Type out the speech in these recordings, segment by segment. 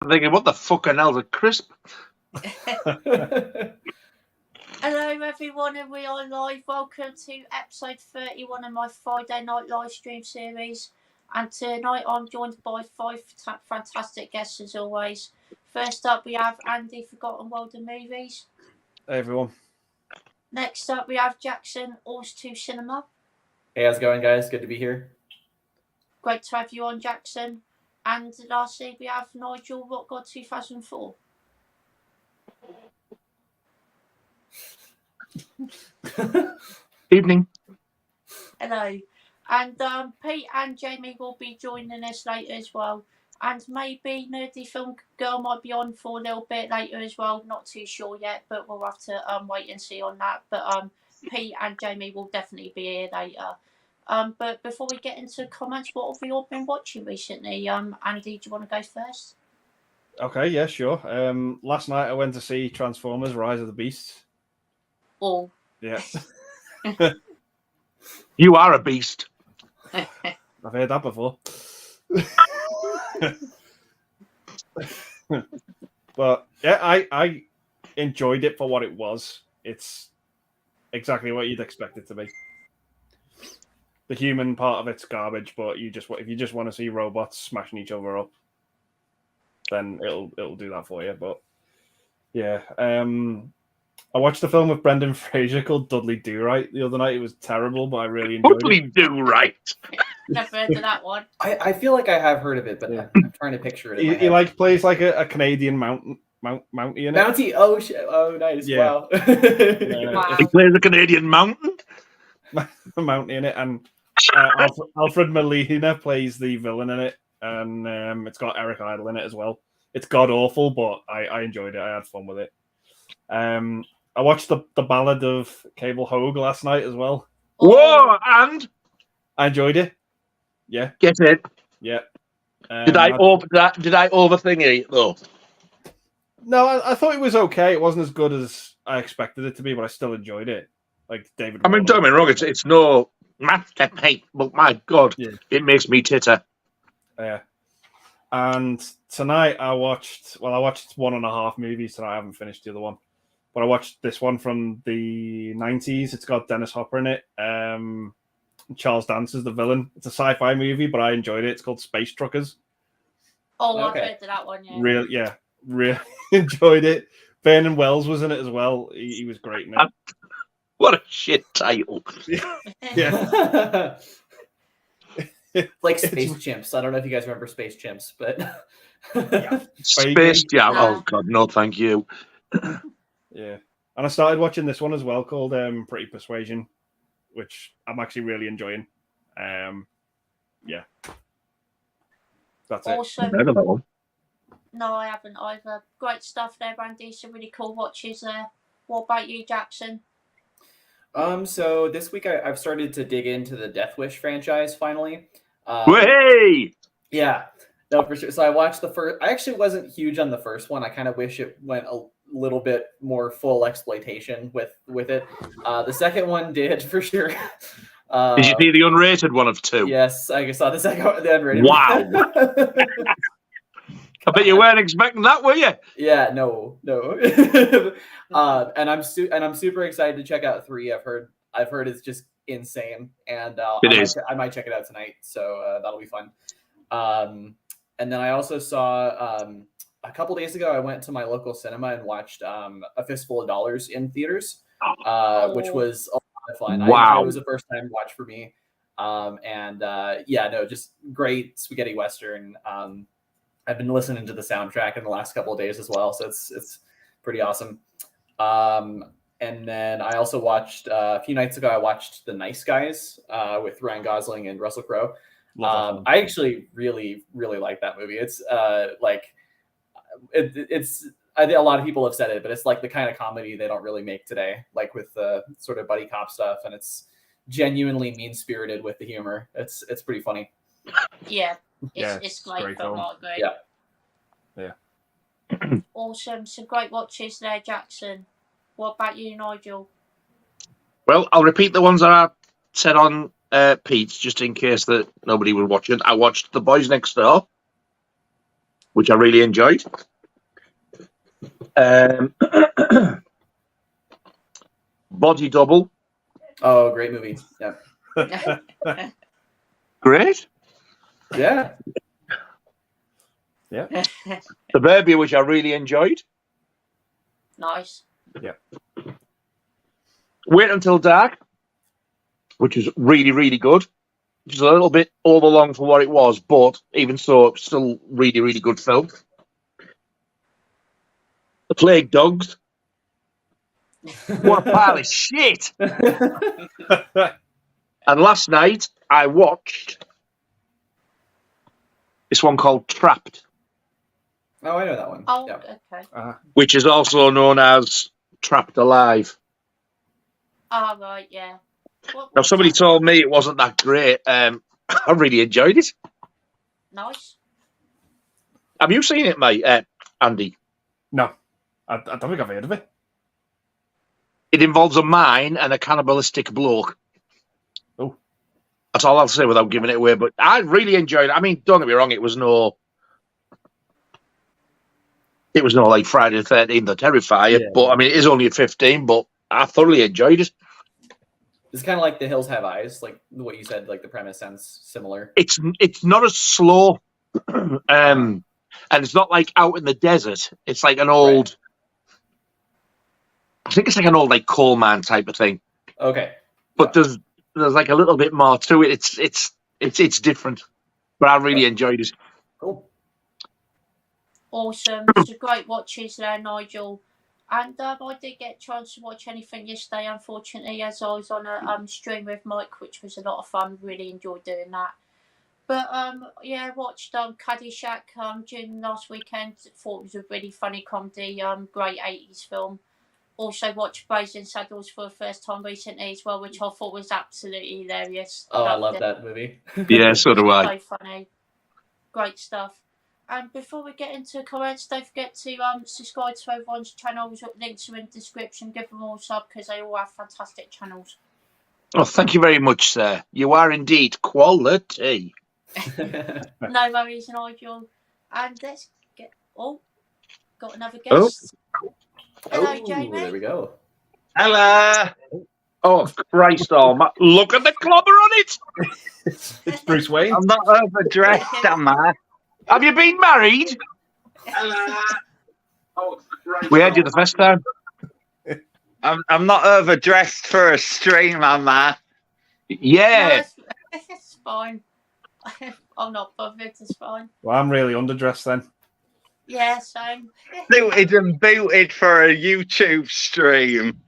I'm thinking, what the fucking hell's a crisp? Hello everyone, and we are live. Welcome to episode 31 of my Friday night live stream series. And tonight I'm joined by five fantastic guests as always. First up we have Andy, Forgotten World of Movies. Hey everyone. Next up we have Jackson, horsetooth Cinema. Hey, how's it going, guys? Good to be here. Great to have you on, Jackson. And lastly we have Nigel, Rockgod 2004. Evening. Hello. And Pete and Jamie will be joining us later as well. And maybe Nerdy Film Girl might be on for a little bit later as well. Not too sure yet, but we'll have to wait and see on that. But Pete and Jamie will definitely be here later. But before we get into comments, what have we all been watching recently? Andy, do you want to go first? Okay, yeah, sure. Last night I went to see Transformers: Rise of the Beast. All. Yeah. You are a beast. I've heard that before. But yeah, I enjoyed it for what it was. It's exactly what you'd expect it to be. The human part of it's garbage, but if you just want to see robots smashing each other up, then it'll do that for you. But yeah, I watched a film with Brendan Fraser called Dudley Do Right the other night. It was terrible, but I really enjoyed it. Dudley Do Right. Never heard of that one. I feel like I have heard of it, but Yeah. I'm trying to picture it. He plays like a Canadian mountie in it. Mountie. Oh shit! Oh nice! Yeah. Wow. Wow. He plays a Canadian mountain. Mountie in it, and Alfred Molina plays the villain in it, and it's got Eric Idle in it as well. It's god awful, but I enjoyed it. I had fun with it. I watched the Ballad of Cable Hogue last night as well. Whoa! And I enjoyed it. Yeah, get it. yeah. Did I overthink it though? No, I thought it was okay. It wasn't as good as I expected it to be, but I still enjoyed it. Like David. I mean, don't get me wrong. It's no masterpiece, but my God, Yeah. it makes me titter. Yeah. And tonight I watched 1.5 movies tonight. I haven't finished the other one, but I watched this one from the 90s. It's got Dennis Hopper in it. Charles Dance is the villain. It's a sci-fi movie, but I enjoyed it. It's called Space Truckers. Oh, Okay. I've heard of that one, yeah. Really enjoyed it. Vernon Wells was in it as well. He was great in it. What a shit title. Yeah. Like Space Chimps. I don't know if you guys remember Space Chimps, but Yeah. Space Jam. No. Oh God, no, thank you. Yeah. And I started watching this one as well called Pretty Persuasion, which I'm actually really enjoying. Yeah. That's it. Awesome. Heard of that one. No, I haven't either. Great stuff there, Randy. Some really cool watches there. What about you, Jackson? So this week I've started to dig into the Death Wish franchise finally. Hey! Yeah, no, for sure. So I watched the first. I actually wasn't huge on the first one. I kind of wish it went a little bit more full exploitation with it. The second one did for sure. Did you see the unrated one of 2? Yes, I saw the second one. The unrated Wow. I bet you weren't expecting that, were you? Yeah, no. And I'm super excited to check out 3. I've heard it's just insane, and I might check it out tonight. So that'll be fun. And then I also saw a couple days ago. I went to my local cinema and watched A Fistful of Dollars in theaters, which was a lot of fun. Wow. It was a first time watch for me, just great spaghetti western. I've been listening to the soundtrack in the last couple of days as well, so it's pretty awesome. And then I also watched a few nights ago. I watched The Nice Guys with Ryan Gosling and Russell Crowe. I actually really like that movie. It's it's I think a lot of people have said it, but it's like the kind of comedy they don't really make today, like with the sort of buddy cop stuff, and it's genuinely mean spirited with the humor. It's pretty funny. Yeah, Yeah, it's it's great, great but film. not great. Yeah. Awesome. Some great watches there, Jackson. What about you, Nigel? Well, I'll repeat the ones that I said on Pete's, just in case that nobody was watching. I watched The Boys Next Door. which I really enjoyed. Body Double. Oh, great movie. Yeah. Great. Yeah. Yeah. The Baby, which I really enjoyed. Nice. Yeah. Wait Until Dark, which was really, really good. Which is a little bit overlong for what it was, but even so, still really, really good film. The Plague Dogs. What a pile of shit. And last night, I watched this one called Trapped, Oh, I know that one. Oh, Yeah. okay. which is also known as Trapped Alive. Oh, right, yeah. Now, somebody told me it wasn't that great. I really enjoyed it. Nice. Have you seen it, mate, Andy? No, I don't think I've heard of it. It involves a mine and a cannibalistic bloke. Oh. That's all I'll say without giving it away. But I really enjoyed it. I mean, don't get me wrong, it was no like Friday the 13th or Terrifier, but I mean, it is only at 15, but I thoroughly enjoyed it. It's kind of like The Hills Have Eyes, like what you said, like the premise sounds similar. It's not as slow, and it's not like out in the desert. It's like an old, I think it's like an old like coal mine type of thing. Okay. But there's like a little bit more to it. It's different, but I really enjoyed it. Cool. Awesome. It's a great watches there, Nigel. And I did get a chance to watch anything yesterday, unfortunately, as I was on a stream with Mike, which was a lot of fun. Really enjoyed doing that. But yeah, watched Caddyshack during last weekend. Thought it was a really funny comedy, great 80s film. Also watched Blazing Saddles for the first time recently as well, which I thought was absolutely hilarious. Oh, I love that movie. Yeah, so do I. So funny. Great stuff. And before we get into comments, don't forget to subscribe to everyone's channels. Links are in the description. Give them all a sub because they all have fantastic channels. Oh, thank you very much, sir. You are indeed quality. No worries, Nigel. And let's get... Oh, got another guest. Hello, Jamie. There we go. Hello. Oh, Christ, look at the clobber on it. It's Bruce Wayne. I'm not overdressed, am I? Have you been married? We had you the first time. I'm not overdressed for a stream, am I? Yeah. No, it's fine. I'm not bothered, it's fine. Well, I'm really underdressed then. Yeah, same. Suited and booted for a YouTube stream.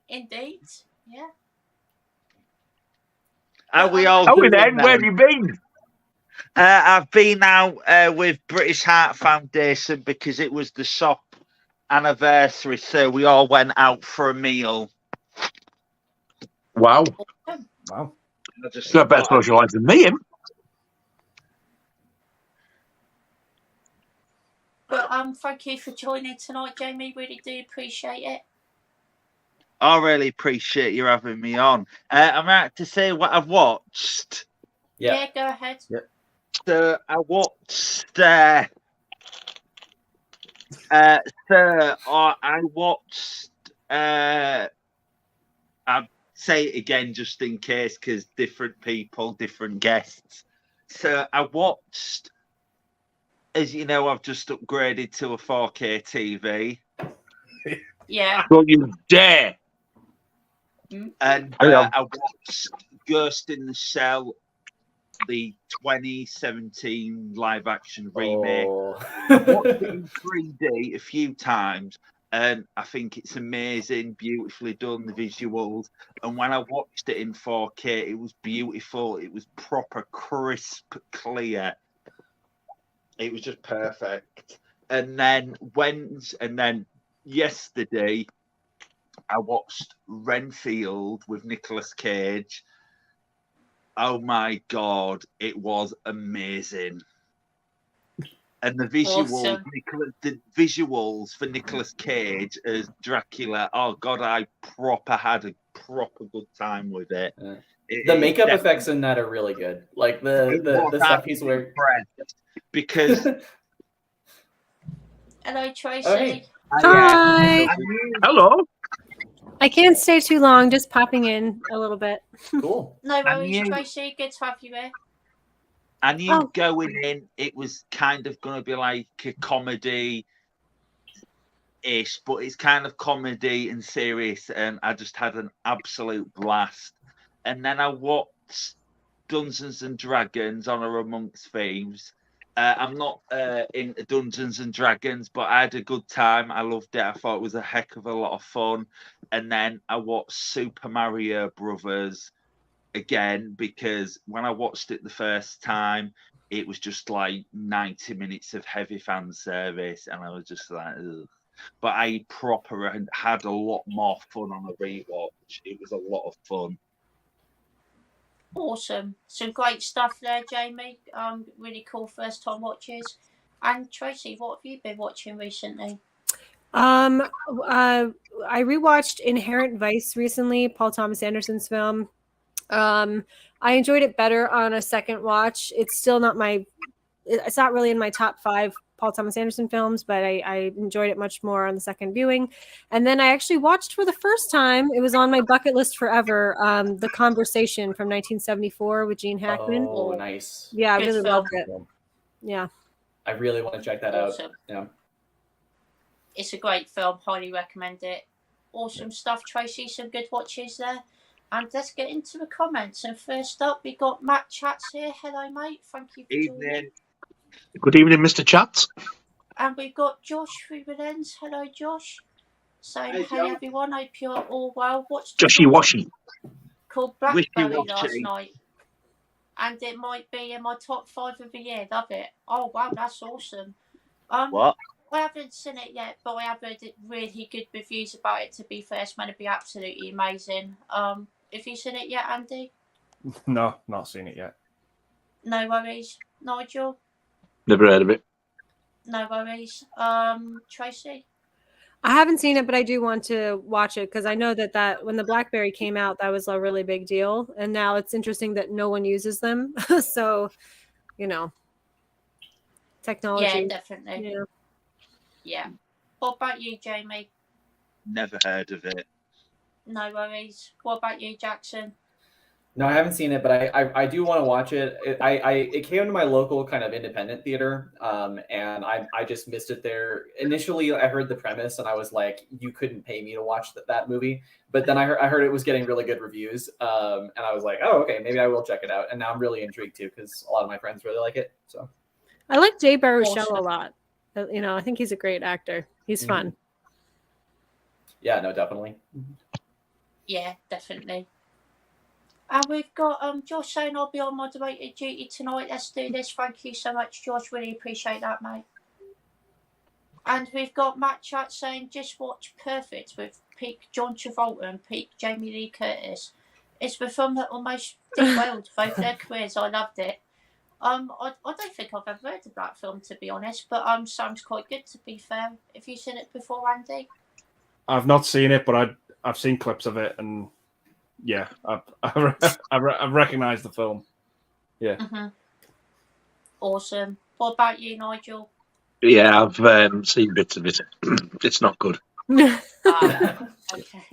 Indeed, yeah. Are we all Oh, doing then, now? where have you been? I've been out with British Heart Foundation because it was the shop anniversary, so we all went out for a meal. Wow. Wow. You've got better social life than me, him. But thank you for joining tonight, Jamie. Really do appreciate it. I really appreciate you having me on. I'm out to say what I've watched. Yeah, go ahead. Yeah. So I watched. I'll say it again just in case, because different people, different guests. So I watched. As you know, I've just upgraded to a 4K TV. Yeah. Don't you dare. And I watched Ghost in the Shell, the 2017 live action remake. I've watched it in 3D a few times, and I think it's amazing, beautifully done, the visuals. And when I watched it in 4K, it was beautiful. It was proper, crisp, clear. It was just perfect. And then yesterday, I watched Renfield with Nicolas Cage. Oh my God, it was amazing. And the visuals, Awesome. the visuals for Nicolas Cage as Dracula, oh God, I had a proper good time with it. The makeup effects in that are really good. Like the stuff he's wearing. because Hello, Tracy. Oh, hey. Hi. Hello. I can't stay too long, just popping in a little bit. Cool. No worries, you- Tracy. Good to have you here. I knew Oh. going in, it was kind of going to be like a comedy-ish, but it's kind of comedy and serious, and I just had an absolute blast. And then I watched Dungeons and Dragons, Honor Amongst Thieves. I'm not into Dungeons and Dragons, but I had a good time. I loved it. I thought it was a heck of a lot of fun. And then I watched Super Mario Brothers again, because when I watched it the first time, it was just like 90 minutes of heavy fan service, and I was just like, ugh. But I proper had a lot more fun on a rewatch. It was a lot of fun. Awesome. Some great stuff there, Jamie. Really cool first time watches. And Tracy, what have you been watching recently? I rewatched Inherent Vice recently, Paul Thomas Anderson's film. I enjoyed it better on a second watch. It's not really in my top 5 Paul Thomas Anderson films, but I enjoyed it much more on the second viewing. And then I actually watched for the first time, it was on my bucket list forever, The Conversation from 1974 with Gene Hackman. Oh, nice. Yeah, I Good really film. loved it. Yeah. I really want to check that out. Awesome. Yeah. It's a great film. Highly recommend it. Awesome stuff, Tracy. Some good watches there. And let's get into the comments. And first up, we got Matt Chats here. Hello, mate. Thank you for joining. Evening. Good evening, Mr. Chats. And we've got Josh through the lens. Hello, Josh. Saying, Hey, hey, Josh. everyone. Hope you're all well. Watched a Joshy film washy. called Blackberry Wishy-washy. last night. And it might be in my top 5 of the year. Love it. Oh, wow. That's awesome. What? I haven't seen it yet, but I have heard really good reviews about it. To be fair, it's going to be absolutely amazing. Have you seen it yet, Andy? No, not seen it yet. No worries. Nigel? Never heard of it. No worries. Tracy? I haven't seen it, but I do want to watch it because I know that when the BlackBerry came out, that was a really big deal. And now it's interesting that no one uses them. So, technology. Yeah, definitely. Yeah. Yeah. What about you, Jamie? Never heard of it. No worries. What about you, Jackson? No, I haven't seen it, but I do want to watch it. It came to my local kind of independent theater, and I just missed it there. Initially, I heard the premise, and I was like, you couldn't pay me to watch that movie. But then I heard it was getting really good reviews, and I was like, oh, okay, maybe I will check it out. And now I'm really intrigued too, because a lot of my friends really like it. So I like Jay Baruchel Awesome. a lot. I think he's a great actor. He's fun. yeah, no, definitely. Yeah, definitely. And we've got Josh saying I'll be on moderated duty tonight. Let's do this. Thank you so much, Josh. Really appreciate that, mate. And we've got Matt Chat saying just watch Perfect with peak John Travolta and peak Jamie Lee Curtis. It's the film that almost derailed both their careers. I loved it. I don't think I've ever heard of that film, to be honest, but sounds quite good, to be fair. Have you seen it before, Andy? I've not seen it, but I've seen clips of it, and yeah, I've recognized the film. Yeah. Mm-hmm. Awesome. What about you, Nigel? Yeah, I've seen bits of it. It's not good. Okay.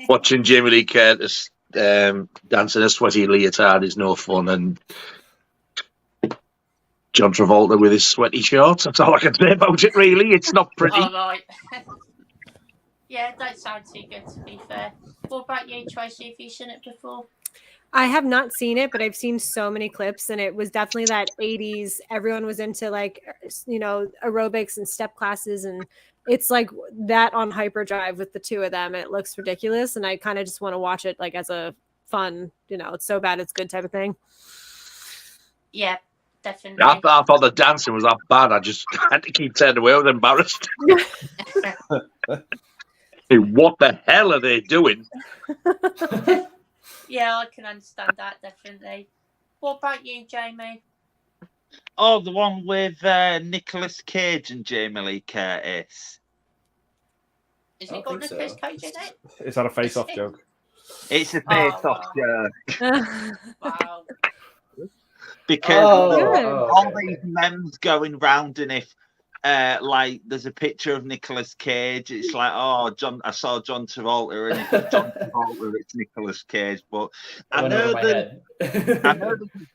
Watching Jamie Lee Curtis dancing a sweaty leotard is no fun, and John Travolta with his sweaty shorts. That's all I can say about it, really. It's not pretty. All right. Yeah, don't sound too good, to be fair. What about you, Tracy? Have you seen it before? I have not seen it, but I've seen so many clips, and it was definitely that 80s. Everyone was into aerobics and step classes, and it's like that on hyperdrive with the two of them. It looks ridiculous, and I kind of just want to watch it like as a fun, it's so bad it's good type of thing. Yeah, definitely. I thought the dancing was that bad. I just had to keep turning away. I was embarrassed. Hey, what the hell are they doing? Yeah, I can understand that, definitely. What about you, Jamie? Oh, the one with Nicolas Cage and Jamie Lee Curtis. Has I it don't got think Nicolas so. Cage in it? Is that a face-off joke? It's a Oh, face-off wow. joke. Wow. because all okay. these memes going round, and if like there's a picture of Nicolas Cage, it's like, oh, I saw John Travolta, and if it's John Travolta, it's Nicolas Cage. But I know that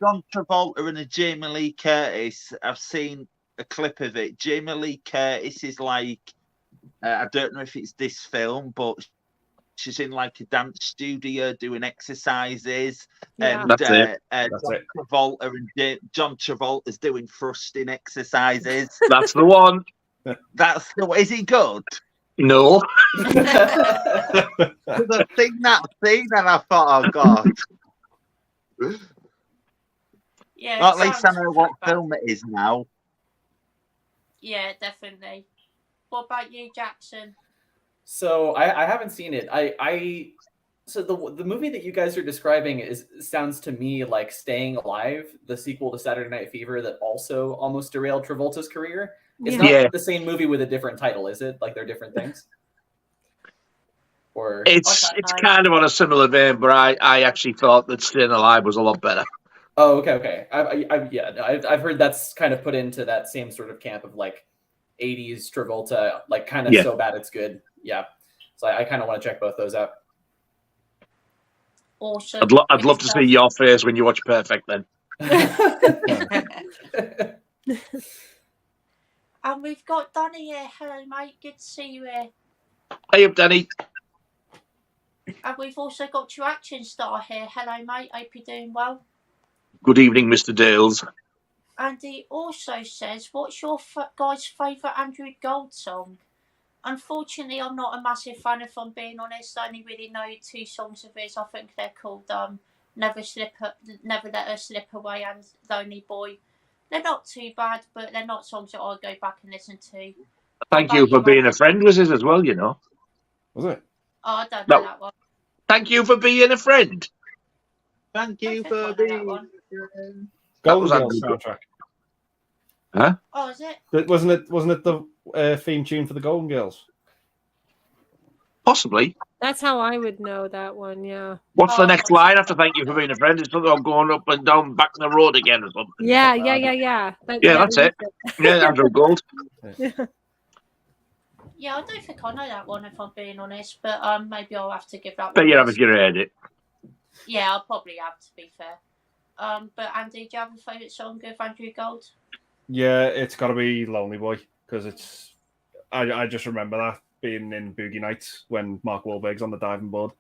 John Travolta and a Jamie Lee Curtis. I've seen a clip of it. Jamie Lee Curtis is like, I don't know if it's this film, but she's in like a dance studio doing exercises, and John Travolta's doing thrusting exercises. That's the one. Is he good? No. I've seen that scene and I thought, oh god. Yeah. Well, at least I know what film it is now. Yeah, definitely. What about you, Jackson? So I haven't seen it. So the movie that you guys are describing sounds to me like Staying Alive, the sequel to Saturday Night Fever that also almost derailed Travolta's career. It's not the same movie with a different title, is it? Like they're different things? Or it's kind of on a similar vein, but I actually thought that Staying Alive was a lot better. Oh, okay. I've heard that's kind of put into that same sort of camp of like 80s Travolta, like kind of so bad it's good. Yeah. So I kind of want to check both those out. Awesome. I'd love to see your face when you watch Perfect then. And we've got Danny here. Hello, mate. Good to see you here. Hey up, Danny. And we've also got your action star here. Hello, mate. Hope you're doing well. Good evening, Mr. Dales. And he also says, what's your guys' favourite Andrew Gold song? Unfortunately, I'm not a massive fan, if I'm being honest. I only really know 2 songs of his. I think they're called Never Let Her Slip Away and Lonely Boy. They're not too bad, but they're not songs that I'll go back and listen to. Thank you for being a friend was it as well, you know. Was it? Oh, I don't know that one. Thank you for being a friend. Thank you for being a friend. Golden Girls soundtrack. Huh? Oh, is it? Wasn't it the theme tune for the Golden Girls? Possibly. That's how I would know that one, yeah. What's the next line after thank you for being a friend? It's something I'm going up and down back the road again or something. Yeah. That's it. Yeah, Andrew Gold. Yeah, I don't think I know that one, if I'm being honest, but maybe I'll have to give that one. But you have if you heard it. Yeah, I'll probably have, to be fair. But Andy, do you have a favourite song of Andrew Gold? Yeah, it's got to be Lonely Boy, because it's... I just remember that being in Boogie Nights when Mark Wahlberg's on the diving board.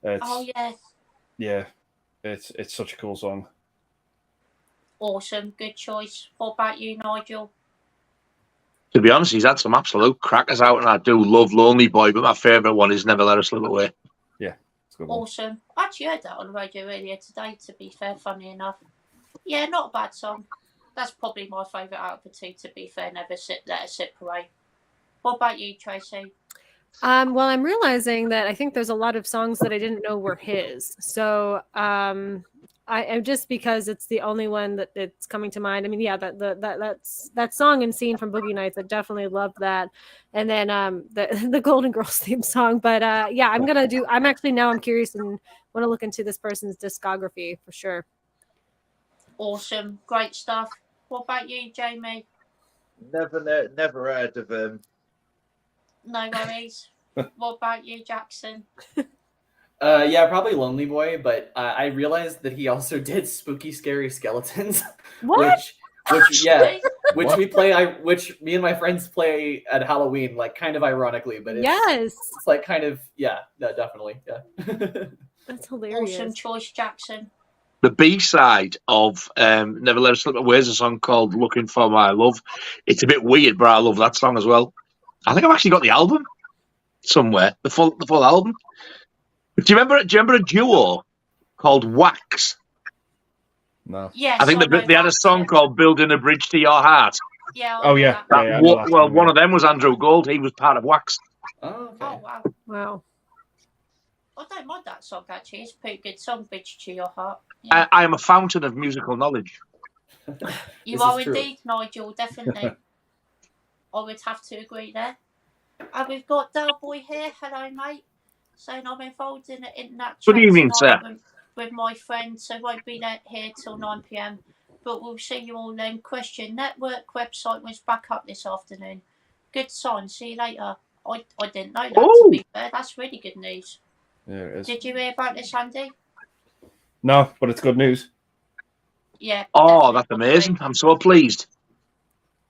Oh, yeah. Yeah, it's such a cool song. Awesome, good choice. What about you, Nigel? To be honest, he's had some absolute crackers out, and I do love Lonely Boy, but my favourite one is Never Let Her Slip Away. Yeah, it's a good one. Awesome. I actually heard that on the radio earlier today, to be fair, funny enough. Yeah, not a bad song. That's probably my favourite out of the 2, to be fair. Never Let Her Slip Away. What about you, Tracy? Well, I'm realizing that I think there's a lot of songs that I didn't know were his. So I just because it's the only one that's coming to mind. I mean, yeah, that song and scene from Boogie Nights, I definitely loved that. And then the Golden Girls theme song. But yeah, I'm curious and want to look into this person's discography for sure. Awesome, great stuff. What about you, Jamie? Never heard of him. No worries. What about you, Jackson? Yeah, probably Lonely Boy, but I realized that he also did Spooky Scary Skeletons. What? Which me and my friends play at Halloween, like kind of ironically, but it's like kind of definitely. That's hilarious. Awesome choice, Jackson. The B-side of Never Let Her Slip Away is a song called Looking for My Love. It's a bit weird, but I love that song as well. I think I've actually got the album somewhere, the full album. Do you remember a duo called Wax? No. Yes, I think they had a song called Building a Bridge to Your Heart. Yeah. One of them was Andrew Gold. He was part of Wax. Oh, okay. Oh, wow. I don't mind that song, actually. It's a pretty good song, Bridge to Your Heart. Yeah. I am a fountain of musical knowledge. You are indeed, Nigel, definitely. I would have to agree there. And we've got Del Boy here. Hello, mate. Saying I'm involved in that chat Good evening, sir. with my friend, so won't be here till 9 p.m. but we'll see you all then. Question: Network website was back up this afternoon. Good sign. See you later. I didn't know that. To be fair, that's really good news. Yeah, it is. Did you hear about this, Andy? No, but it's good news. Yeah. Oh, that's amazing! I'm so pleased.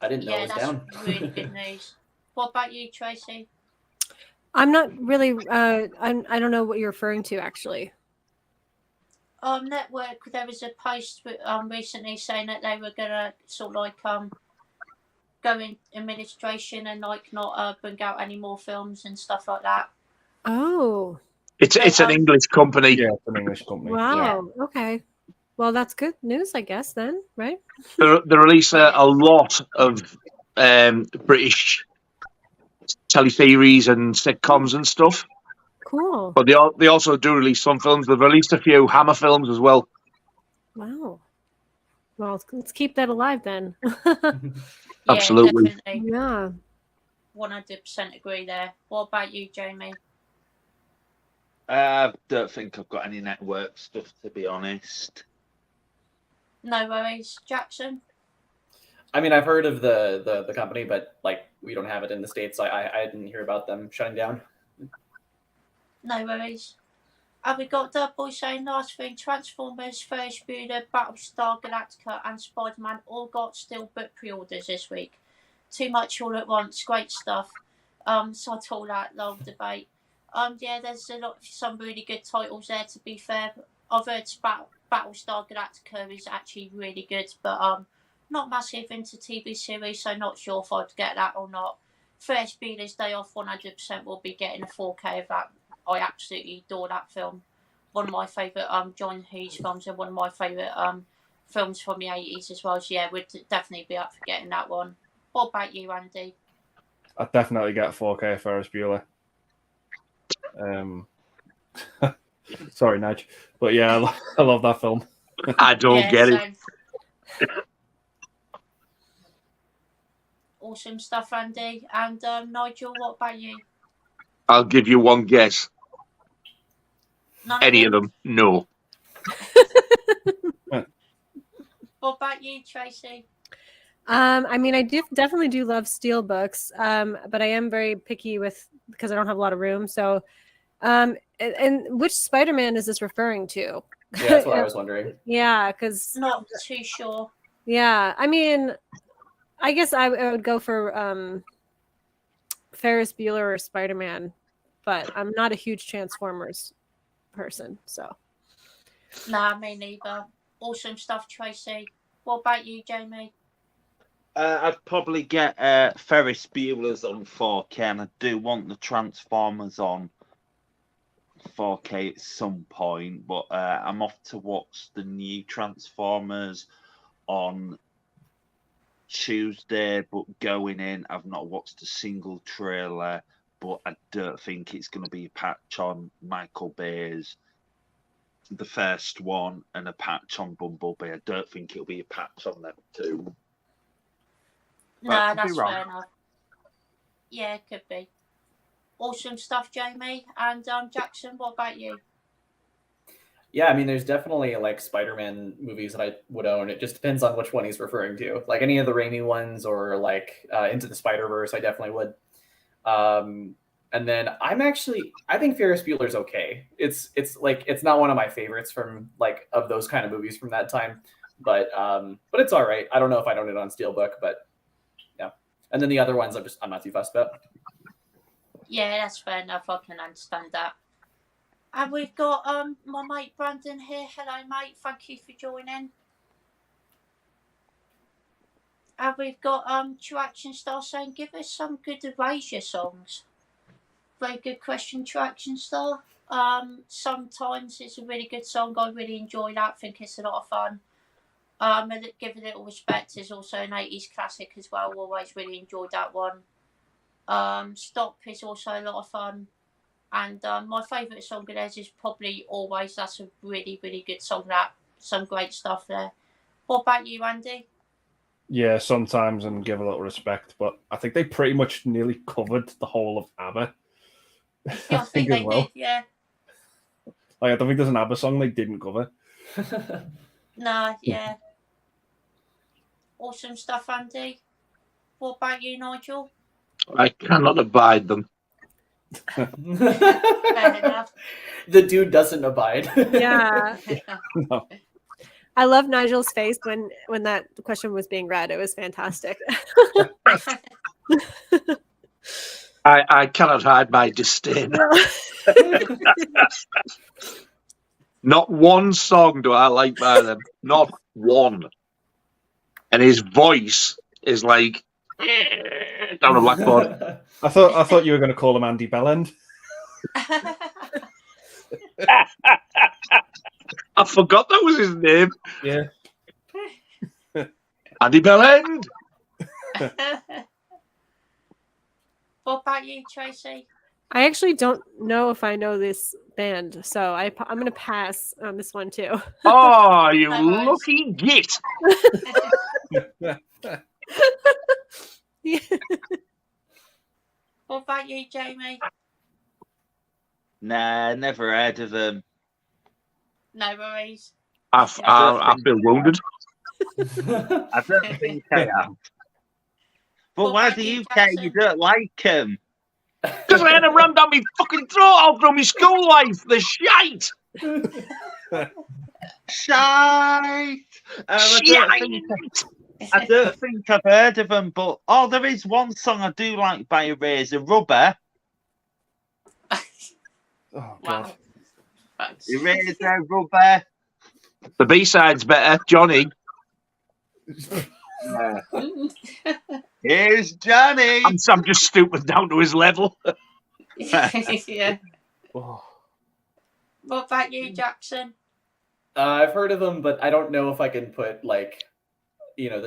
I didn't know it was that's down. really good news. What about you, Tracy? I'm not really. I don't know what you're referring to, actually. Network. There was a post recently saying that they were gonna sort of like go in administration and like not bring out any more films and stuff like that. Oh, It's an English company. Yeah, it's an English company. wow. Yeah. Okay. Well, that's good news, I guess. Then, right? They release a lot of British teleseries and sitcoms and stuff. Cool. But they also do release some films. They've released a few Hammer films as well. Wow. Well, let's keep that alive then. Absolutely. Definitely. Yeah. 100% agree there. What about you, Jamie? I don't think I've got any network stuff, to be honest. No worries. Jackson? I mean, I've heard of the company, but like we don't have it in the States. I didn't hear about them shutting down. No worries. Have we got the boy saying last thing? Transformers, Ferris Bueller, Battlestar Galactica, and Spider-Man all got Steelbook pre-orders this week. Too much all at once. Great stuff. So I told that long debate. Yeah, there's some really good titles there. To be fair, I've heard Battlestar Galactica is actually really good, but not massive into TV series, so not sure if I'd get that or not. Ferris Bueller's Day Off, 100% will be getting a 4K of that. I absolutely adore that film. One of my favourite John Hughes films and one of my favourite films from the 80s as well. So yeah, we'd definitely be up for getting that one. What about you, Andy? I'd definitely get 4K Ferris Bueller. Sorry, Nigel. But yeah, I love that film. I don't get it. Awesome stuff, Andy. And Nigel, what about you? I'll give you one guess. Any of them? No. What about you, Tracy? I mean, I definitely do love Steelbooks, but I am very picky because I don't have a lot of room. So, and which Spider-Man is this referring to? Yeah, that's what I was wondering. Yeah, because not too sure. Yeah, I mean, I guess I would go for Ferris Bueller or Spider-Man, but I'm not a huge Transformers person, so. Nah, me neither. Awesome stuff, Tracy. What about you, Jamie? I'd probably get Ferris Bueller's on 4K, and I do want the Transformers on 4K at some point, but I'm off to watch the new Transformers on Tuesday, but going in, I've not watched a single trailer, but I don't think it's going to be a patch on Michael Bay's the first one and a patch on Bumblebee. I don't think it'll be a patch on them too. No, that's fair enough. Yeah, it could be. Awesome stuff, Jamie. And Jackson, what about you? Yeah, I mean, there's definitely like Spider-Man movies that I would own. It just depends on which one he's referring to. Like any of the Raimi ones or like Into the Spider-Verse, I definitely would. And then I think Ferris Bueller's okay. It's not one of my favorites from like of those kind of movies from that time, but it's all right. I don't know if I'd own it on Steelbook, but yeah. And then the other ones I'm not too fussed about. Yeah, that's fair enough. I can understand that. And we've got my mate Brandon here. Hello, mate. Thank you for joining. And we've got True Action Star saying, give us some good Erasure songs. Very good question, True Action Star. Sometimes it's a really good song. I really enjoy that. I think it's a lot of fun. And Give a Little Respect is also an 80s classic as well. Always really enjoyed that one. Stop is also a lot of fun. And my favourite song of theirs is probably Always. That's a really, really good song. Some great stuff there. What about you, Andy? Yeah, sometimes, and Give a Little Respect, but I think they pretty much nearly covered the whole of ABBA. Yeah, I think they did, yeah. Like, I don't think there's an ABBA song they didn't cover. No, yeah. Awesome stuff, Andy. What about you, Nigel? I cannot abide them. Fair enough. The dude doesn't abide. Yeah. No. I love Nigel's face when that question was being read. It was fantastic. I cannot hide my disdain. Not one song do I like by them. Not one. And his voice is like down the blackboard. I thought you were going to call him Andy Bellend. I forgot that was his name. Yeah. Andy Bellend. What about you, Tracy? I actually don't know if I know this band, so I'm going to pass on this one too. Oh, you No worries. lucky git. What about you, Jamie? Nah, never heard of them. No worries. I feel wounded. I don't think I have. But What why about do you, you care you Jackson? don't like them? Because I had to run down my fucking throat all through my school life. The shite. Shite! I don't think I've heard of them, but there is one song I do like by Eraser, Rubber. Oh, God. Wow. Thanks. Eraser, Rubber. The B-side's better, Johnny. Here's Johnny. I'm just stupid down to his level. Yeah. Oh. What about you, Jackson? I've heard of them, but I don't know if I can put the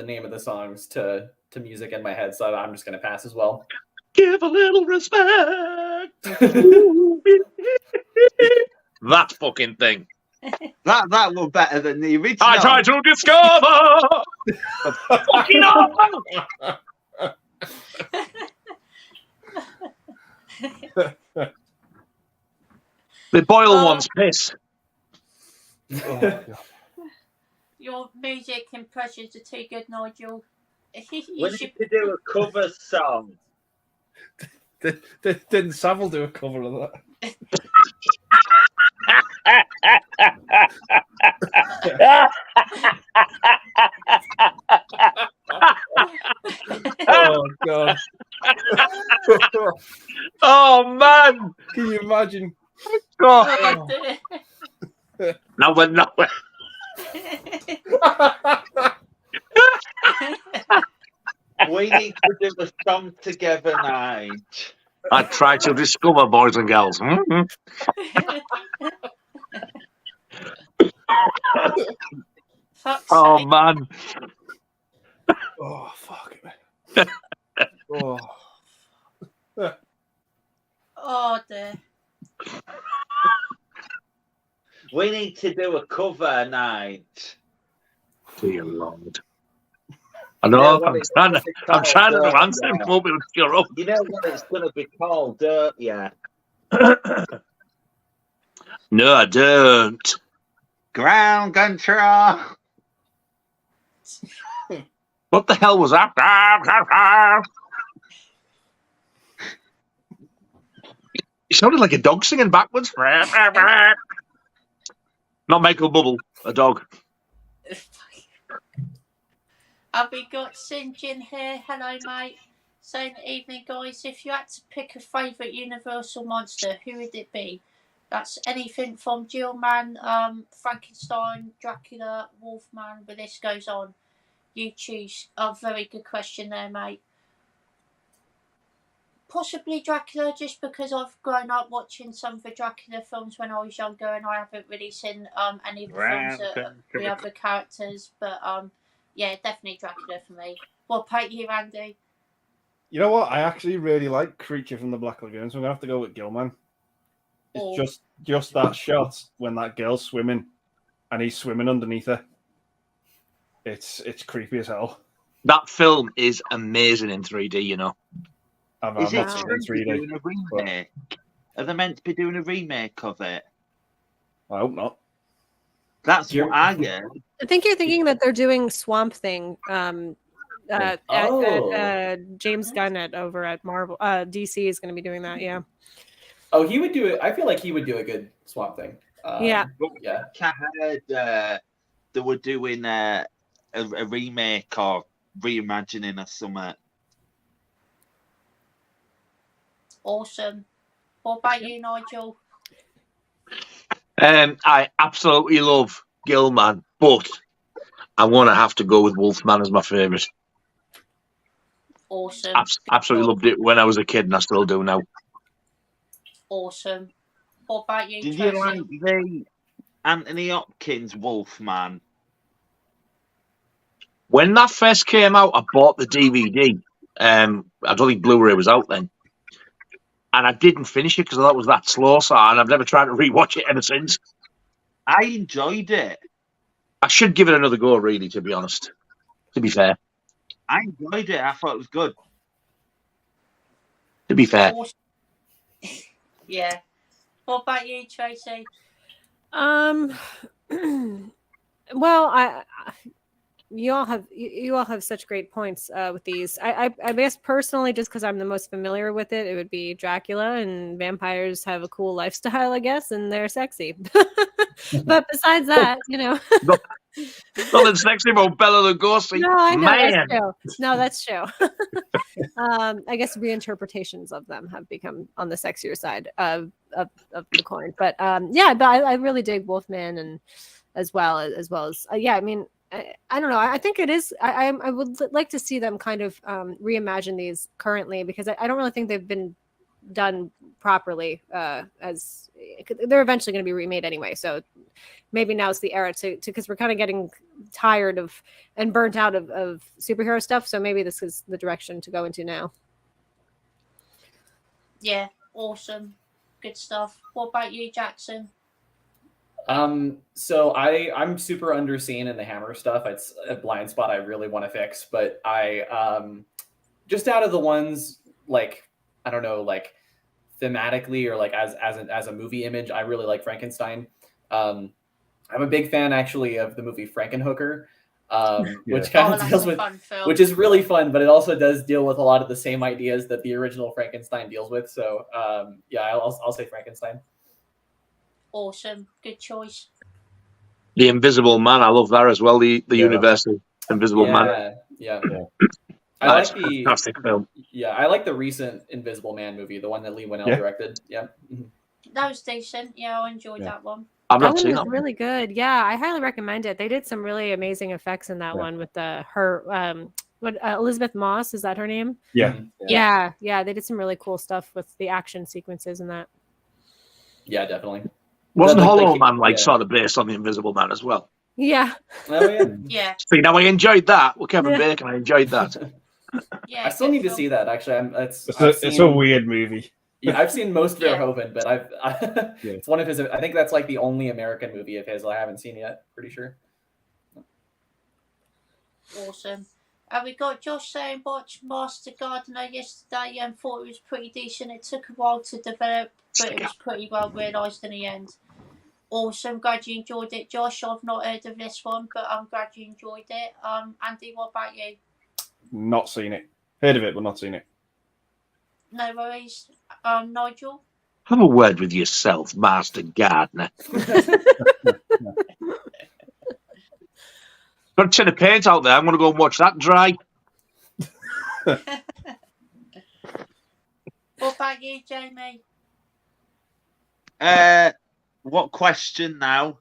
name of the songs to music in my head, so I'm just gonna pass as well. Give a little respect. That fucking thing. That was better than the original. I try to discover the fucking album. The boil one's piss. Oh, God. Your music impressions are too good, Nigel. We You need should... to do a cover song. Didn't Savile do a cover of that? Oh, God. Oh, man. Can you imagine? God. Oh. Nowhere. We need to do a song together, Nige. I try to discover, boys and girls. Mm-hmm. Fuck's Oh, sake. man. Oh, fuck me. Oh. Oh, dear. We need to do a cover night. Dear Lord. I know, I'm trying to answer him, but you're up. You know what it's going to be called, don't you? No, I don't. Ground control. What the hell was that? It sounded like a dog singing backwards. Not Michael Bubble, a dog. Have we got Sinjin here? Hello, mate. Saying evening, guys. If you had to pick a favourite Universal monster, who would it be? That's anything from Jill Man, Frankenstein, Dracula, Wolfman, the list goes on. You choose. A very good question there, mate. Possibly Dracula, just because I've grown up watching some of the Dracula films when I was younger, and I haven't really seen any of the films that the other characters. But yeah, definitely Dracula for me. What about you, Andy? You know what? I actually really like Creature from the Black Lagoon, so I'm gonna have to go with Gilman. It's just that shot when that girl's swimming, and he's swimming underneath her. It's creepy as hell. That film is amazing in 3D, you know. I've Is not it seen it in 3D. doing a remake? Are they meant to be doing a remake of it? I hope not. That's what I heard. I think you're thinking that they're doing Swamp Thing James Gunn over at Marvel. DC is going to be doing that. Yeah. Oh, he would do it. I feel like he would do a good Swamp Thing. Yeah. Yeah. I heard they were doing a remake or reimagining or something. Awesome. What about you, Nigel? I absolutely love Gilman, but I'm going to have to go with Wolfman as my favourite. Awesome. Absolutely loved it when I was a kid, and I still do now. Awesome. What about you, Did Tracy? you like the Anthony Hopkins Wolfman? When that first came out, I bought the DVD. I don't think Blu-ray was out then. And I didn't finish it because I thought it was that slow, and I've never tried to rewatch it ever since. I enjoyed it. I should give it another go, really, to be honest. To be fair. I enjoyed it. I thought it was good. To be fair. Awesome. Yeah. What about you, Tracy? Well, you all have such great points with these. I guess personally, just because I'm the most familiar with it, it would be Dracula, and vampires have a cool lifestyle, I guess, and they're sexy. But besides that, Nothing sexy about Bela Lugosi. No, I know. Man. That's true. No, that's true. I guess reinterpretations of them have become on the sexier side of the coin. But yeah, but I really dig Wolfman, and as well as yeah. I mean, I don't know. I think it is. I would like to see them kind of reimagine these currently, because I don't really think they've been done properly. As they're eventually going to be remade anyway, so maybe now's the era to because we're kind of getting tired of and burnt out of superhero stuff. So maybe this is the direction to go into now. Yeah, awesome, good stuff. What about you, Jackson? So I'm super underseen in the Hammer stuff. It's a blind spot I really want to fix, but I just out of the ones, like, I don't know, like thematically or like as a movie image, I really like Frankenstein. I'm a big fan actually of the movie Frankenhooker, which kind of deals with, which is really fun, but it also does deal with a lot of the same ideas that the original Frankenstein deals with. So yeah, I'll say Frankenstein. Awesome, good choice. The Invisible Man, I love that as well. The Universal Invisible Man. Yeah. I like the fantastic film. Yeah, I like the recent Invisible Man movie, the one that Lee Winnell directed. Yeah, that was decent. Yeah, I enjoyed that one. I've that not one seen was that really good. Yeah, I highly recommend it. They did some really amazing effects in that one with Elizabeth Moss, is that her name? Yeah. Yeah. They did some really cool stuff with the action sequences in that. Yeah, definitely. Wasn't Hollow Man sort of based on the Invisible Man as well? Yeah. Oh yeah. Yeah. See, now I enjoyed that. With Kevin Bacon, I enjoyed that. Yeah, I still need to see that. Actually, it's a weird movie. Yeah, I've seen most of Verhoeven, but it's one of his. I think that's like the only American movie of his I haven't seen yet. Pretty sure. Awesome. We got Josh saying watched Master Gardener yesterday and thought it was pretty decent. It took a while to develop, but it was pretty well realised in the end. Awesome. Glad you enjoyed it, Josh. I've not heard of this one, but I'm glad you enjoyed it. Andy, what about you? Not seen it. Heard of it, but not seen it. No worries. Nigel? Have a word with yourself, Master Gardener. Got a tin of paint out there. I'm going to go and watch that dry. What about you, Jamie? What question now?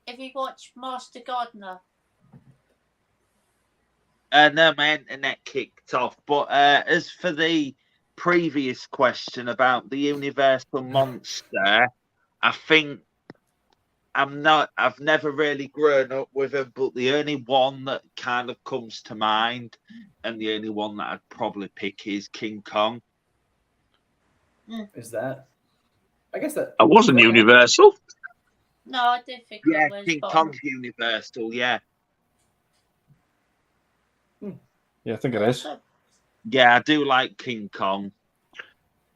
If you watch Master Gardener. No, my internet kicked off. But as for the previous question about the Universal Monster, I think I've never really grown up with him, but the only one that kind of comes to mind and the only one that I'd probably pick is King Kong. Is that? I guess that wasn't Universal. No, I did think it was. King Kong's Universal, yeah. Yeah, I think it is. Yeah, I do like King Kong.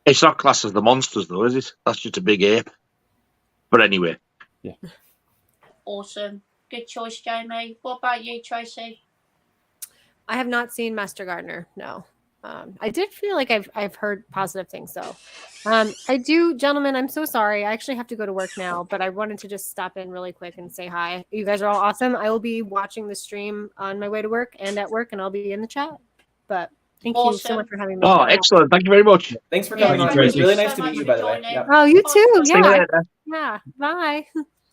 It's not classed as the monsters, though, is it? That's just a big ape. But anyway. Yeah. Awesome. Good choice, Jamie. What about you, Tracy? I have not seen Master Gardener. No. I did feel like I've heard positive things though. I do, gentlemen. I'm so sorry. I actually have to go to work now, but I wanted to just stop in really quick and say hi. You guys are all awesome. I will be watching the stream on my way to work and at work, and I'll be in the chat. But thank you so much for having me. Oh, excellent! Thank you very much. Thanks for coming on, Tracy. Really nice to meet you, by the way. Yep. Oh, you too. See you Yeah. later. Yeah. Bye.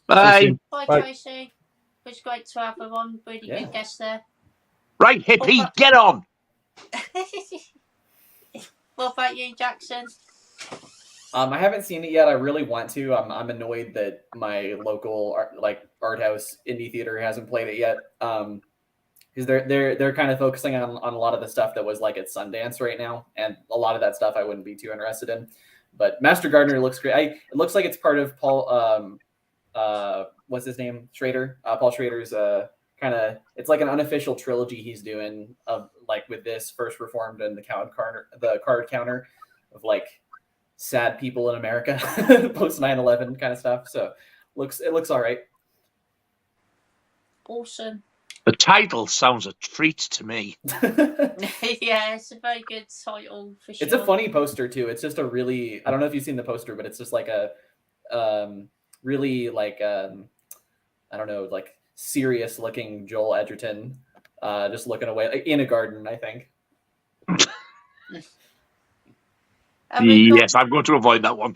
Bye. Bye, Tracy. It was great to have her on. Really good guest there. Right, hippie, get on. What about you, Jackson? I haven't seen it yet. I really want to. I'm annoyed that my local art house indie theater hasn't played it yet. Because they're kind of focusing on a lot of the stuff that was like at Sundance right now, and a lot of that stuff I wouldn't be too interested in. But Master Gardener looks great. It looks like it's part of Paul. What's his name? Schrader. Paul Schrader's kind of. It's like an unofficial trilogy he's doing of like with this First Reformed and the card counter of like sad people in America post 9/11 kind of stuff. So it looks all right. Awesome. The title sounds a treat to me. Yeah, it's a very good title for sure. It's a funny poster too. It's just a really, I don't know if you've seen the poster, but it's just like a really like I don't know, like serious looking Joel Edgerton just looking away in a garden, I think. Yes, I'm going to avoid that one.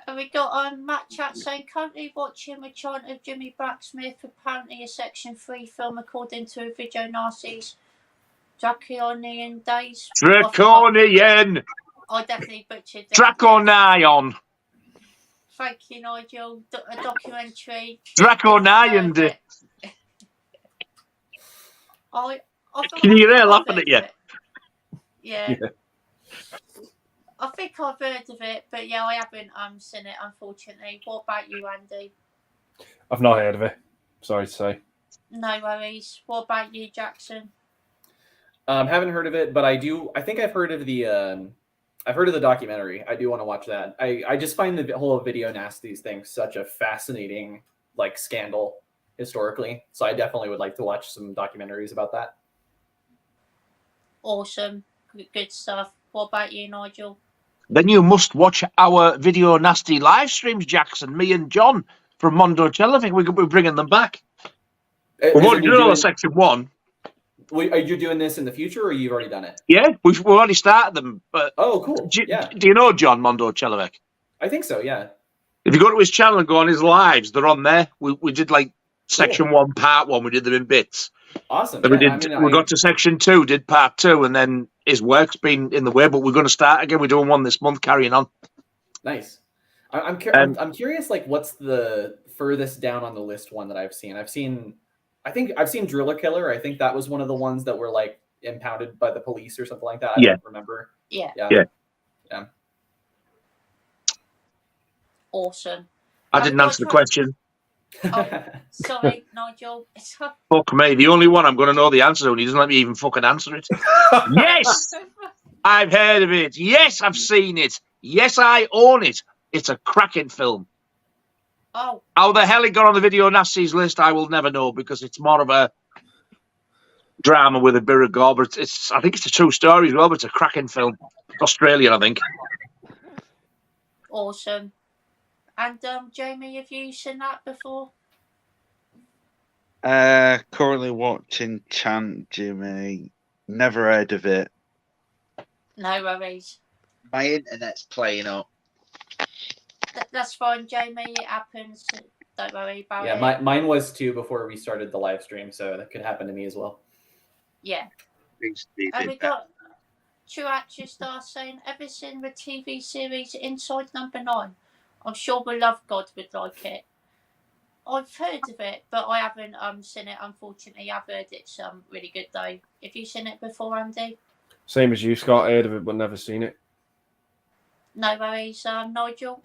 Have we got Matt Chat saying, currently watching a chant of Jimmy Blacksmith, apparently a Section 3 film according to a video nasties. Draconian Days. Draconian! I definitely butchered that. Draconion! Thank you, Nigel. A documentary. Draconian! Can you hear her laughing at you? Yeah. I think I've heard of it, but yeah, I haven't seen it, unfortunately. What about you, Andy? I've not heard of it. Sorry to say. No worries. What about you, Jackson? Haven't heard of it, but I think I've heard of the documentary. I do want to watch that. I just find the whole video nasties thing such a fascinating like scandal historically. So I definitely would like to watch some documentaries about that. Awesome. Good stuff. What about you, Nigel? Then you must watch our video nasty live streams, Jackson. Me and John from Mondo Television. We're bringing them back. We've already done all of Section 1. Are you doing this in the future, or you've already done it? Yeah, we've already started them. But oh, cool. Do you know John Mondo Television? I think so, yeah. If you go to his channel and go on his lives, they're on there. We did like Section 1, Part 1. We did them in bits. Awesome. Then we got to Section 2, did Part 2, and then his work's been in the way, but we're going to start again. We're doing one this month, carrying on. Nice. I'm curious, like, what's the furthest down on the list one that I've seen? I think I've seen Driller Killer. I think that was one of the ones that were like impounded by the police or something like that. I don't remember. Yeah. Awesome. I didn't answer the question. Oh, sorry, Nigel. Fuck me. The only one I'm going to know the answer to, and he doesn't let me even fucking answer it. Yes! I've heard of it. Yes, I've seen it. Yes, I own it. It's a cracking film. Oh. How the hell it got on the video nasties list, I will never know, because it's more of a drama with a bit of gore, but I think it's a true story as well, but it's a cracking film. Australian, I think. Awesome. And Jamie, have you seen that before? Currently watching Chant, Jimmy. Never heard of it. No worries. My internet's playing up. That's fine, Jamie. It happens. Don't worry about it. Yeah, mine was too before we started the live stream, so that could happen to me as well. Yeah. And we got True Actress Star saying, ever seen the TV series Inside Number 9? I'm sure the Rockgod would like it. I've heard of it, but I haven't seen it, unfortunately. I've heard it's really good, though. Have you seen it before, Andy? Same as you, Scott. Heard of it, but never seen it. No worries, Nigel?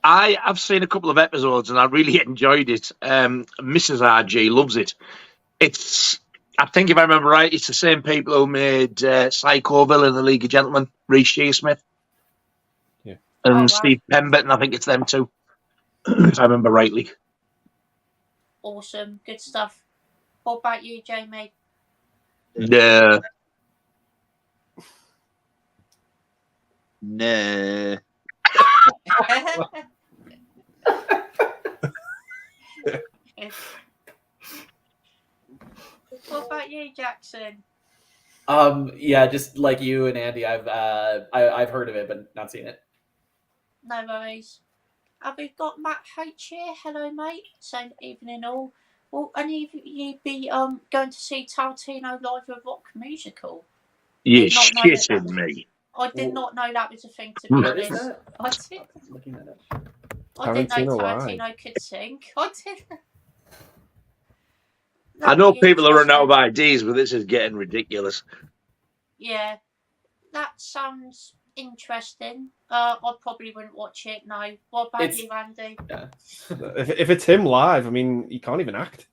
I have seen a couple of episodes, and I really enjoyed it. Mrs. RG loves it. I think if I remember right, it's the same people who made Psychoville in the League of Gentlemen, Reece Shearsmith. And Steve Pemberton, I think it's them too, if I remember rightly. Awesome. Good stuff. What about you, Jamie? No. No. What about you, Jackson? Yeah, just like you and Andy, I've heard of it but not seen it. No worries. We've got Matt H here. Hello, mate. Same evening all. Will any of you be going to see Tarantino live at Rock Musical? You're Did not know that shitting me. I did not know that was a thing, to be What is honest. that? I did. Looking that up. I didn't know Tarantino, Tarantino could sing. I didn't. I know That'd be people are running out of interesting. ideas, but this is getting ridiculous. Yeah, that sounds interesting. I probably wouldn't watch it. No. What about you, Andy? Yeah. If it's him live, I mean, he can't even act.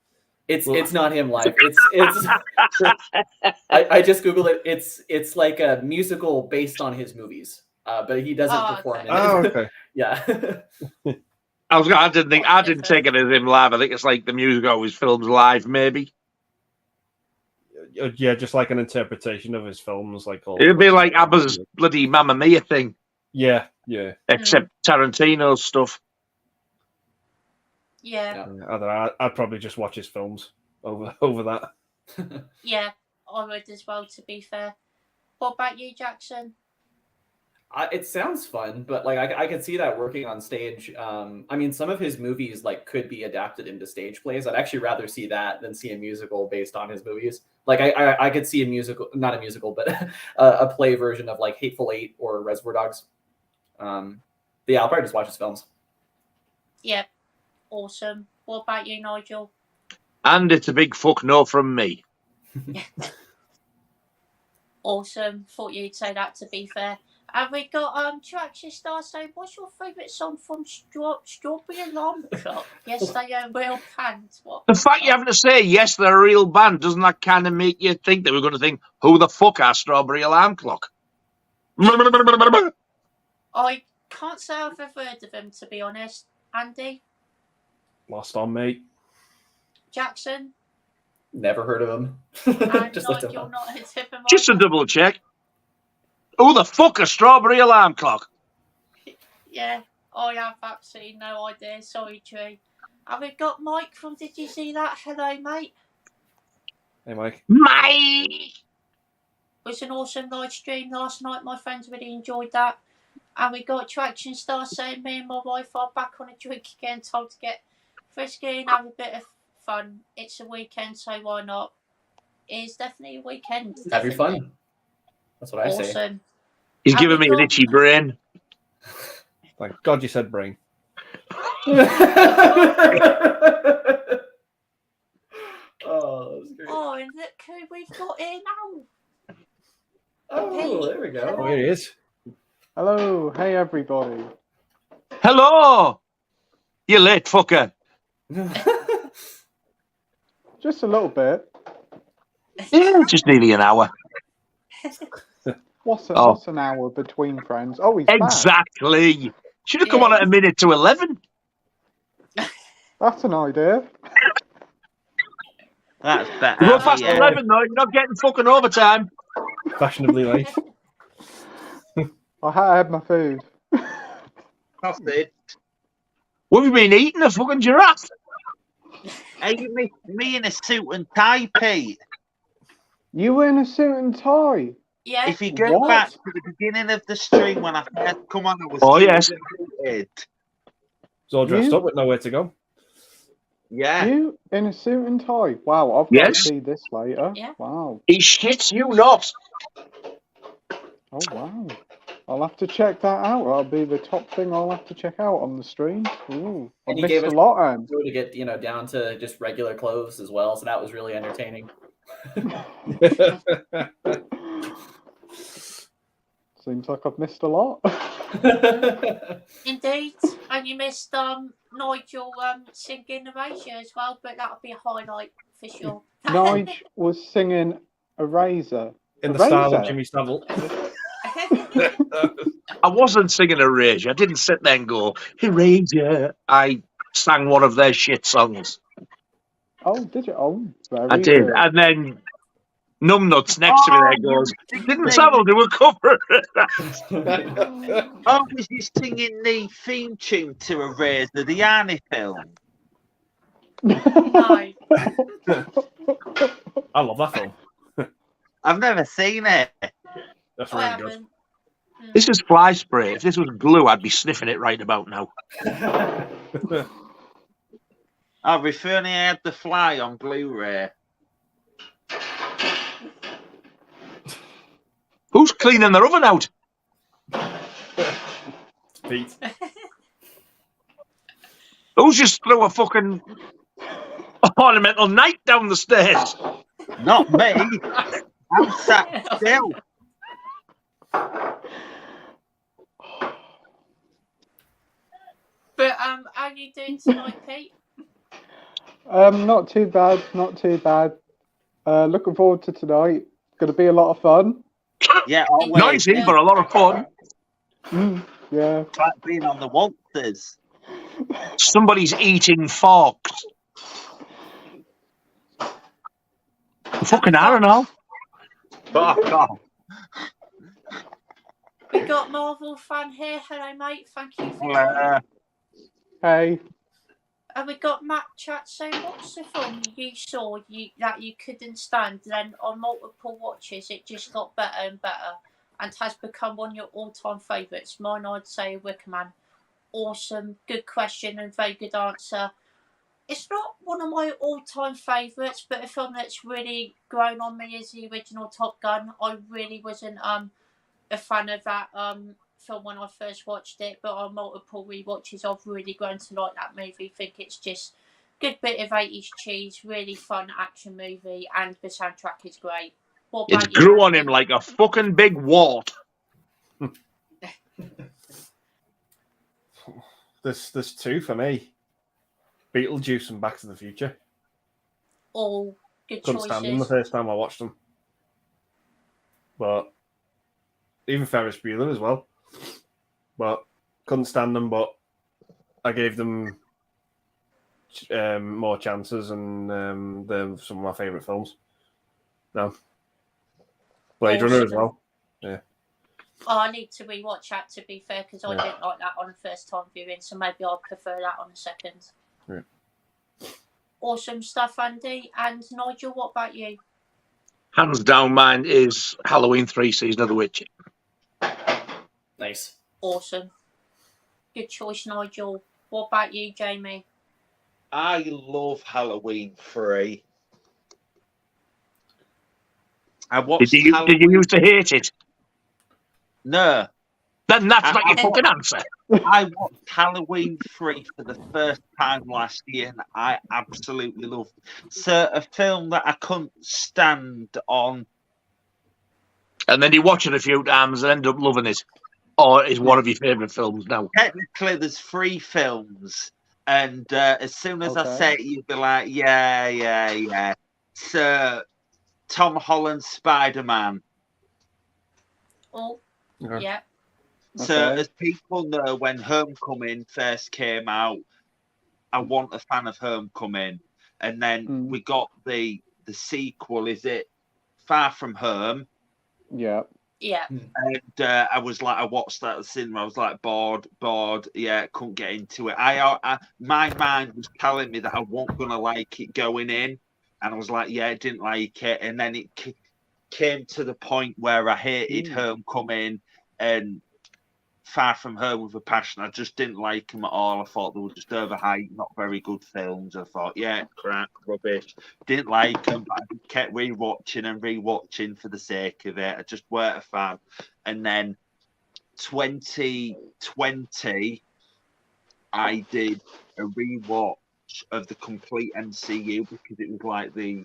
It's not him live. It's I just googled it. It's like a musical based on his movies, but he doesn't perform in it. Oh, okay. Yeah. I didn't take it as him live. I think it's like the music always films live, maybe. Yeah, just like an interpretation of his films, like all. It'd be like ABBA's bloody Mamma Mia thing. Yeah. Except Tarantino's stuff. Yeah. I'd probably just watch his films over that. Yeah, I would as well, to be fair. What about you, Jackson? It sounds fun, but like I could see that working on stage. I mean, some of his movies like could be adapted into stage plays. I'd actually rather see that than see a musical based on his movies. Like I could see a musical, not a musical, but a play version of like Hateful Eight or Reservoir Dogs. Yeah, I'll probably just watch his films. Yeah, awesome. What about you, Nigel? And it's a big fuck no from me. Awesome. Thought you'd say that, to be fair. And we got Tracy Star saying, what's your favourite song from Strawberry Alarm Clock? Yes, they are real bands. What? The fact you having to say yes, they're a real band, doesn't that kind of make you think that we're going to think, who the fuck are Strawberry Alarm Clock? I can't say I've ever heard of them, to be honest. Andy? Lost on me. Jackson? Never heard of him. And Just Nigel, not heard of them. Just a double check. Who the fuck are Strawberry Alarm Clock? Yeah, I have absolutely no idea. Sorry, Tree. And we've got Mike from Did You See That? Hello, mate. Hey, Mike. Mike! It was an awesome live stream last night. My friends really enjoyed that. And we got Traction Star saying, me and my wife are back on a drink again, time to get frisky and have a bit of fun. It's a weekend, so why not? It's definitely a weekend. Have your fun. That's what I say. Awesome. He's giving me an itchy brain. Thank God you said brain. Oh, that was great. Oh, and look who we've got here now. Oh, there we go. Oh, here he is. Hello, hey everybody. Hello! You late, fucker. Just a little bit. Yeah, just nearly an hour. What's an hour between friends? Oh, he's back. Exactly. Should have come on at 11:10. That's an idea. That's better. Go past 11 though, you're not getting fucking overtime. Fashionably late. I had my food. That's it. What have you been eating? A fucking giraffe? Hey, me in a suit and tie, Pete. You were in a suit and tie? Yeah. If you go What? back to the beginning of the stream when I first come on, I was It's all dressed up with nowhere to go. Yeah. You in a suit and tie? Wow, I've got to see this later. Yeah. Wow. He shits you not. Oh, wow. I'll have to check that out. That'll be the top thing I'll have to check out on the stream. Ooh, I And he missed gave a us lot, Anne. to get down to just regular clothes as well, so that was really entertaining. Seems like I've missed a lot. Indeed. And you missed Nigel singing Erasure as well, but that'll be a highlight for sure. Nigel was singing Eraser. In the style of Jimmy Savile. I wasn't singing Erasure. I didn't sit there and go, Erasure. I sang one of their shit songs. Oh, did you? Oh, very I did. good. And then Numbnuts next to me there goes, didn't Samuel do a cover? Oh, was he singing the theme tune to a Razor the Arnie film? No. I love that film. I've never seen it. That's I really good. haven't. This is fly spray. If this was glue, I'd be sniffing it right about now. Oh, if only I had The Fly on Blu-ray. Who's cleaning their oven out? Pete. Who's just threw a fucking ornamental knight down the stairs? Not me. I'm sat still. But how are you doing tonight, Pete? Not too bad. Not too bad. Looking forward to tonight. Going to be a lot of fun. Yeah, Noisy, but a lot of fun. Yeah. It's like being on the waltzes. Somebody's eating forks. Fucking I don't know. Fuck off. We got Marvel fan here. Hello, mate. Thank you for Hello. joining. Hey. And we got Matt Chat saying, what's the film you saw that you couldn't stand? Then on multiple watches, it just got better and better and has become one of your all-time favourites. Mine, I'd say, Wickerman. Awesome, good question and very good answer. It's not one of my all-time favourites, but a film that's really grown on me is the original Top Gun. I really wasn't a fan of that film when I first watched it, but on multiple rewatches I've really grown to like that movie. Think it's just a good bit of 80s cheese, really fun action movie, and the soundtrack is great. What It about grew you, on Andy? him like a fucking big wart. There's two for me. Beetlejuice and Back to the Future. All good Couldn't stand them the choices. first time I watched them. But even Ferris Bueller as well. But couldn't stand them, but I gave them more chances, and they're some of my favourite films. No. Blade Runner as well. Yeah. Oh, I need to rewatch that, to be fair, because I didn't like that on the first time viewing, so maybe I'll prefer that on the second. Yeah. Awesome stuff, Andy. And Nigel, what about you? Hands down, mine is Halloween 3 Season of the Witch. Nice. Awesome. Good choice, Nigel. What about you, Jamie? I love Halloween 3. I watched Did you Halloween... used to hate it? No. Then that's not your fucking answer. I watched Halloween 3 for the first time last year, and I absolutely loved it. So a film that I couldn't stand on. And then you watch it a few times and end up loving it. Or is one of your favourite films now? Technically, there's 3 films, and as soon as I say it, you'd be like, yeah. So Tom Holland's Spider-Man. Oh, Okay. yeah. So, as people know, when Homecoming first came out, I wasn't a fan of Homecoming. And then we got the sequel, is it Far From Home? Yeah. Yeah. And I was like, I watched that at the cinema. I was like, bored. Yeah, couldn't get into it. I my mind was telling me that I wasn't going to like it going in. And I was like, yeah, I didn't like it. And then it came to the point where I hated Homecoming and Far From Home with a passion. I just didn't like them at all. I thought they were just overhyped, not very good films. I thought, yeah, crap, rubbish. Didn't like them, but I kept rewatching for the sake of it. I just weren't a fan. And then 2020, I did a rewatch of the complete MCU because it was like the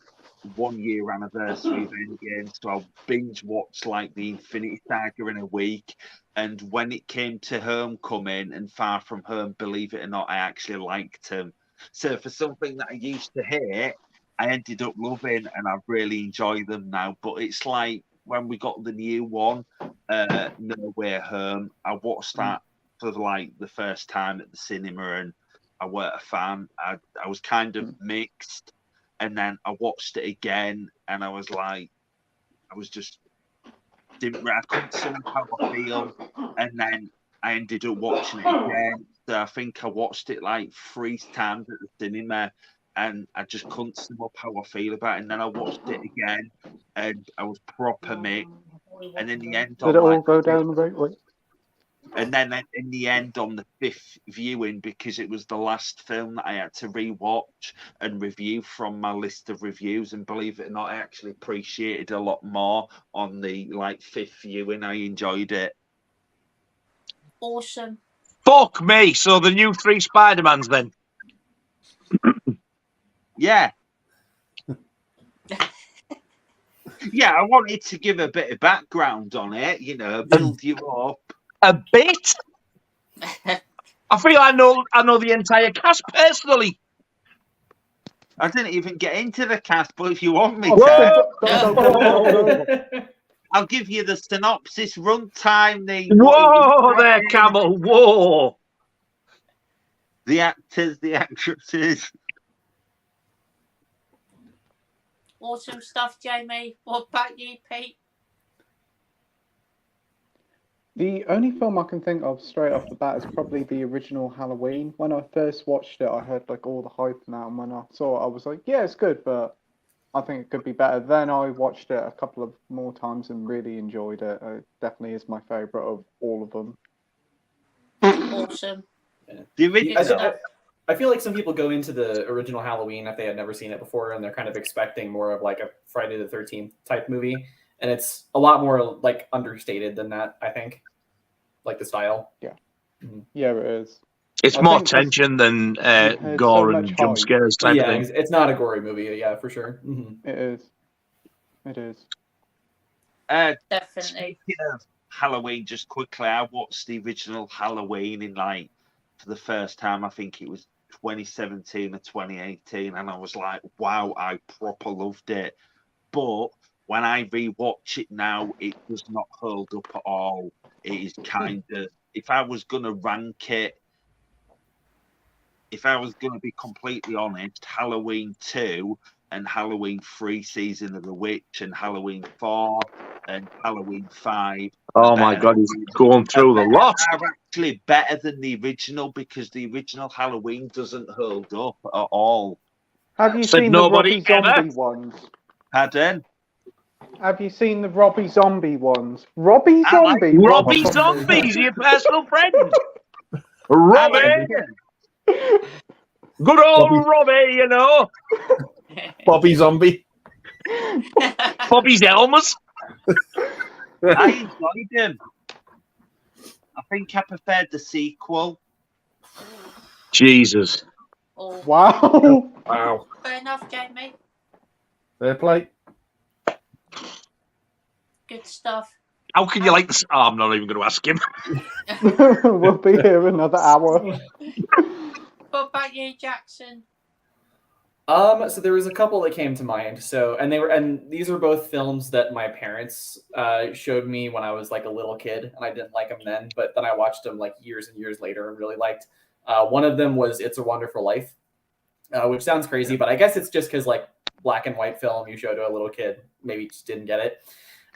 1 year anniversary of Endgame, so I binge watched like the Infinity Saga in a week. And when it came to Homecoming and Far From Home, believe it or not, I actually liked them. So for something that I used to hate, I ended up loving, and I really enjoy them now. But it's like when we got the new one, No Way Home, I watched that for like the first time at the cinema, and I weren't a fan. I was kind of mixed. and then I watched it again, and I was like, I couldn't see how I feel, and then I ended up watching it again. So I think I watched it like 3 times at the cinema, and I just couldn't sum up how I feel about it. And then I watched it again, and I was proper mixed. And in the end, Did it all go down the right way? And then in the end, on the 5th viewing, because it was the last film that I had to rewatch and review from my list of reviews, and believe it or not, I actually appreciated a lot more on the 5th viewing. I enjoyed it. Awesome. Fuck me. So the new 3 Spider-Mans then? Yeah. Yeah, I wanted to give a bit of background on it, build you up. A bit? I feel I know the entire cast personally. I didn't even get into the cast, but if you want me to, I'll give you the synopsis, runtime, Whoa there, Camel, whoa! The actors, the actresses. Awesome stuff, Jamie. What about you, Pete? The only film I can think of straight off the bat is probably the original Halloween. When I first watched it, I heard all the hype now, and when I saw it, I was like, yeah, it's good, but I think it could be better. Then I watched it a couple of more times and really enjoyed it. It definitely is my favourite of all of them. Awesome. I feel like some people go into the original Halloween if they had never seen it before, and they're kind of expecting more of a Friday the 13th type movie. And it's a lot more understated than that, I think. The style. Yeah. Mm-hmm. Yeah, it is. It's more tension than gore and jump scares type thing. It's not a gory movie, yeah, for sure. Mm-hmm. It is. It is. Definitely. Speaking of Halloween, just quickly, I watched the original Halloween in for the first time. I think it was 2017 or 2018, and I was like, wow, I proper loved it. But when I rewatch it now, it does not hold up at all. It is kind of, if I was going to rank it, if I was going to be completely honest, Halloween 2 and Halloween 3 Season of the Witch and Halloween 4 and Halloween 5. Oh my God, he's going through the lot. Are actually better than the original, because the original Halloween doesn't hold up at all. Have you seen the Robbie Zombie ones? Pardon? Have you seen the Robbie Zombie ones? Robbie Zombie? Robbie Zombie's your personal friend. Robbie! Good old Robbie, Bobby Zombie. Bobby's Elmer's. I enjoyed him. I think I preferred the sequel. Jesus. Oh. Wow. Wow. Fair enough, Jamie. Fair play. Good stuff. How can you like this? Oh, I'm not even going to ask him. We'll be here another hour. What about you, Jackson? So there was a couple that came to mind. And these were both films that my parents showed me when I was a little kid, and I didn't like them then, but then I watched them years and years later and really liked. One of them was It's a Wonderful Life, which sounds crazy, but I guess it's just because black and white film you show to a little kid, maybe just didn't get it.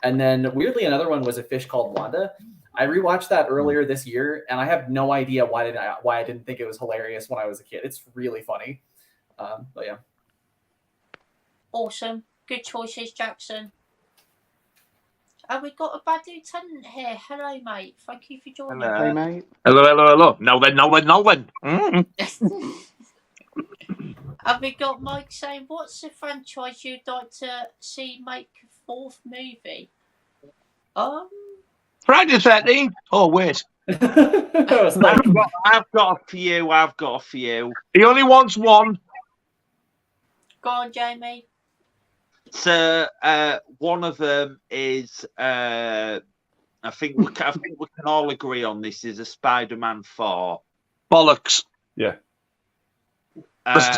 And then weirdly, another one was A Fish Called Wanda. I rewatched that earlier this year, and I have no idea why I didn't think it was hilarious when I was a kid. It's really funny. But yeah. Awesome. Good choices, Jackson. And we got a bad lieutenant here. Hello, mate. Thank you for joining. Hello. Hey, mate. Hello. Now then. And we got Mike saying, what's the franchise you'd like to see make a 4th movie? Friday the 13th. Oh, wait. I've got a few. He only wants one. Go on, Jamie. So one of them is I think we can all agree on this, is a Spider-Man 4. Bollocks. Yeah.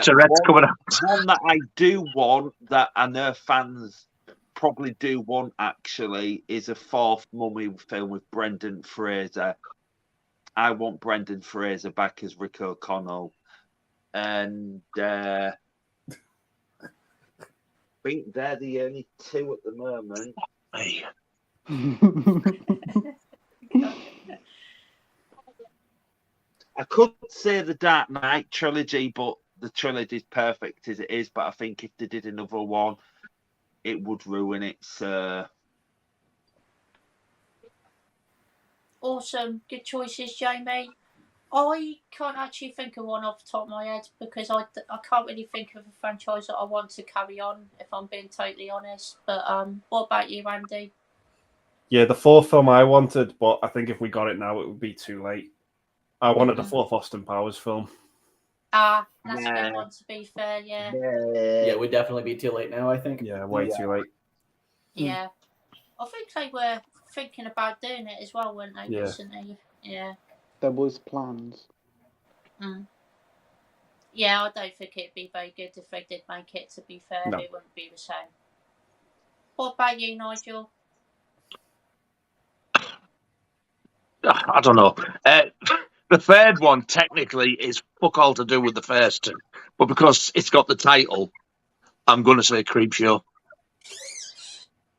Tourette's coming out. One that I do want, that I know fans probably do want actually, is a 4th Mummy film with Brendan Fraser. I want Brendan Fraser back as Rick O'Connell. And think they're the only two at the moment. Hey. I could say the Dark Knight trilogy, but the trilogy is perfect as it is. But I think if they did another one, it would ruin it. So Awesome. Good choices, Jamie. I can't actually think of one off the top of my head because I can't really think of a franchise that I want to carry on, if I'm being totally honest. But what about you, Andy? Yeah, the fourth film I wanted, but I think if we got it now, it would be too late. I wanted the fourth Austin Powers film. That's a good one, to be fair, yeah. Yeah, it would definitely be too late now, I think. Yeah, way too late. Yeah. I think they were thinking about doing it as well, weren't they, Yeah. recently? Yeah. There was plans. Yeah, I don't think it'd be very good if they did make it, to be fair. No. It wouldn't be the same. What about you, Nigel? I don't know. The third one technically is fuck all to do with the first two, but because it's got the title, I'm going to say Creepshow.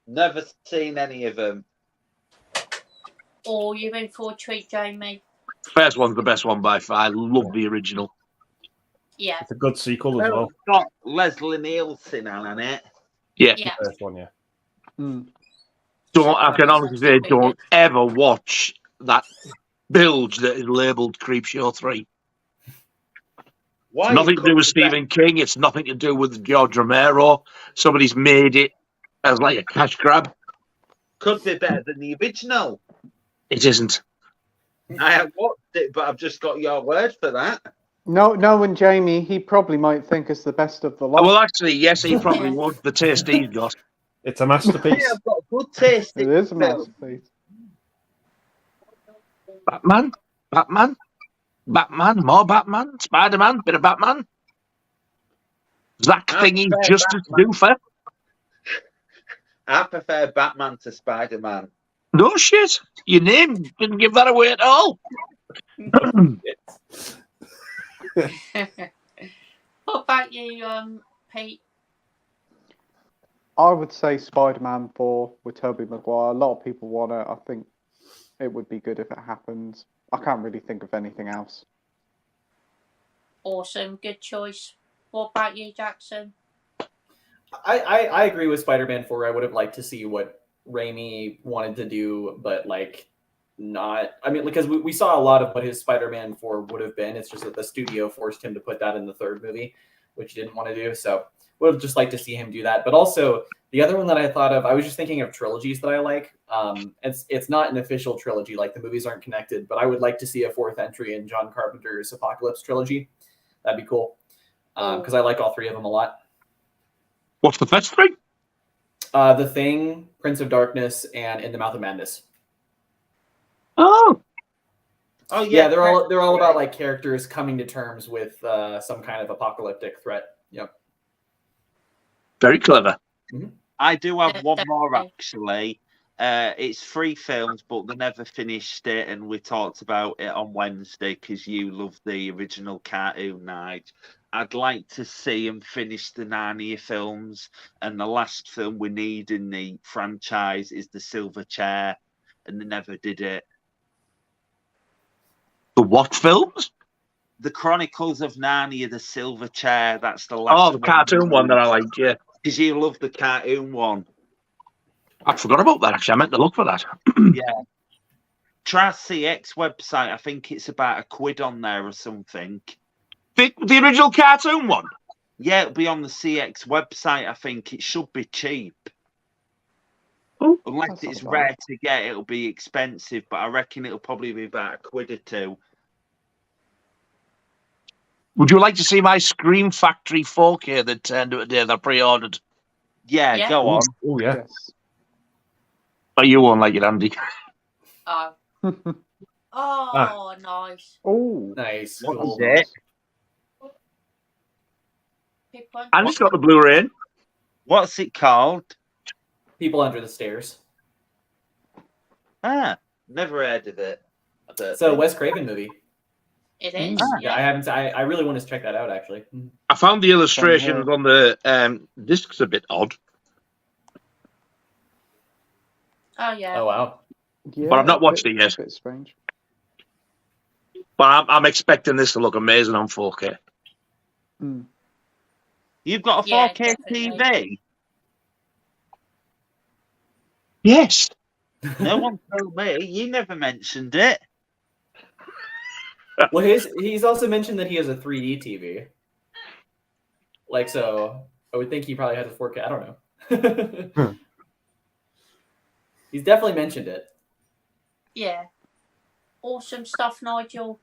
never seen any of them. Oh, you're in for a treat, Jamie. First one's the best one by far. I love the original. Yeah. It's a good sequel as well. It's got Leslie Nielsen on it. Yeah. Yeah. The first one, yeah. I can honestly say, don't ever watch that bilge that is labelled Creepshow 3. Why? It's nothing to do with Stephen King. It's nothing to do with George Romero. Somebody's made it as like a cash grab. Could be better than the original. It isn't. I have watched it, but I've just got your word for that. No, and Jamie, he probably might think it's the best of the lot. Well, actually, yes, he probably would. The taste he's got. It's a masterpiece. I've got good taste. It is a masterpiece. Batman, more Batman, Spider-Man, bit of Batman. Zack thingy, Justice Doofer. I prefer Batman to Spider-Man. No shit. Your name didn't give that away at all. What about you, Pete? I would say Spider-Man 4 with Tobey Maguire. A lot of people want it. I think it would be good if it happens. I can't really think of anything else. Awesome. Good choice. What about you, Jackson? I agree with Spider-Man 4. I would have liked to see what Raimi wanted to do, but not. I mean, because we saw a lot of what his Spider-Man 4 would have been. It's just that the studio forced him to put that in the third movie, which he didn't want to do. So would have just liked to see him do that. But also the other one that I thought of, I was just thinking of trilogies that I like. It's not an official trilogy, like the movies aren't connected, but I would like to see a fourth entry in John Carpenter's Apocalypse trilogy. That'd be cool. Because I like all three of them a lot. What's the first three? The Thing, Prince of Darkness, and In the Mouth of Madness. Oh yeah, they're all about like characters coming to terms with some kind of apocalyptic threat. Yep. Very clever. Mm-hmm. I do have one more actually. It's 3 films, but they never finished it, and we talked about it on Wednesday because you love the original cartoon night. I'd like to see them finish the Narnia films, and the last film we need in the franchise is The Silver Chair, and they never did it. The what films? The Chronicles of Narnia, The Silver Chair. That's the last. Oh, the cartoon one that I liked, yeah. Because you love the cartoon one. I forgot about that, actually. I meant to look for that. Yeah. Try CX website. I think it's about £1 on there or something. The original cartoon one? Yeah, it'll be on the CX website. I think it should be cheap. Oh, unless it's rare to get, it'll be expensive, but I reckon it'll probably be about £1 or £2. Would you like to see my Scream Factory 4K that turned out today that I pre-ordered? Yeah, go on. Oh, yeah. Yes. Oh, you won't like it, Andy. Oh. Nice. Oh, nice. What Cool. is it? Pick one. And it's got the Blu-ray. What's it called? People Under the Stairs. Ah, never heard of it. It's a Wes Craven movie. It is. Yeah, I haven't. I really want to check that out actually. I found the illustrations on the discs a bit odd, Oh yeah. Oh wow. Yeah, but I've not watched it yet. A bit strange. But I'm expecting this to look amazing on 4K. Mm. You've got a Yeah, 4K definitely. TV? Yes. No one told me. You never mentioned it. Well, he's also mentioned that he has a 3D TV. Like, so I would think he probably has a 4K. I don't know. He's definitely mentioned it. Yeah. Awesome stuff, Nigel.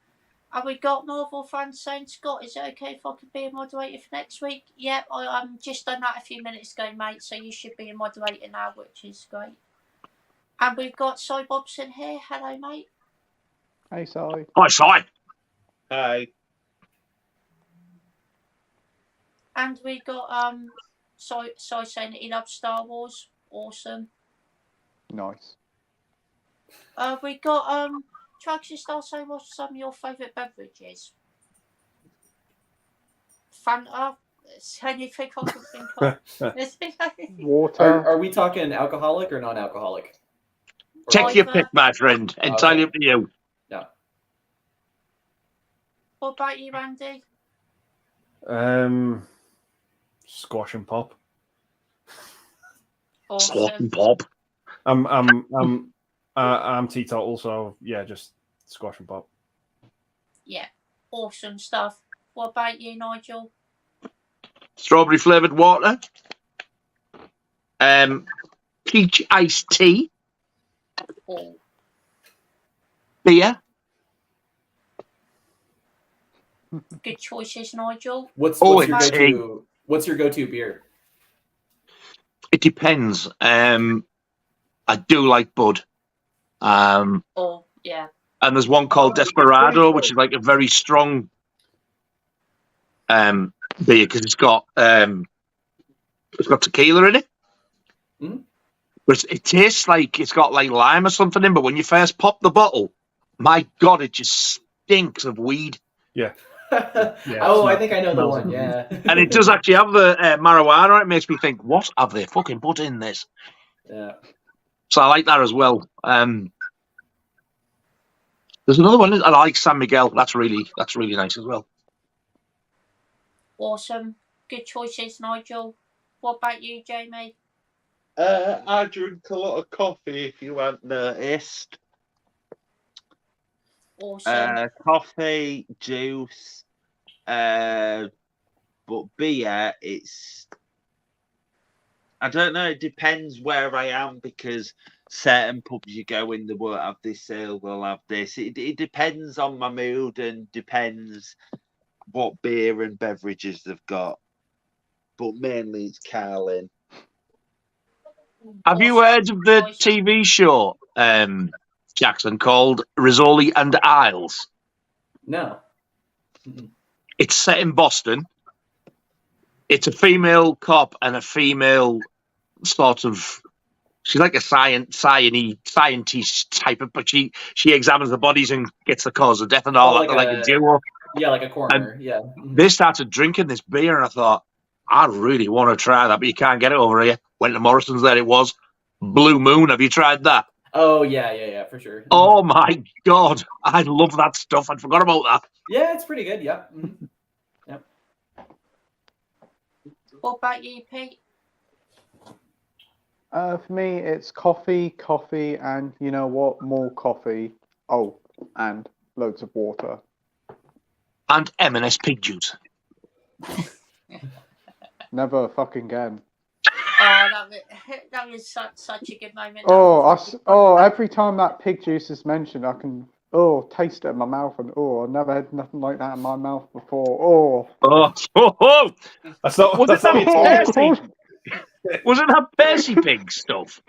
Have we got Marvel fans saying, Scott, is it okay if I could be a moderator for next week? Yep, I just done that a few minutes ago, mate, so you should be a moderator now, which is great. And we've got Cy Bobson here. Hello, mate. Hey, sorry. Hi, Si. Hi. And we got Cy saying that he loves Star Wars. Awesome. Nice. We got Tracy Star saying what's some of your favourite beverages? Fanta. Anything I can think of. Water. Are we talking alcoholic or non-alcoholic? Take your pick, my friend. Entirely up to you. No. What about you, Randy? Squash and pop. Squash and Awesome. pop. I'm teetotal, so yeah, just squash and pop. Yeah, awesome stuff. What about you, Nigel? Strawberry flavoured water. Peach iced tea. Oh, Beer. good choices, Nigel. What's Oh, your it's go-to? What's your go-to beer? It depends. I do like Bud. Oh, yeah. And there's one called Desperado, which is like a very strong beer because it's got tequila in it. Mm. But it tastes like it's got like lime or something in. But when you first pop the bottle, my God, it just stinks of weed. Yeah. Oh, I think I know the smells one. good. Yeah. And it does actually have the marijuana. It makes me think, what have they fucking put in this? Yeah. So I like that as well. There's another one I like, San Miguel. That's really nice as well. Awesome. Good choices, Nigel. What about you, Jamie? I drink a lot of coffee, if you haven't noticed. Awesome. Coffee, juice, but beer, I don't know, it depends where I am because certain pubs you go in, they won't have this sale, they'll have this. It depends on my mood and depends what beer and beverages they've got. But mainly it's Carlin. Have you heard of the TV show, Jackson, called Rizzoli and Isles? No. It's set in Boston. It's a female cop and a female sort of. She's like a scientist type of, but she examines the bodies and gets the cause of death and all that, like a duo. Yeah, like a coroner. And yeah. They started drinking this beer, and I thought, I really want to try that, but you can't get it over here. Went to Morrison's, there it was. Blue Moon. Have you tried that? Oh yeah, for sure. Oh my God, I love that stuff. I forgot about that. Yeah, it's pretty good. Yeah. Mm-hmm. Yep. What about you, Pete? For me, it's coffee, and you know what? More coffee. Oh, and loads of water. And M&S pig juice. Never fucking again. Oh, that was such a good moment. Every time that pig juice is mentioned, I can taste it in my mouth, and I've never had nothing like that in my mouth before. That's not. Was it that Percy pig stuff?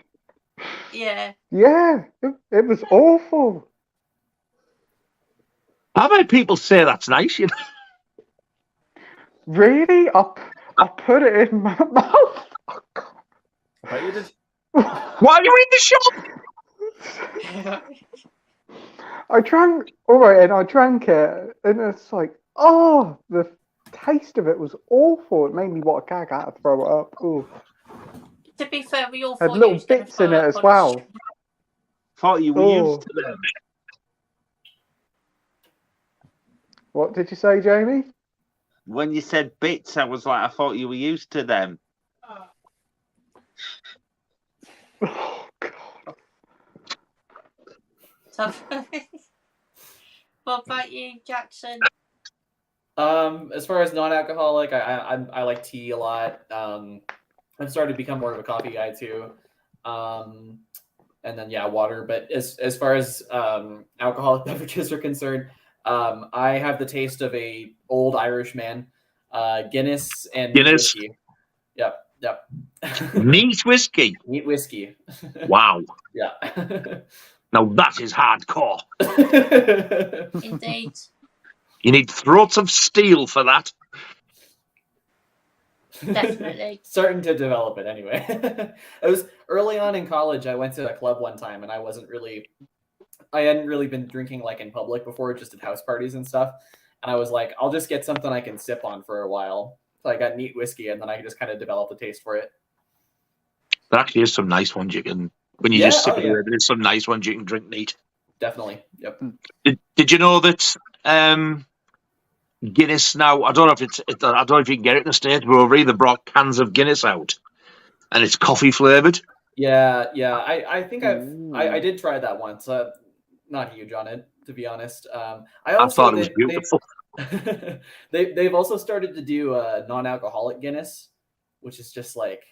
Yeah. Yeah, it was awful. I've heard people say that's nice, you know. Really? I put it in my mouth. Oh, God. I bet you did. Why are you in the shop? I drank, all right, and I drank it, and it's like, oh, the taste of it was awful. It made me want to gag out to throw it up. Ooh. To be fair, we all Had thought you little was gonna bits in throw it up as on well. us. Thought you were used to them. What did you say, Jamie? When you said bits, I was like, I thought you were used to them. Oh, God. Tough. What about you, Jackson? As far as non-alcoholic, I like tea a lot. I've started to become more of a coffee guy too. And then water. But as far as alcoholic beverages are concerned, I have the taste of a old Irish man. Guinness and Guinness. whiskey. Yep. Neat whiskey. Neat whiskey. Wow. Yeah. Now that is hardcore. Indeed. You need throats of steel for that. Definitely. Starting to develop it anyway. It was early on in college. I went to a club one time, and I hadn't really been drinking like in public before, just at house parties and stuff. And I was like, I'll just get something I can sip on for a while. So I got neat whiskey, and then I just kind of developed a taste for it. There actually is some nice ones you can, when you just sip it, there's some nice ones you can drink neat. Definitely. Yep. Did you know that Guinness now, I don't know if I don't know if you can get it in the States, but over here they brought cans of Guinness out and it's coffee flavoured. Yeah. I think I did try that once. Not huge on it, to be honest. I thought it was beautiful. They've also started to do non-alcoholic Guinness, which is just like,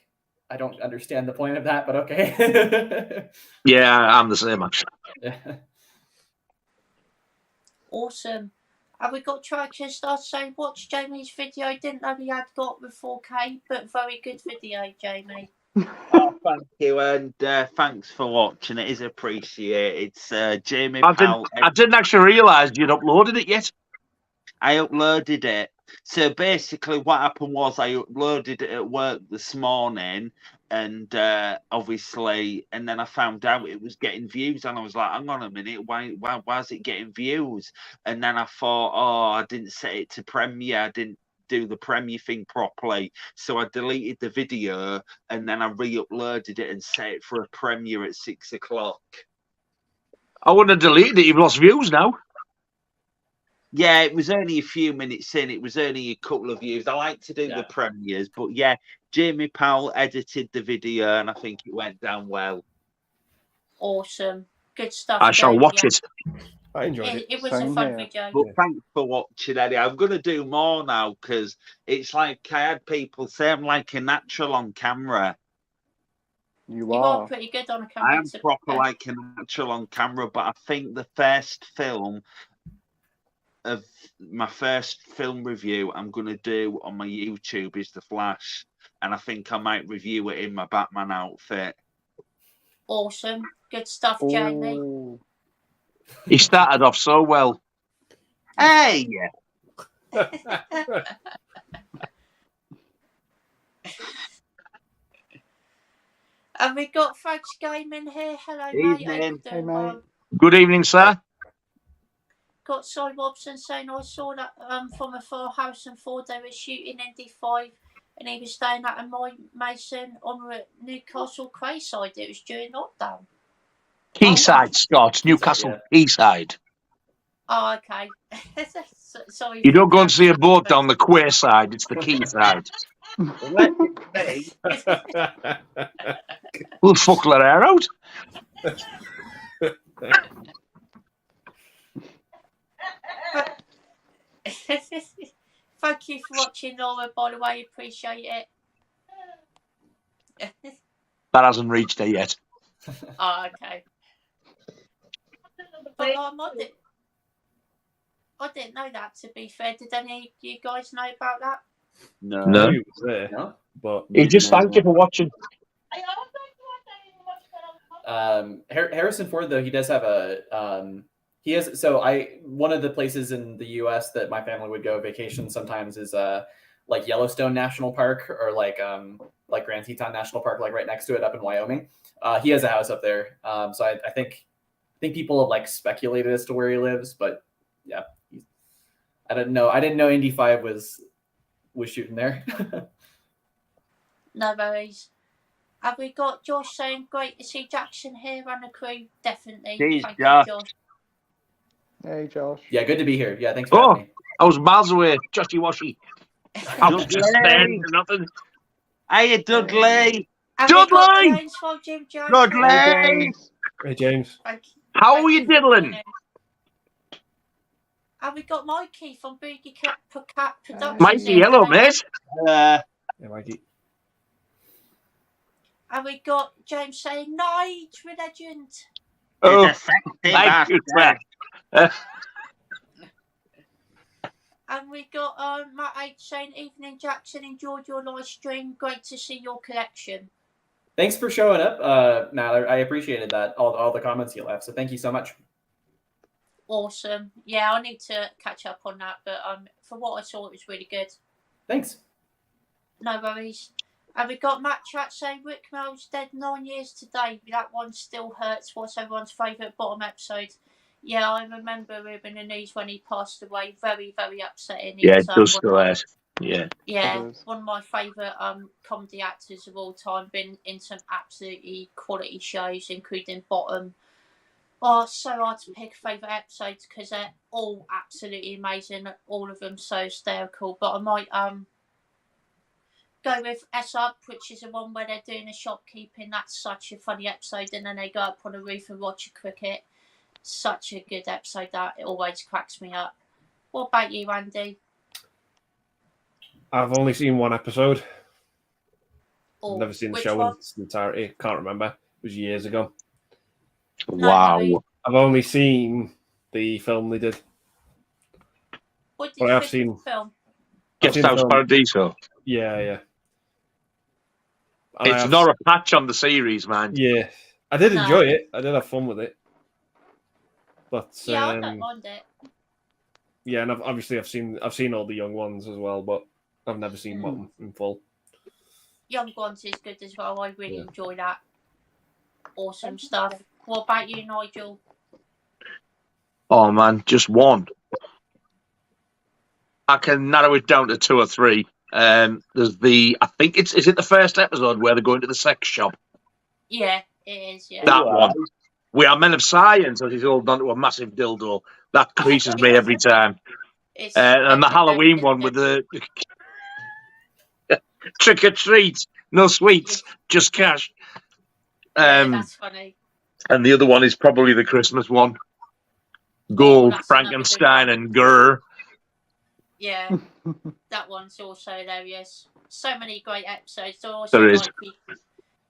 I don't understand the point of that, but okay. Yeah, I'm the same actually. Yeah. Awesome. Have we got try to start saying watch Jamie's video? Didn't know he had got with 4K, but very good video, Jamie. Oh, thank you, and thanks for watching. It is appreciated. It's Jamie Powell. I didn't actually realise you'd uploaded it yet. I uploaded it. So basically what happened was I uploaded it at work this morning, and obviously, and then I found out it was getting views, and I was like, hang on a minute, why is it getting views? And then I thought, oh, I didn't set it to Premiere, I didn't do the Premiere thing properly, so I deleted the video, and then I re-uploaded it and set it for a Premiere at 6 o'clock. I wouldn't have deleted it, you've lost views now. Yeah, it was only a few minutes in. It was only a couple of views. I like to do the premieres, but yeah, Jamie Powell edited the video, and I think it went down well. Awesome. Good stuff. I shall watch it. I enjoyed it. It was a fun video. But thanks for watching, Eddie. I'm going to do more now because it's like I had people say I'm like a natural on camera. You are pretty good on a camera. I am proper like a natural on camera, but I think the first film of my first film review I'm going to do on my YouTube is The Flash, and I think I might review it in my Batman outfit. Awesome. Good stuff, Jamie. He started off so well. Hey! And we got Frags Gaming here. Hello, Evening. mate. Hey, mate. Good evening, sir. Got Cy Robson saying I saw that from afar, Harrison Ford, they were shooting ND5 and he was staying at a Mason on Newcastle Quayside. It was during lockdown. Quayside, Scott. Newcastle Quayside. Oh, okay. Sorry. You don't go and see a boat down the Quayside, it's the Quayside. We'll fuck that air out. Thank you for watching, Laura, by the way. Appreciate it. That hasn't reached her yet. Oh, okay. But I didn't know that, to be fair. Did any of you guys know about that? No. He was there, no? But he just thanked you for watching. Harrison Ford, though, he does have a one of the places in the US that my family would go vacation sometimes is like Yellowstone National Park, or like Grand Teton National Park, like right next to it up in Wyoming. He has a house up there. So I think think people have like speculated as to where he lives, but yeah, I didn't know Indy 5 was shooting there. No worries. Have we got Josh saying great to see Jackson here and the crew? Definitely. Cheers, Thank Josh. you, Josh. Hey, Josh. Yeah, good to be here. Yeah, thanks for having me. I was miles away. Joshy washy. I was just saying nothing. Hey, Dudley. Have we got Dudley! James from Jim Jones? Dudley! Hey, James. Hey, James. How Thank are you for diddling? joining. Have we got Mikey from Boogie Cat Productions? Mikey, hello, mate. Yeah, Mikey. Have we got James saying, Nigel, legend? Oh, It's a sexy thank you, bastard. Brad. And we got Matt H saying, evening, Jackson, enjoyed your live stream. Great to see your collection. Thanks for showing up, Matt. I appreciated that, all the comments you left. So thank you so much. Awesome. Yeah, I need to catch up on that, but for what I saw, it was really good. Thanks. No worries. And we got Matt Chat saying Rick Mel's dead 9 years today. That one still hurts. What's everyone's favourite bottom episode? Yeah, I remember it in the news when he passed away. Very, very upsetting. Yeah, it does still hurt. Yeah. Yeah, It is. one of my favourite comedy actors of all time. Been in some absolutely quality shows, including Bottom. Oh, it's so hard to pick favourite episodes because they're all absolutely amazing. All of them so hysterical. But I might go with S Up, which is the one where they're doing the shopkeeping. That's such a funny episode. And then they go up on a roof and watch a cricket. Such a good episode that it always cracks me up. What about you, Andy? I've only seen one episode. Or Never seen the which show one? in its entirety. Can't remember. It was years ago. Wow. No, I've only seen the film they did. what did But I you have think seen. of the film? I've Guest seen the House film. Paradiso. Yeah, yeah. And I It's have not a patch on the series, man. Yeah, I did No. enjoy it. I did have fun with it. But Yeah, I don't mind it. yeah, and I've seen all the young ones as well, but I've never seen Bottom in full. Young Ones is good as well. I really Yeah. enjoy that. Awesome stuff. What about you, Nigel? Oh, man, just one. I can narrow it down to two or three. There's I think is it the first episode where they're going to the sex shop? Yeah, it is. Yeah. That one. We are men of science, as he's all done to a massive dildo. That creases me every time. It's And the Halloween one with the trick or treat, no sweets, just cash. Yeah, that's funny. And the other one is probably the Christmas one. Gold, that's Frankenstein, another and Grr. Yeah, that one's also hilarious. So many great episodes. So also There is.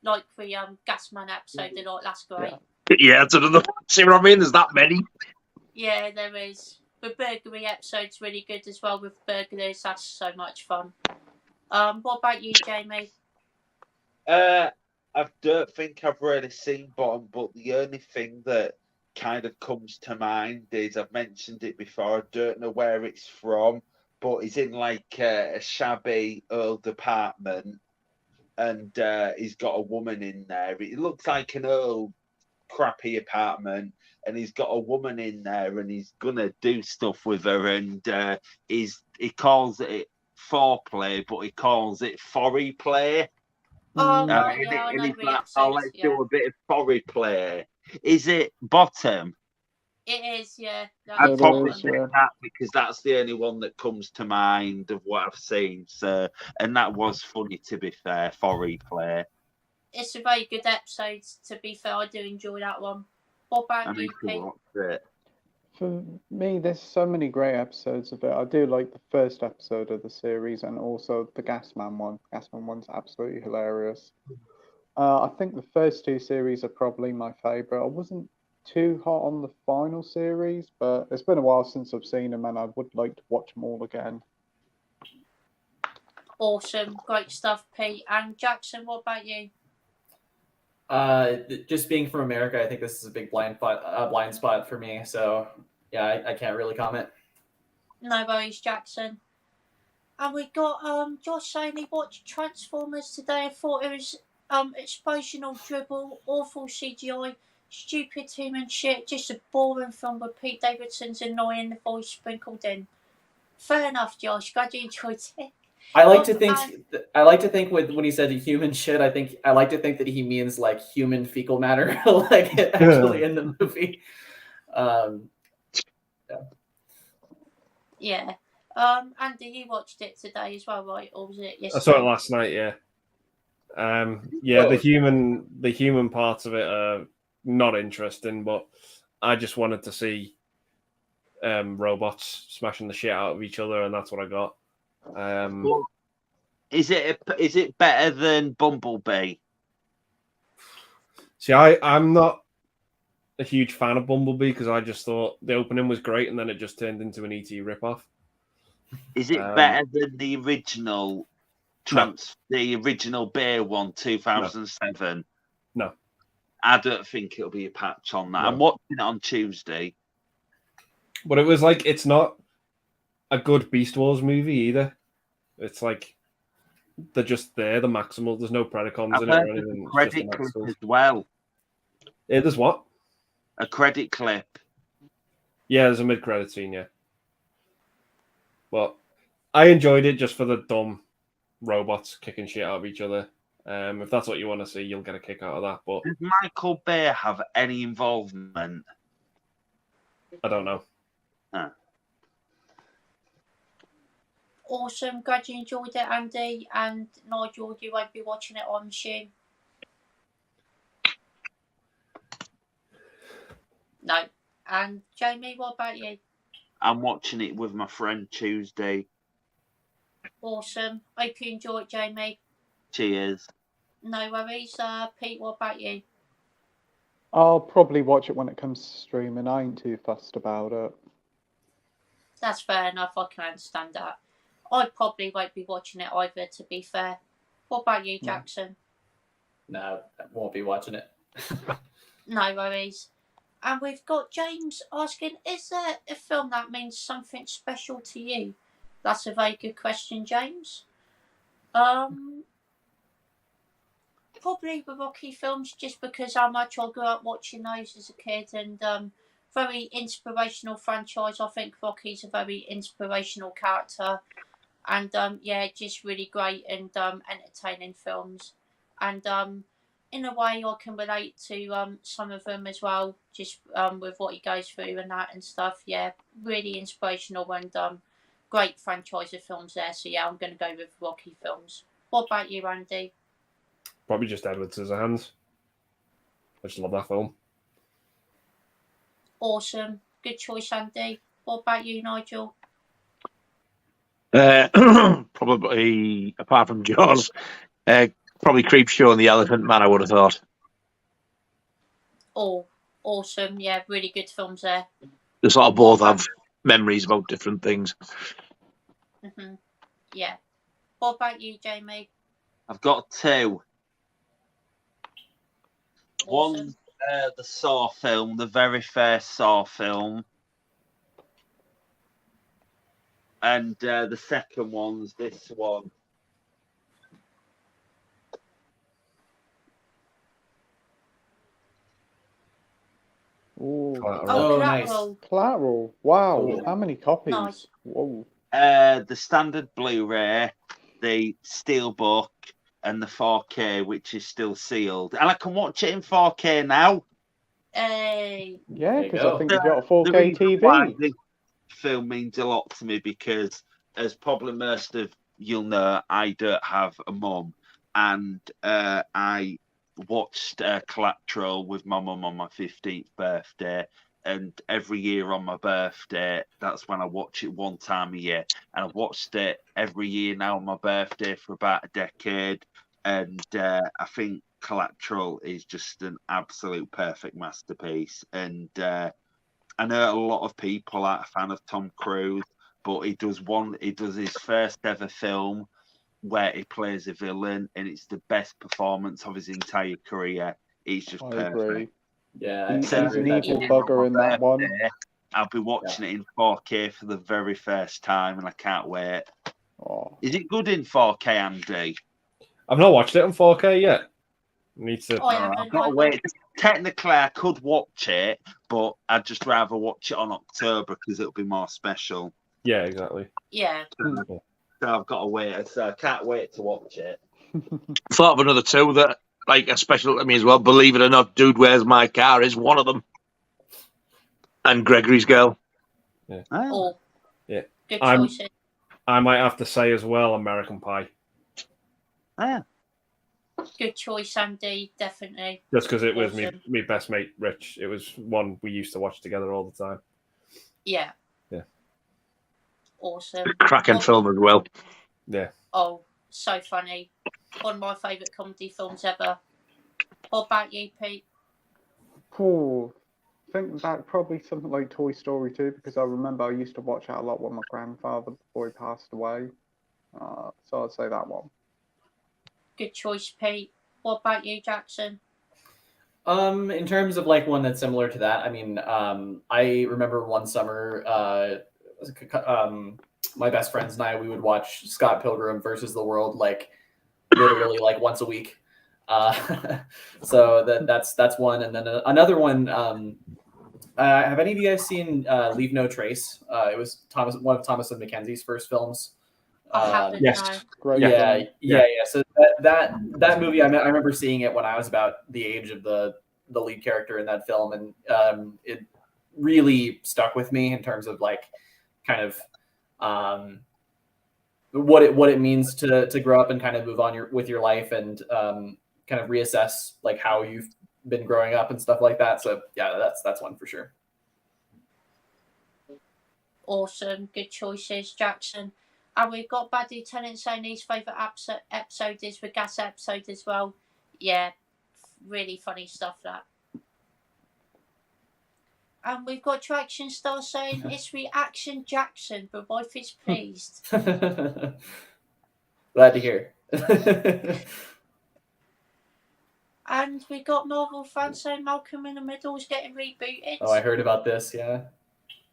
like the Gasman episode they like. That's great. Yeah, it's another. See what I mean? There's that many. Yeah, there is. The burglary episode's really good as well with burglars. That's so much fun. What about you, Jamie? I don't think I've really seen Bottom, but the only thing that kind of comes to mind is I've mentioned it before. I don't know where it's from, but he's in like a shabby old apartment, and he's got a woman in there. It looks like an old crappy apartment, and he's got a woman in there, and he's gonna do stuff with her, and he calls it foreplay, but he calls it forry play. Oh, And right, yeah, I know he's the like, oh, episodes, let's yeah. do a bit of forry play. Is it Bottom? It is, yeah. I'd It probably is, say yeah. that because that's the only one that comes to mind of what I've seen. So, and that was funny, to be fair, forry play. It's a very good episode, to be fair. I do enjoy that one. What I about need you, to Pete? watch it. For me, there's so many great episodes of it. I do like the first episode of the series and also the Gasman one. Gasman one's absolutely hilarious. I think the first two series are probably my favourite. I wasn't too hot on the final series, but it's been a while since I've seen them and I would like to watch them all again. Awesome. Great stuff, Pete. And Jackson, what about you? Just being from America, I think this is a big blind spot for me. So yeah, I can't really comment. No worries, Jackson. And we got Josh saying he watched Transformers today. I thought it was explosional dribble, awful CGI, stupid human shit. Just a boring film with Pete Davidson's annoying voice sprinkled in. Fair enough, Josh. Glad you enjoyed it. I like to think when he said human shit, I like to think that he means like human fecal matter, like actually in the movie. Yeah. Andy, you watched it today as well, right? Or was it yesterday? I saw it last night. Yeah. The human parts of it are not interesting, but I just wanted to see robots smashing the shit out of each other, and that's what I got. Is it better than Bumblebee? See, I'm not a huge fan of Bumblebee because I just thought the opening was great, and then it just turned into an ET ripoff. Is it better than the original? The original Bear one, 2007. No, I don't think it'll be a patch on that. No. I'm watching it on Tuesday. But it was like it's not a good Beast Wars movie either. It's like they're just there, the Maximal. There's no Predacons in it or anything. Credit clip as well. Yeah, there's what? A credit clip. Yeah, there's a mid-credit scene. Yeah, but I enjoyed it just for the dumb robots kicking shit out of each other. If that's what you want to see, you'll get a kick out of that. But does Michael Bay have any involvement? I don't know. Awesome. Glad you enjoyed it, Andy. And Nigel, you won't be watching it, I'm assuming. No. And Jamie, what about you? I'm watching it with my friend Tuesday. Awesome. Hope you enjoy it, Jamie. Cheers. No worries. Pete, what about you? I'll probably watch it when it comes to streaming. I ain't too fussed about it. That's fair enough. I can understand that. I probably won't be watching it either, to be fair. What about you, Jackson? No, I won't be watching it. No worries. And we've got James asking, is there a film that means something special to you? That's a very good question, James. Probably the Rocky films, just because how much I grew up watching those as a kid, and very inspirational franchise. I think Rocky's a very inspirational character, and just really great and entertaining films. And in a way, I can relate to some of them as well, just with what he goes through and that and stuff. Yeah, really inspirational and great franchise of films there. So yeah, I'm going to go with Rocky films. What about you, Andy? Probably just Edward Scissorhands. I just love that film. Awesome. Good choice, Andy. What about you, Nigel? Probably, apart from Jaws, probably Creepshow and the Elephant Man, I would have thought. Oh, awesome. Yeah, really good films there. They sort of both have memories about different things. Mm-hmm. Yeah. What about you, Jamie? I've got two. Awesome. One, the Saw film, the very first Saw film. And the second one's this one. Ooh. Nice. Collateral. Wow. Cool. How many copies? Nice. Whoa. The standard Blu-ray, the Steelbook, and the 4K, which is still sealed. And I can watch it in 4K now. Hey. Yeah, because go. I think you got a The 4K reason why TV. this film means a lot to me because, as probably most of you'll know, I don't have a mum. And I watched Collateral with my mum on my 15th birthday. And every year on my birthday, that's when I watch it one time a year. And I've watched it every year now on my birthday for about a decade. And I think Collateral is just an absolute perfect masterpiece. And I know a lot of people are a fan of Tom Cruise, but he does his first ever film where he plays a villain, and it's the best performance of his entire career. It's just I perfect. agree. Yeah, He's I an agree with that evil too. bugger in that one. I'll be watching it in 4K for the very first time, and I can't wait. Oh. Is it good in 4K, Andy? I've not watched it on 4K yet. Need to. I haven't. I've got to wait. Technically, I could watch it, but I'd just rather watch it on October because it'll be more special. Yeah, exactly. Yeah. So I've got to wait. So I can't wait to watch it. Thought of another two that like are special to me as well. Believe it or not, Dude, Where's My Car is one of them. And Gregory's Girl. Yeah. Oh. Yeah. Good choices. I might have to say as well, American Pie. Yeah. Good choice, Andy. Definitely. Just because it was Awesome. me best mate, Rich. It was one we used to watch together all the time. Yeah. Yeah. Awesome. Cracking film as well. Yeah. Oh, so funny. One of my favourite comedy films ever. What about you, Pete? Cool. Think back probably something like Toy Story 2 because I remember I used to watch that a lot with my grandfather before he passed away. So I'd say that one. Good choice, Pete. What about you, Jackson? In terms of like one that's similar to that, I mean, I remember one summer, my best friends and I, we would watch Scott Pilgrim versus the World like literally like once a week. So that's one, and then another one. Have any of you guys seen Leave No Trace? It was one of Thomas and Mackenzie's first films. Yes. Great Yeah. film. So that movie, I remember seeing it when I was about the age of the lead character in that film, and it really stuck with me in terms of like kind of what it means to grow up and kind of move on with your life and kind of reassess like how you've been growing up and stuff like that. So yeah, that's one for sure. Awesome. Good choices, Jackson. And we've got Bad Lieutenant saying his favourite episode is the gas episode as well. Yeah, really funny stuff, that. And we've got Traction Star saying it's Reaction Jackson, but wife is pleased. Glad to hear. And we got Marvel fans saying Malcolm in the Middle is getting rebooted. Oh, I heard about this, yeah.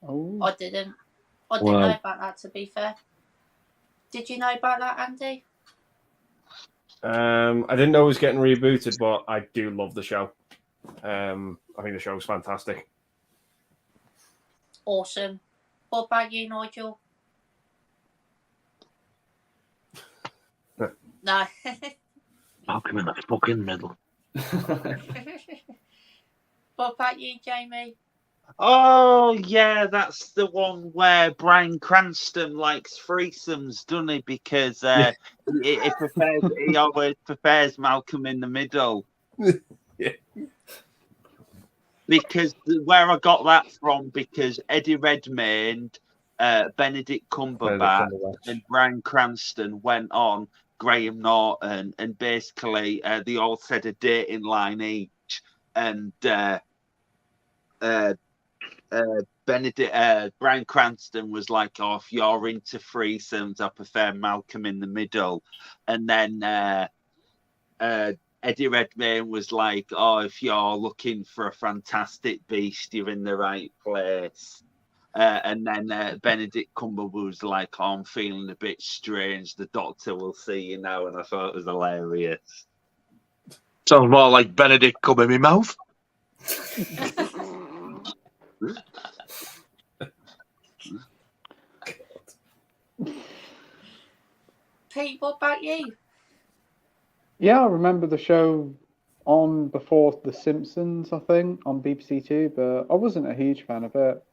Oh. I didn't know about that, to be fair. Did you know about that, Andy? I didn't know it was getting rebooted, but I do love the show. I think the show's fantastic. Awesome. What about you, Nigel? No. Malcolm in the fucking middle. What about you, Jamie? Oh yeah, that's the one where Bryan Cranston likes threesomes, doesn't he? Because he always prefers Malcolm in the Middle. Yeah. Because where I got that from, because Eddie Redmayne, Benedict Cumberbatch, and Bryan Cranston went on Graham Norton, and basically they all said a dating line each, and Bryan Cranston was like, "Oh, if you're into threesomes, I prefer Malcolm in the Middle," and then Eddie Redmayne was like, "Oh, if you're looking for a fantastic beast, you're in the right place." And then Benedict Cumberbatch was like, "Oh, I'm feeling a bit strange. The doctor will see you now," and I thought it was hilarious. Sounds more like Benedict come in my mouth. Pete, what about you? Yeah, I remember the show on before The Simpsons, I think, on BBC Two, but I wasn't a huge fan of it.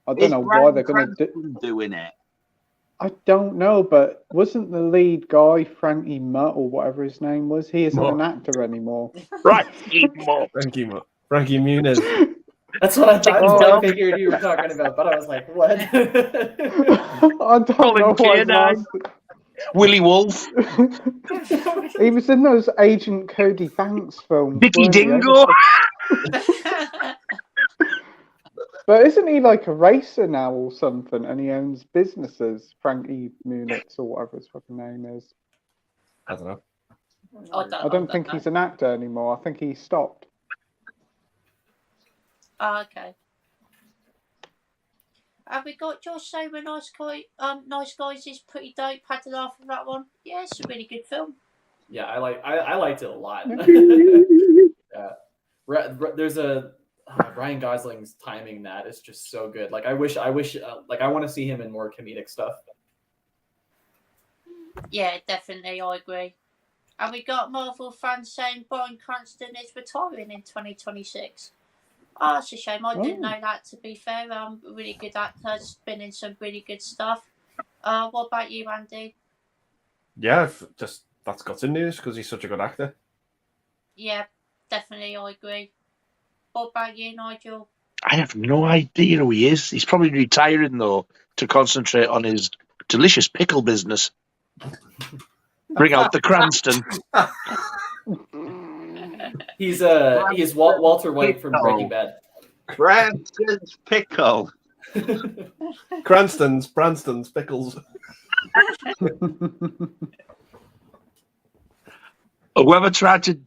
I don't know why they're going to do doing it. I don't know, but wasn't the lead guy Frankie Mutt or whatever his name was? He isn't an actor anymore. Frankie Mutt. Frankie Muniz. That's what I thought. I figured you were talking about, but I was like, what? I don't know why. Willie Wolf. He was in those Agent Cody Banks films. Dickie Dingo. But isn't he like a racer now or something? And he owns businesses, Frankie Muniz or whatever his fucking name is. I don't know. I don't think he's an actor anymore. I think he stopped. Oh, okay. Have we got Josh saying Nice Guys is pretty dope. Had to laugh at that one. Yeah, it's a really good film. Yeah, I liked it a lot. There's a Ryan Gosling's timing that is just so good. Like I wish like I want to see him in more comedic stuff. Yeah, definitely, I agree. And we got Marvel fans saying Bryan Cranston is retiring in 2026. Oh, it's a shame. I didn't know that, to be fair. Really good actor. Has been in some really good stuff. What about you, Andy? Yeah, that's got some news because he's such a good actor. Yeah, definitely, I agree. What about you, Nigel? I have no idea who he is. He's probably retiring, though, to concentrate on his delicious pickle business. Bring out the Cranston. He's Walter White from Breaking Bad. Cranston's pickle. Branston's pickles. Whoever tried to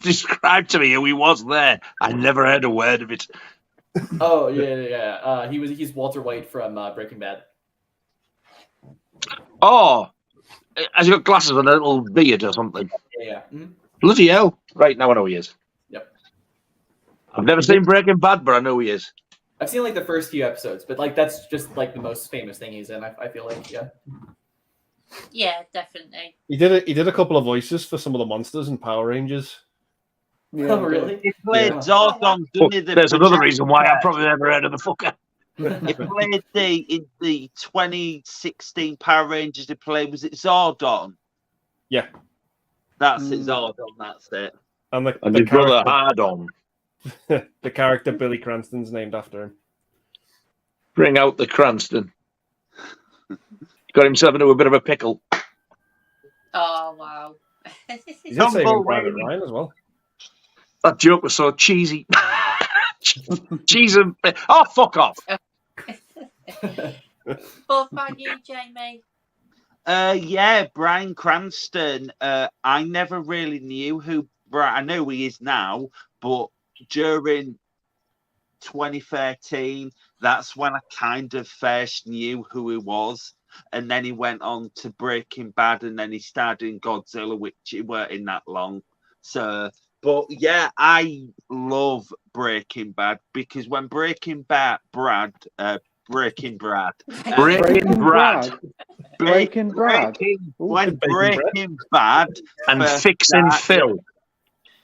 describe to me who he was there, I never heard a word of it. Oh yeah. He's Walter White from Breaking Bad. Oh, has he got glasses and a little beard or something? Yeah. Mm-hmm. Bloody hell! Right, now I know who he is. Yep. I've never seen Breaking Bad, but I know who he is. I've seen like the first few episodes, but like that's just like the most famous thing he's in. I feel like Yeah, definitely. He did a couple of voices for some of the monsters in Power Rangers. Yeah, Oh really? He played Zordon. There's another reason why I've probably never heard of the fucker. He played in the 2016 Power Rangers. He played, was it Zordon? Yeah. That's it, Zordon. That's it. And his brother Hardon. The character Billy Cranston's named after him. Bring out the Cranston. Got himself into a bit of a pickle. Oh, wow. He's in Saving Private Ryan as well. That joke was so cheesy. Cheese and... Oh, fuck off. What about you, Jamie? Yeah, Bryan Cranston. I never really knew who Brian. I know who he is now, but during 2013, that's when I kind of first knew who he was. And then he went on to Breaking Bad, and then he starred in Godzilla, which he weren't in that long. So, but yeah, I love Breaking Bad because when Breaking Bad and Breaking Bad, and Fixing Phil.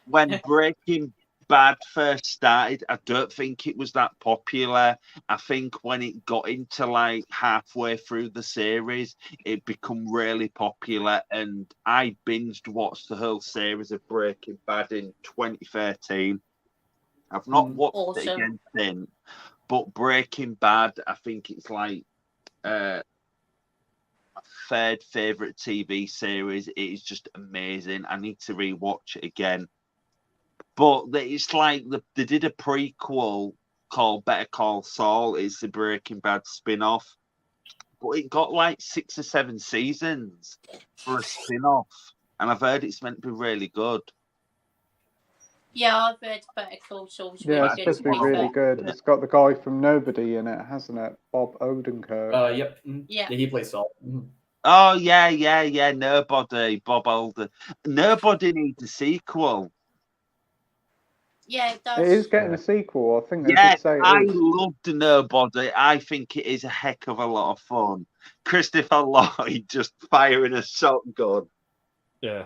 When Breaking Bad first started, I don't think it was that popular. I think when it got into like halfway through the series, it became really popular, and I binged watched the whole series of Breaking Bad in 2013. I've not watched it again since, but Breaking Bad, I think it's like my third favorite TV series. It is just amazing. I need to rewatch it again. But it's like they did a prequel called Better Call Saul. It's the Breaking Bad spin-off. But it got like 6 or 7 seasons for a spin-off. And I've heard it's meant to be really good. Yeah, I've heard Better Call Saul's yeah, it's supposed to be really good. It's got the guy from Nobody in it, hasn't it? Bob Odenkirk. Yep. Yeah, he plays Saul. Mm-hmm. Oh, yeah. Nobody. Bob Alden. Nobody needs a sequel. Yeah, it does. It is getting a sequel. I think they Yeah, did say it I is. loved Nobody. I think it is a heck of a lot of fun. Christopher Lloyd just firing a shotgun. Yeah.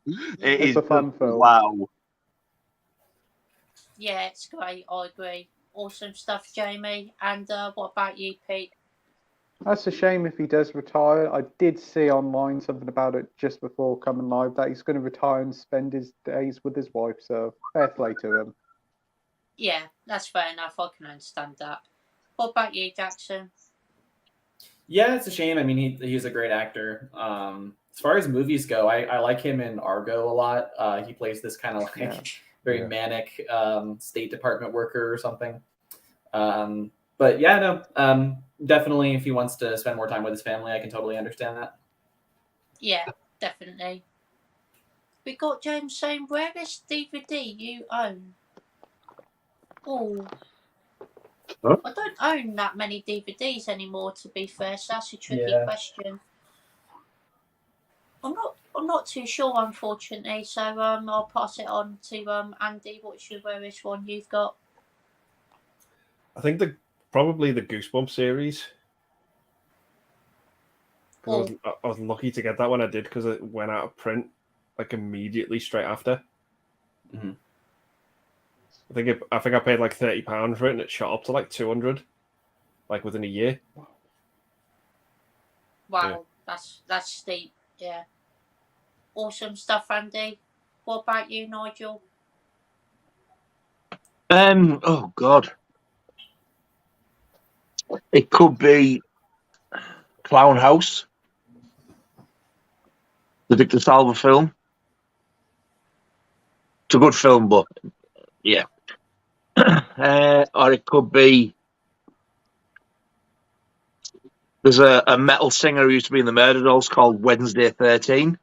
It's a fun film. Wow. Yeah, it's great. I agree. Awesome stuff, Jamie. And what about you, Pete? That's a shame if he does retire. I did see online something about it just before coming live that he's going to retire and spend his days with his wife. So fair play to him. Yeah, that's fair enough. I can understand that. What about you, Jackson? Yeah, it's a shame. I mean, he's a great actor. As far as movies go, I like him in Argo a lot. He plays this kind of like very manic State Department worker or something. But yeah, no, definitely if he wants to spend more time with his family, I can totally understand that. Yeah, definitely. We got James saying, rarest DVD you own? Oh, huh? I don't own that many DVDs anymore, to be fair, so that's a tricky question. I'm not I'm not too sure, unfortunately. So I'll pass it on to Andy. What's your rarest one you've got? I think probably the Goosebumps series. Oh. I was lucky to get that when I did because it went out of print like immediately straight after. Mm-hmm. I think I paid like £30 for it, and it shot up to like 200, like within a year. Wow, yeah. That's steep. Yeah, awesome stuff, Andy. What about you, Nigel? Oh God, it could be Clown House, the Victor Salva film. It's a good film, but yeah. Or it could be there's a metal singer who used to be in the Murder Dolls called Wednesday 13,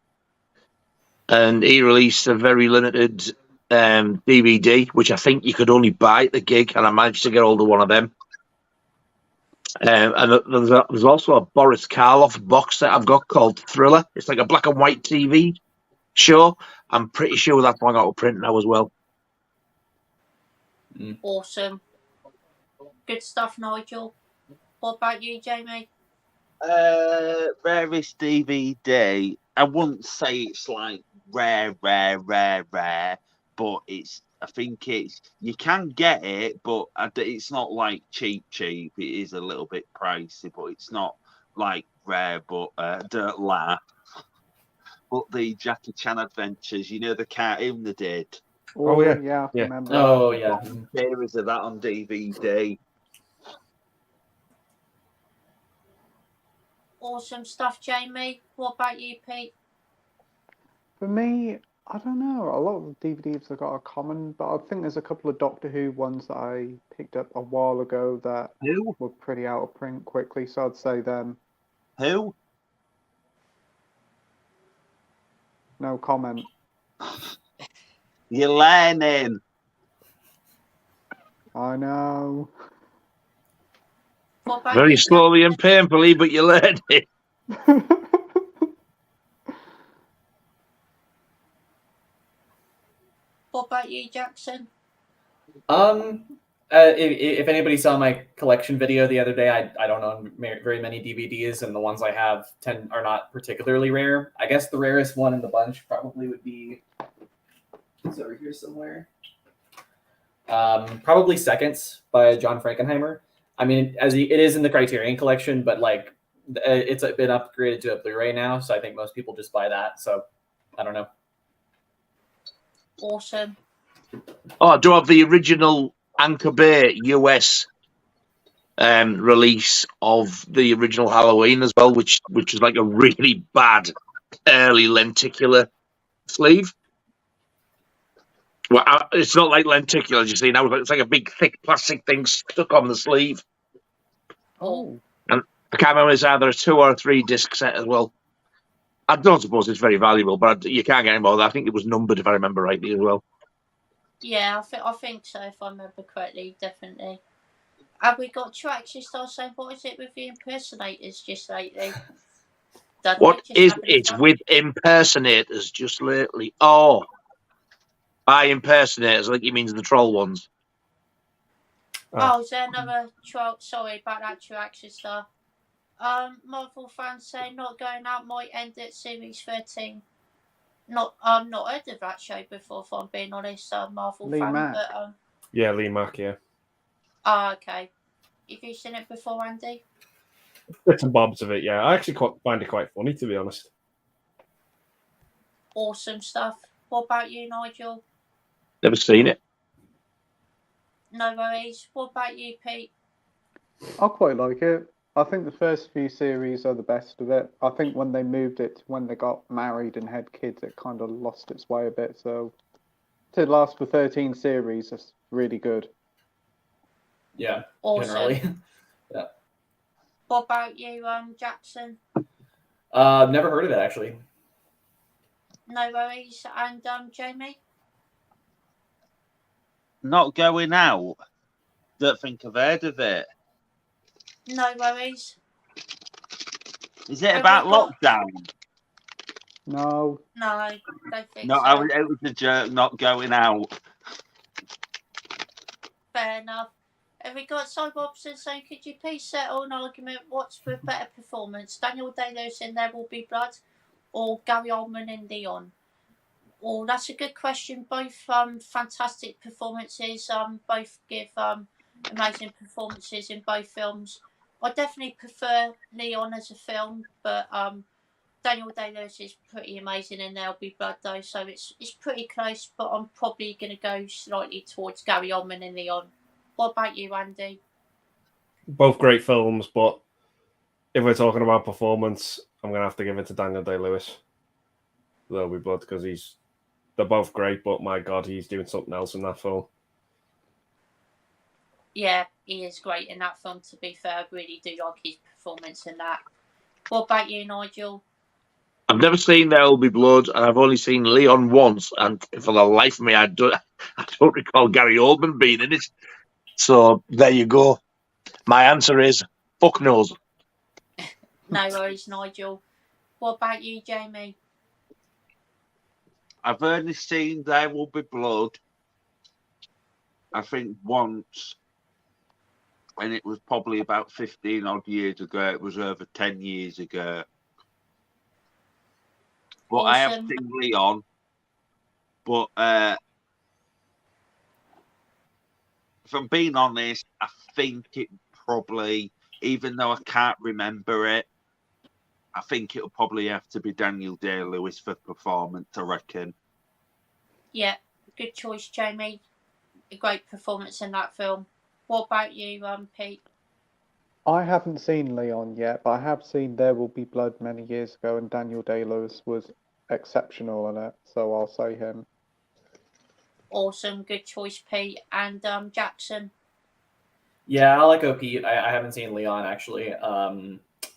and he released a very limited DVD, which I think you could only buy at the gig, and I managed to get hold of one of them. And there's also a Boris Karloff box set I've got called Thriller. It's like a black and white TV show. I'm pretty sure that's one out of print now as well. Awesome. Good stuff, Nigel. What about you, Jamie? Rarest DVD. I wouldn't say it's like rare, but I think you can get it, but it's not like cheap. It is a little bit pricey, but it's not like rare, but don't laugh. But the Jackie Chan Adventures, the cartoon they did. Oh yeah, yeah. I remember. Oh yeah. Series of that on DVD. Awesome stuff, Jamie. What about you, Pete? For me, I don't know. A lot of the DVDs have got a common, but I think there's a couple of Doctor Who ones that I picked up a while ago that were pretty out of print quickly, so I'd say them. Who? No comment. You're learning. I know. Very slowly and painfully, but you learned it. What about you, Jackson? If anybody saw my collection video the other day, I don't own very many DVDs, and the ones I have are not particularly rare. I guess the rarest one in the bunch probably would be it's over here somewhere. Probably Seconds by John Frankenheimer. I mean, it is in the Criterion collection, but like it's been upgraded to a Blu-ray now, so I think most people just buy that. So I don't know. Awesome. Oh, I do have the original Anchor Bay US release of the original Halloween as well, which is like a really bad early lenticular sleeve. Well, it's not like lenticular, you see now. It's like a big, thick plastic thing stuck on the sleeve. Oh. And I can't remember, it's either a 2 or a 3 disc set as well. I don't suppose it's very valuable, but you can't get any more. I think it was numbered, if I remember rightly, as well. Yeah, I think so, if I remember correctly, definitely. Have we got tracks you start saying, what is it with the impersonators just lately? What is it with impersonators just lately? Oh, by impersonators, I think he means the troll ones. Oh, is there another troll? Sorry about that, Tracy Star. Marvel fans say not going out might end at series 13. Not heard of that show before, if I'm being honest. Marvel Lee fan, Mack. but Yeah, Lee Mack, yeah. Oh, okay. Have you seen it before, Andy? Bits and bobs of it, yeah. I actually find it quite funny, to be honest. Awesome stuff. What about you, Nigel? Never seen it. No worries. What about you, Pete? I quite like it. I think the first few series are the best of it. I think when they moved it to when they got married and had kids, it kind of lost its way a bit. So to last for 13 series, it's really good. Yeah, awesome. Generally. Yeah. What about you, Jackson? Never heard of it, actually. No worries. And Jamie? Not going out. Don't think I've heard of it. No worries. Is it about lockdown? No. No, don't think No, so. it was a jerk not going out. Fair enough. Have we got Cy Robson saying, could you please settle an argument? What's the better performance? Daniel Day-Lewis in There Will Be Blood or Gary Oldman in Leon? Oh, that's a good question. Both fantastic performances. Both give amazing performances in both films. I definitely prefer Leon as a film, but Daniel Day-Lewis is pretty amazing in There'll Be Blood though, so it's pretty close, but I'm probably going to go slightly towards Gary Oldman in Leon. What about you, Andy? Both great films, but if we're talking about performance, I'm going to have to give it to Daniel Day-Lewis. There'll Be Blood, because they're both great, but my God, he's doing something else in that film. Yeah, he is great in that film, to be fair. I really do like his performance in that. What about you, Nigel? I've never seen There'll Be Blood, and I've only seen Leon once, and for the life of me, I don't recall Gary Oldman being in it. So there you go. My answer is fuck knows. No worries, Nigel. What about you, Jamie? I've only seen There Will Be Blood, I think once, and it was probably about 15 odd years ago. It was over 10 years ago. But Awesome. I have seen Leon, but if I'm being honest, I think it probably, even though I can't remember it, I think it'll probably have to be Daniel Day-Lewis for performance, I reckon. Yeah, good choice, Jamie. A great performance in that film. What about you, Pete? I haven't seen Leon yet, but I have seen There Will Be Blood many years ago, and Daniel Day-Lewis was exceptional in it, so I'll say him. Awesome, good choice, Pete. And Jackson? Yeah, I'll echo Pete. I haven't seen Leon, actually.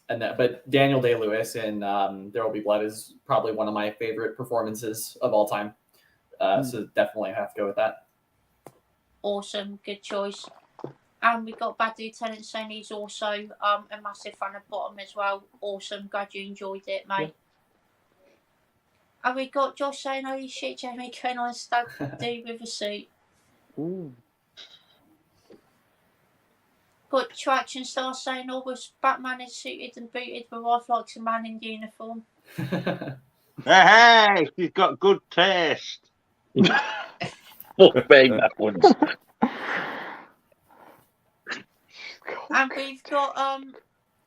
But Daniel Day-Lewis in There Will Be Blood is probably one of my favorite performances of all time. So definitely have to go with that. Awesome, good choice. And we got Bad Lieutenant saying he's also a massive fan of Bottom as well. Awesome, glad you enjoyed it, mate. Yeah. And we got Josh saying, holy shit, Jamie going on a stag do with a suit. Ooh. Got Traction Star saying, was Batman is suited and booted, but wife likes a man in uniform. Hey, she's got good taste. Fuck me, that one's. And we've got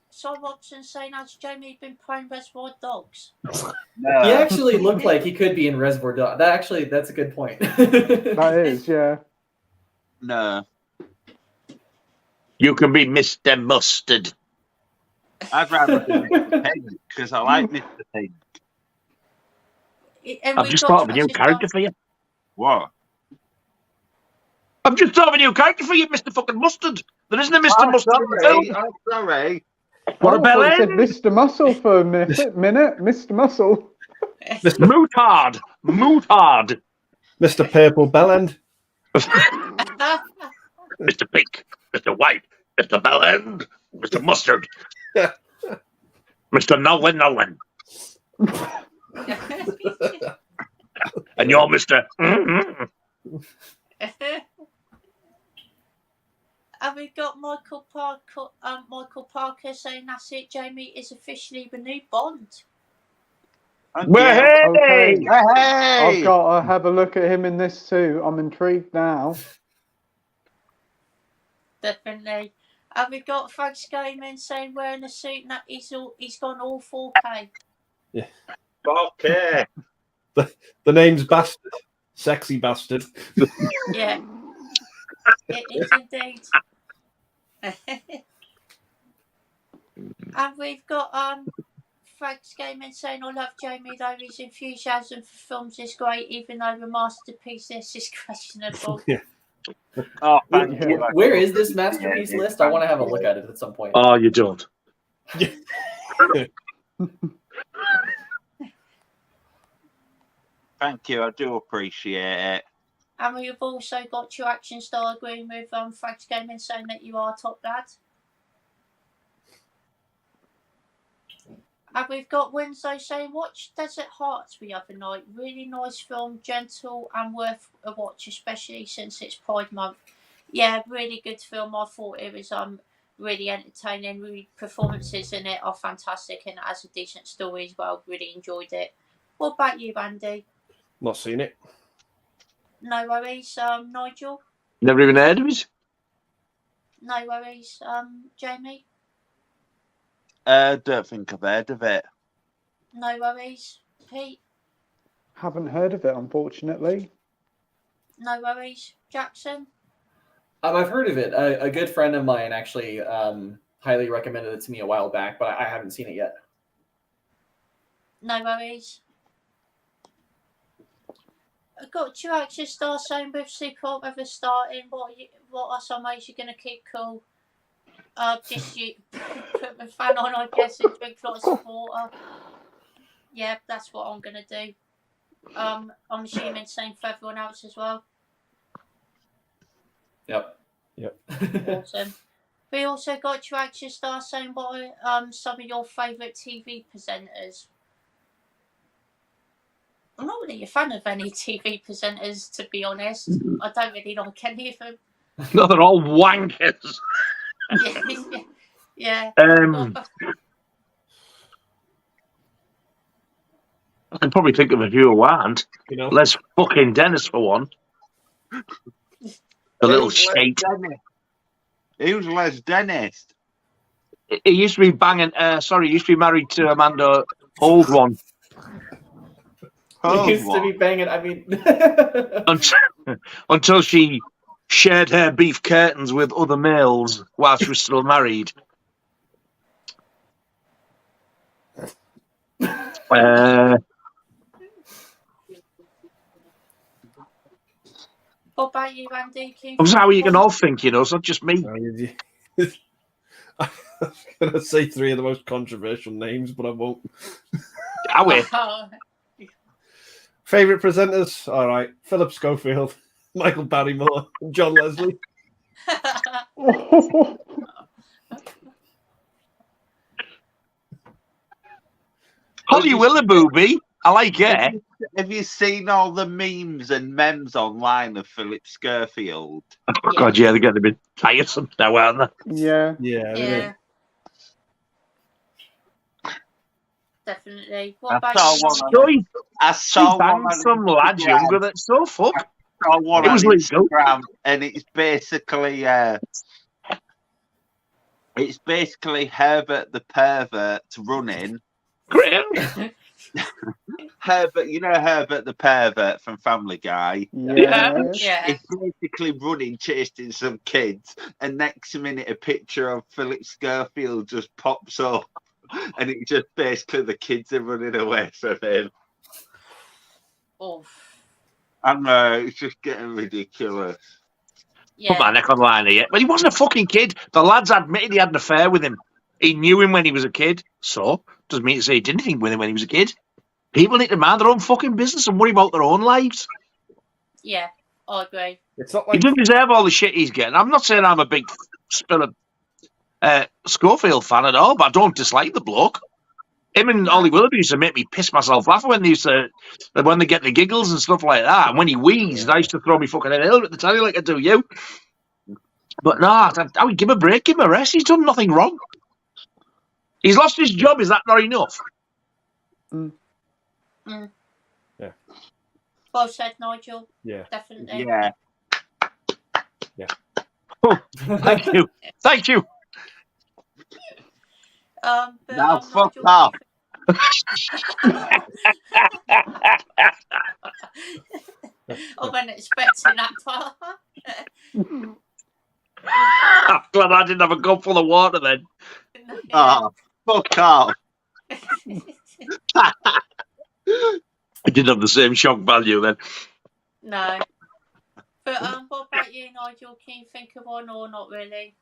Sol Robson saying, has Jamie been playing Reservoir Dogs? No. He actually looked like he could be in Reservoir Dogs. That's a good point. That is, yeah. No. You can be Mr. Mustard. I'd rather be Mr. Pink, because I like Mr. Pink. I've just thought of a new character for you. What? I've just thought of a new character for you, Mr. fucking Mustard. There isn't a Mr. Mustard in the film. I'm sorry. What a bell end. Mr. Muscle for a minute. Mr. Muscle. Mootard. Mootard. Mr. Purple Bellend. Mr. Pink. Mr. White. Mr. Bellend. Mr. Mustard. Mr. Nolan. And you're Mr. And we've got Michael Parker saying that's it, Jamie is officially the new Bond. Okay. Hey! I've got to have a look at him in this suit. I'm intrigued now. Definitely. And we've got Frank's Gaming saying wearing a suit and that he's gone all 4K. Yeah. Okay. The name's Bastard. Sexy Bastard. Yeah. It is indeed. And we've got Frank's Gaming saying I love Jamie though his enthusiasm for films is great even though the masterpiece list is questionable. Yeah. Oh, thank you. Where is this masterpiece list? I want to have a look at it at some point. Oh, you don't. Thank you. I do appreciate it. And we've also got your action star agreeing with Frank's Gaming saying that you are top lad. And we've got Winslow saying, watch Desert Hearts the other night. Really nice film, gentle and worth a watch, especially since it's Pride Month. Yeah, really good film. I thought it was really entertaining. Really, performances in it are fantastic and it has a decent story as well. Really enjoyed it. What about you, Andy? Not seen it. No worries, Nigel? Never even heard of it. No worries, Jamie? Don't think I've heard of it. No worries, Pete? Haven't heard of it, unfortunately. No worries, Jackson? I've heard of it. A good friend of mine actually highly recommended it to me a while back, but I haven't seen it yet. No worries. I've got 2 action stars saying with Super over starting. What are some ways you're going to keep cool? Just you put the fan on, I guess, and drink lots of water. Yeah, that's what I'm going to do. I'm assuming same for everyone else as well. Yep. Awesome. We also got 2 action stars saying what are some of your favourite TV presenters. I'm not really a fan of any TV presenters, to be honest. I don't really like any of them. No, they're all wankers. Yeah. I can probably think of a few who aren't. You know, Les fucking Dennis for one. The little shite. Who's Les Dennis? He used to be banging. He used to be married to Amanda Old One. He used to be banging. I mean, until she shared her beef curtains with other males while she was still married. What about you, Andy? That's how you can all think, you know. It's not just me. I was going to say 3 of the most controversial names, but I won't. Favorite presenters? All right, Philip Schofield, Michael Barrymore, and John Leslie. Holly Willoughby, I like it. Have you seen all the memes and memes online of Philip Schofield? Oh, God, yeah, they're getting a bit tiresome now, aren't they? Yeah. Definitely. What I about you? saw She banged some lad younger that's so fuck. I saw one It was on legal. Instagram, and it's basically Herbert the pervert running. Great. Herbert, you know Herbert the pervert from Family Guy. Yeah. He's basically running, chasing some kids, and next minute a picture of Philip Schofield just pops up, and it's just basically the kids are running away from him. Oh. I know, it's just getting ridiculous. Yeah. Put my neck on the line here. But he wasn't a fucking kid. The lads admitted he had an affair with him. He knew him when he was a kid. So, doesn't mean to say he did anything with him when he was a kid. People need to mind their own fucking business and worry about their own lives. Yeah, I agree. It's not He like doesn't deserve all the shit he's getting. I'm not saying I'm a big Spiller Schofield fan at all, but I don't dislike the bloke. Him and Ollie Willoughby used to make me piss myself laughing when they get the giggles and stuff like that. And when he wheezed, I used to throw me fucking head over at the telly like I do you. But no, I would give him a break, give him a rest. He's done nothing wrong. He's lost his job. Is that not enough? Yeah. Well said, Nigel. Yeah. Definitely. Yeah. Oh, thank you. Thank you. Now fuck Nigel, off. I wasn't expecting that part. I'm glad I didn't have a cup full of water then. Oh, fuck off. I didn't have the same shock value then. No. But what about you, Nigel? Can you think of one or not really?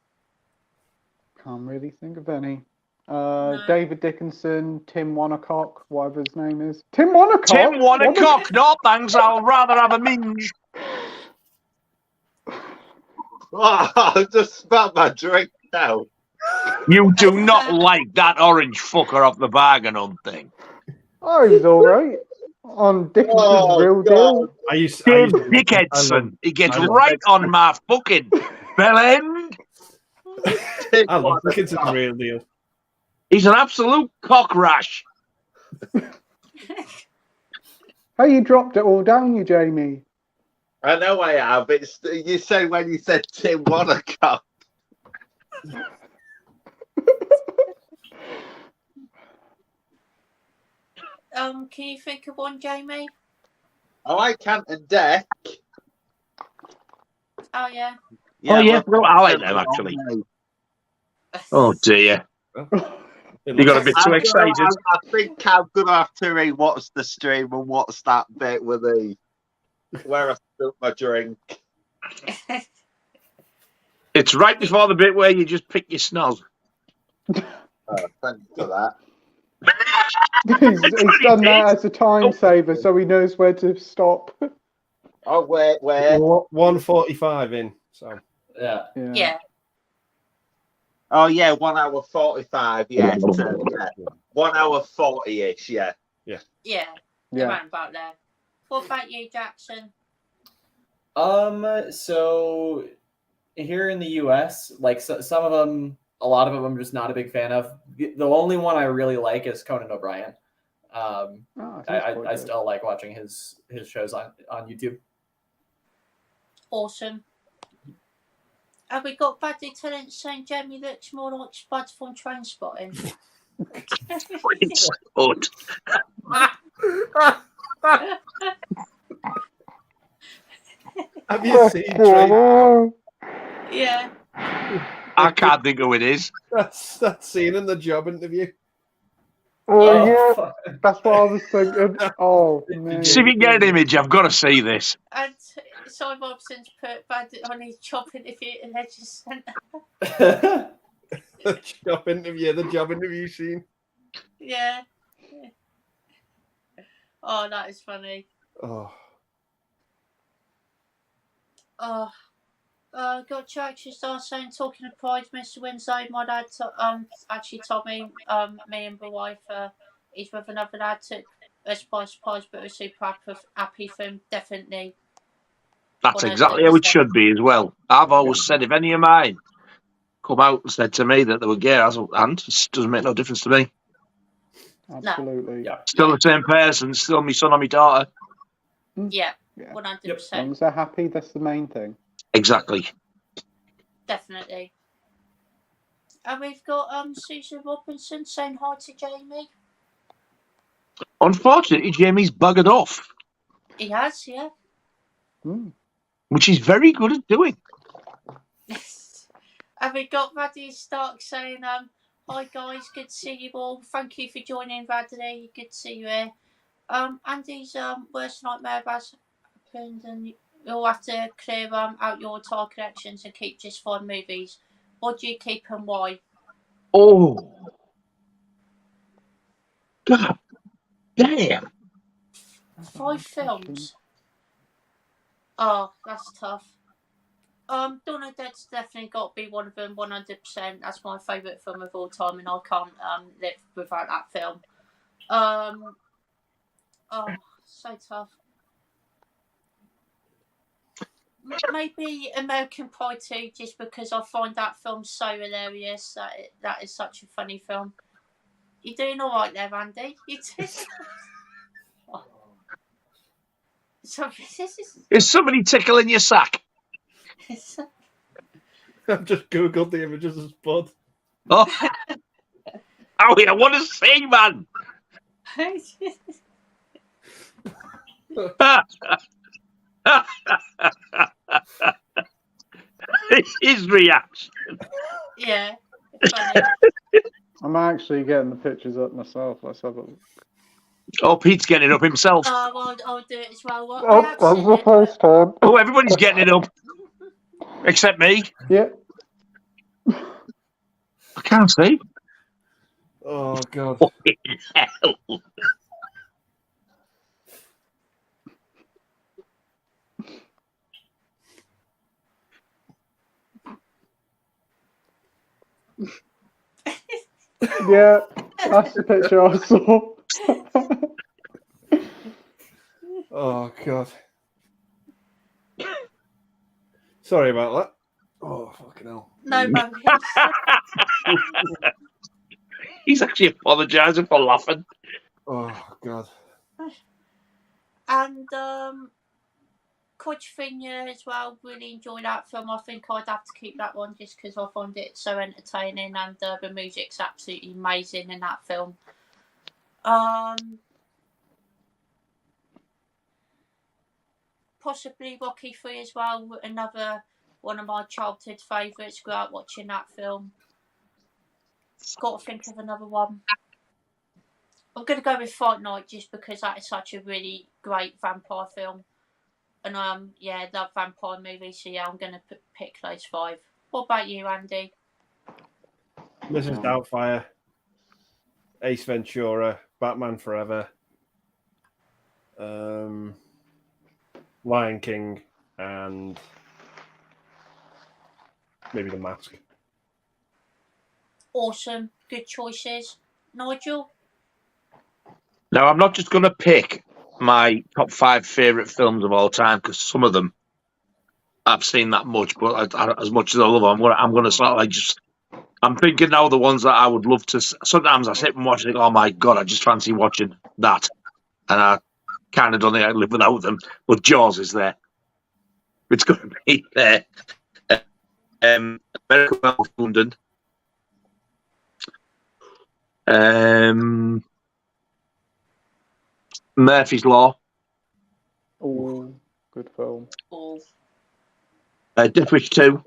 Can't really think of any. David Dickinson, Tim Wanacock, whatever his name is. Tim Wanacock? Tim Wanacock? No, thanks. I'll rather have a minge. Oh, I just spat my drink now. You do not like that orange fucker off the bargain hunt thing. Oh, he was all right on Dickinson's Real Deal. Dave Dickinson. He gets right on my fucking bell end. I love Dickinson's Real Deal. He's an absolute cock rash. How you dropped it all down, you Jamie? I know I have. It's you said when you said Tim Wanacott. Can you think of one, Jamie? I like Canton Deck. Oh yeah. Oh yeah, well, I like them actually. Oh dear. You got a bit too excited. I think I'm gonna have to rewatch the stream and watch that bit with the where I spilled my drink. It's right before the bit where you just pick your snoz. Oh, thank you for that. He's done that as a time saver, so he knows where to stop. Oh, where? 1:45 in. So Yeah. Oh yeah, 1 hour 45. Yeah, 1 hour 40-ish. Yeah. Yeah. Around about there. What about you, Jackson? So here in the US, like some of them, a lot of them I'm just not a big fan of. The only one I really like is Conan O'Brien. I still like watching his shows on YouTube. Awesome. Have we got bad lieutenants saying Jamie looks more like Spud from Trainspotting? Have you seen Tracy? Yeah. I can't think who it is. That's scene in the job interview. Oh yeah, that's what I was thinking. Oh man. See if you can get an image. I've got to see this. And Cy Robson's put bad on his job interview at Leisure Centre. The job interview scene. Yeah. Oh, that is funny. Oh. Got Jackson Star saying, talking of pride, Mr. Wednesday, my dad actually told me, me and my wife, he's with another lad, took us by surprise, but we're super happy for him, definitely. That's exactly how it should be as well. I've always said if any of mine come out and said to me that they were gay, and it doesn't make no difference to me. Absolutely. Yeah. Still the same person, still my son or my daughter. Yeah, 100%. As long as they're happy, that's the main thing. Exactly. Definitely. And we've got Susan Robinson saying hi to Jamie. Unfortunately, Jamie's buggered off, He has, yeah. which he's very good at doing. And we got Radley Stark saying, hi guys, good to see you all. Thank you for joining, Radley. Good to see you here. Andy's worst nightmare has happened, and you'll have to clear out your entire collections and keep just 5 movies. What do you keep and why? Oh, God damn. 5 films. Oh, that's tough. Dawn of the Dead's definitely got to be one of them, 100%. That's my favourite film of all time, and I can't live without that film. Oh, so tough. Maybe American Pie 2, just because I find that film so hilarious. That is such a funny film. You're doing all right there, Andy. You just... Is somebody tickling your sack? I've just googled the images of Spud. Oh, I want to see, man. His reaction. Yeah. Funny. I'm actually getting the pictures up myself. Let's have a look. Oh, Pete's getting it up himself. Well, I'll do it as well. That's the first time. Oh, everybody's getting it up. Except me. Yeah. I can't see. Oh, God. Fucking hell. Yeah, that's the picture I saw. Oh god. Sorry about that. Oh fucking hell. No worries. He's actually apologising for laughing. Oh god. And Quadrophenia as well. Really enjoyed that film. I think I'd have to keep that one just because I find it so entertaining, and the music's absolutely amazing in that film. Possibly Rocky 3 as well. Another one of my childhood favourites. Grew up watching that film. Got to think of another one. I'm going to go with Fight Night just because that is such a really great vampire film. And yeah, love vampire movies. So yeah, I'm going to pick those 5. What about you, Andy? Mrs. Doubtfire, Ace Ventura, Batman Forever, Lion King, and maybe The Mask. Awesome. Good choices. Nigel? Now, I'm not just going to pick my top 5 favourite films of all time, because some of them I've seen that much, but as much as I love them, I'm going to sort of like just... I'm thinking now the ones that I would love to... Sometimes I sit and watch and think, oh my God, I just fancy watching that. And I kind of don't think I live without them. But Jaws is there. It's going to be there. American Werewolf in London. Murphy's Law. Oh, good film. Oh. Death Wish 2.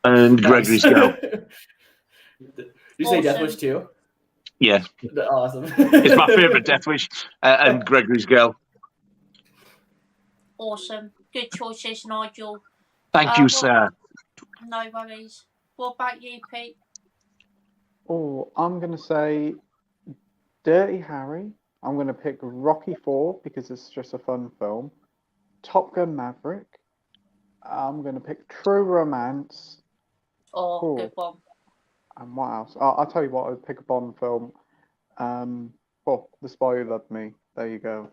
And Gregory's Girl. Did you say Death Wish 2? Yeah. Awesome. It's my favourite, Death Wish. And Gregory's Girl. Awesome. Good choices, Nigel. Thank you, sir. No worries. What about you, Pete? Oh, I'm going to say Dirty Harry. I'm going to pick Rocky 4 because it's just a fun film. Top Gun Maverick. I'm going to pick True Romance. Oh, good one. And what else? I'll tell you what, I'd pick a Bond film. The Spy Who Loved Me. There you go.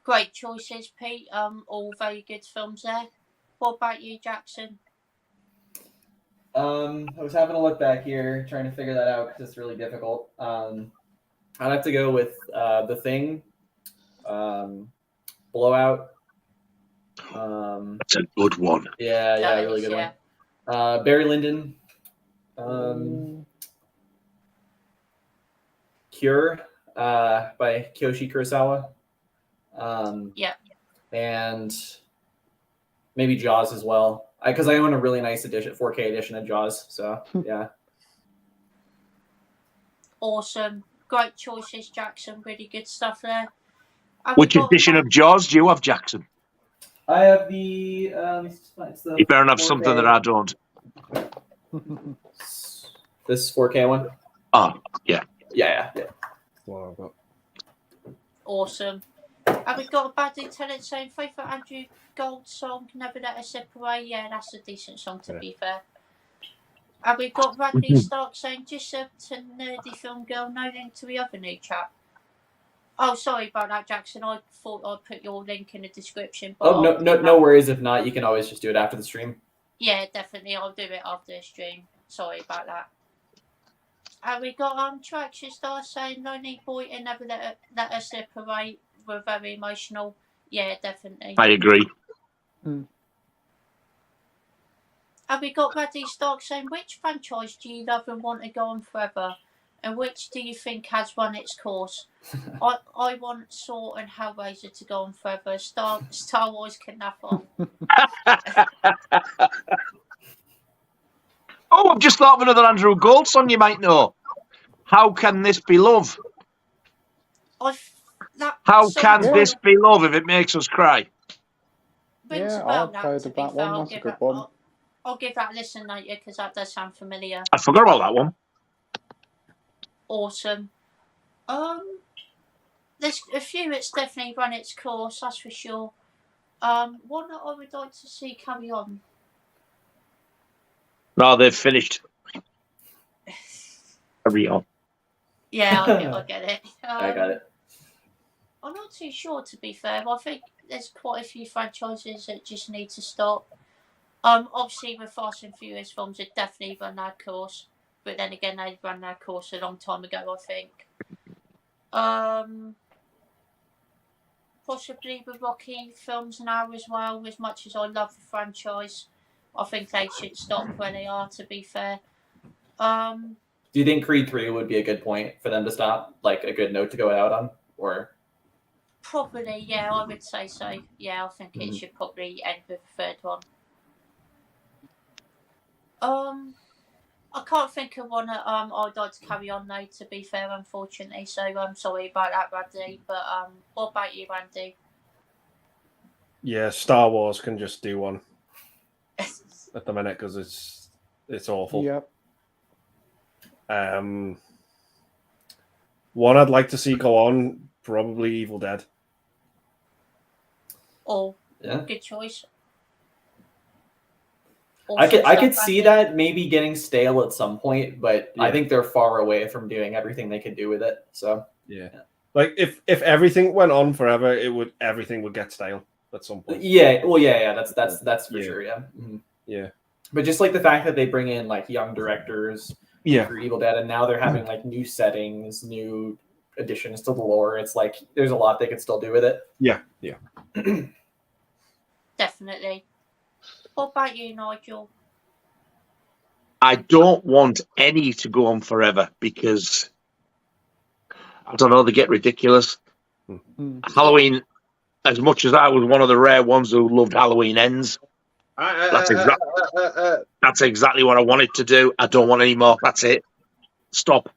Great choices, Pete. All very good films there. What about you, Jackson? I was having a look back here, trying to figure that out because it's really difficult. I'd have to go with The Thing, Blowout. That's a good one. Yeah, really good one. Barry Lyndon, Cure by Kiyoshi Kurosawa. And maybe Jaws as well, because I own a really nice 4K edition of Jaws. So yeah. Awesome. Great choices, Jackson. Really good stuff there. Which edition of Jaws do you have, Jackson? I have the. It's the You better have 4K. something that I don't. This 4K one. Oh, yeah. Yeah. What I've got. Awesome. Have we got a bad lieutenant saying favourite Andrew Gold song, Never Let Us Slip Away? Yeah, that's a decent song to be fair. Have we got Bradley Stark saying just a nerdy film girl, no link to the other new chap? Oh, sorry about that, Jackson. I thought I'd put your link in the description. But no worries. If not, you can always just do it after the stream. Yeah, definitely. I'll do it after the stream. Sorry about that. Have we got Tracy Star saying Lonely Boy and Never Let Us Slip Away? We're very emotional. Yeah, definitely. I agree. Have we got Bradley Stark saying which franchise do you love and want to go on forever? And which do you think has run its course? I want Saw and Hellraiser to go on forever. Star Wars can nap on. Oh, I've just thought of another Andrew Gold song you might know. How Can This Be Love? How can this be love if it makes us cry? I've heard of that one. That's a good one. I'll give that a listen later because that does sound familiar. I forgot about that one. Awesome. There's a few that's definitely run its course, that's for sure. One that I would like to see carry on. No, they've finished. Carry on. Yeah, I get it. I got it. I'm not too sure, to be fair. I think there's quite a few franchises that just need to stop. Obviously, with Fast and Furious films, it definitely run their course. But then again, they ran their course a long time ago, I think. Possibly the Rocky films now as well. As much as I love the franchise, I think they should stop where they are, to be fair. Do you think Creed 3 would be a good point for them to stop? Like a good note to go out on? Or probably, yeah, I would say so. Yeah, I think it should probably end with the third one. I can't think of one that I'd like to carry on though, to be fair, unfortunately. So I'm sorry about that, Randy. But what about you, Randy? Yeah, Star Wars can just do one at the minute because it's awful. Yep. One I'd like to see go on, probably Evil Dead. Oh, yeah, good choice. I could see that maybe getting stale at some point, but Yeah. I think they're far away from doing everything they could do with it. So yeah. Like if everything went on forever, everything would get stale at some point. yeah, well, yeah, that's for sure, yeah. Mm-hmm. Yeah. But just like the fact that they bring in like young directors, for Evil Dead, and now they're having like new settings, new additions to the lore. It's like there's a lot they could still do with it. Yeah. Definitely. What about you, Nigel? I don't want any to go on forever because I don't know, they get ridiculous. Halloween, as much as I was one of the rare ones who loved Halloween Ends, that's exactly what I wanted to do. I don't want any more. That's it. Stop.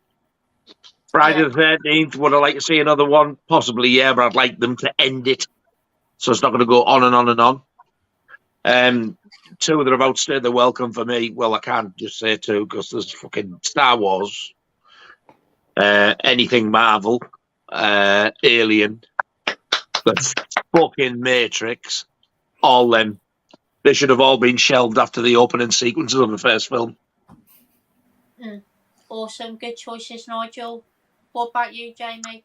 Friday the 13th, would I like to see another one? Possibly, yeah, but I'd like them to end it. So it's not going to go on and on and on. Two that have outstayed their welcome for me. Well, I can't just say two because there's fucking Star Wars, anything Marvel, Alien, the fucking Matrix, all them. They should have all been shelved after the opening sequences of the first film. Awesome, good choices, Nigel. What about you, Jamie?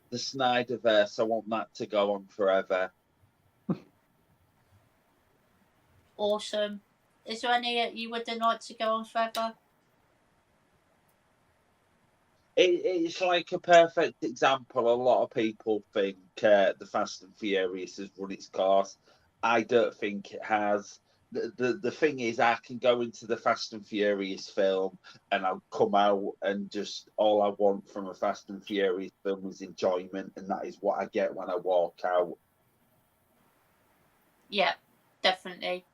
The Snyderverse, I want that to go on forever. Awesome. Is there any that you would like to go on forever? It's like a perfect example. A lot of people think the Fast and Furious has run its course. I don't think it has. The thing is, I can go into the Fast and Furious film and I'll come out and just all I want from a Fast and Furious film is enjoyment, and that is what I get when I walk out. Yeah, definitely.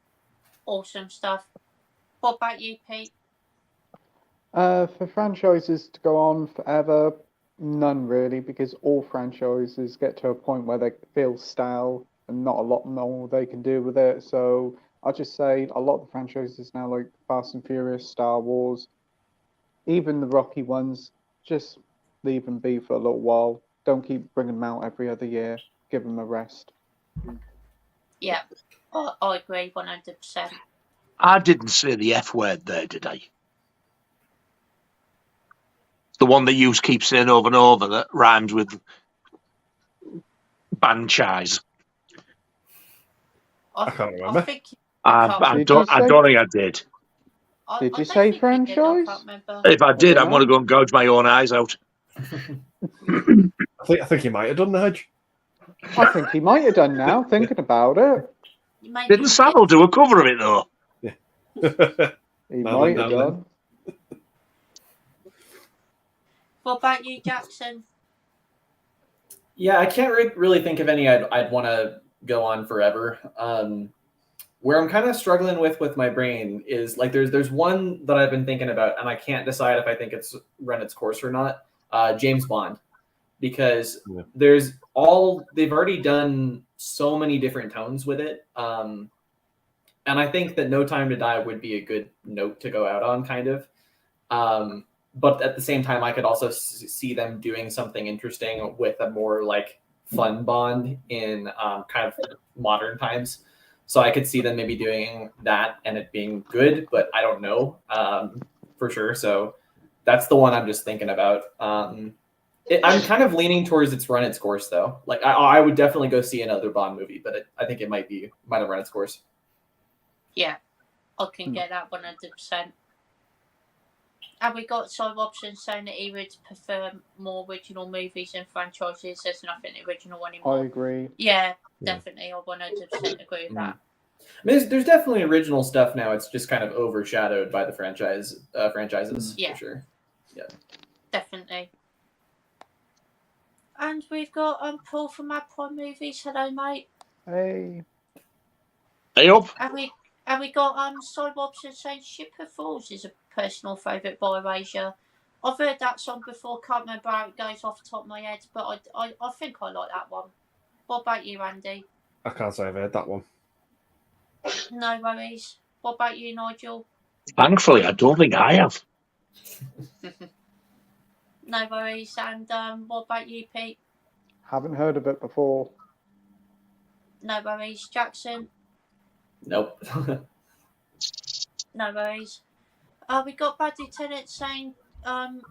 Awesome stuff. What about you, Pete? For franchises to go on forever, none really, because all franchises get to a point where they feel stale and not a lot more they can do with it. So I'll just say a lot of the franchises now, like Fast and Furious, Star Wars, even the Rocky ones, just leave them be for a little while. Don't keep bringing them out every other year. Give them a rest. Yeah, I agree 100%. I didn't say the F word there, did I? The one that you keep saying over and over that rhymes with franchise. I can't remember. I don't think I did. Did you say franchise? If I did, I'm going to go and gouge my own eyes out. I think he might have done, Nige. I think he might have done now, thinking about it. Didn't Saddle do a cover of it, though? He might have done. What about you, Jackson? Yeah, I can't really think of any I'd want to go on forever. Where I'm kind of struggling with my brain is like there's one that I've been thinking about, and I can't decide if I think it's run its course or not. James Bond, because they've already done so many different tones with it, and I think that No Time to Die would be a good note to go out on, kind of. But at the same time, I could also see them doing something interesting with a more like fun Bond in kind of modern times. So I could see them maybe doing that and it being good, but I don't know for sure. So that's the one I'm just thinking about. I'm kind of leaning towards it's run its course though. Like I would definitely go see another Bond movie, but I think it might have run its course. Yeah, I can get that 100%. Have we got some options saying that he would prefer more original movies and franchises? There's nothing original anymore. I agree. Yeah, definitely. I 100% agree with that. I mean, there's definitely original stuff now. It's just kind of overshadowed by the franchises. For sure. Yeah, definitely. And we've got Paul from Mad Prime Movies. Hello, mate. Hey. Hey up. And we got Cybobson saying Shipper Falls is a personal favourite by Erasure. I've heard that song before, can't remember how it goes off the top of my head, but I think I like that one. What about you, Andy? I can't say I've heard that one. No worries. What about you, Nigel? Thankfully, I don't think I have. No worries. And what about you, Pete? Haven't heard of it before. No worries. Jackson? Nope. No worries. We got Bad Lieutenant saying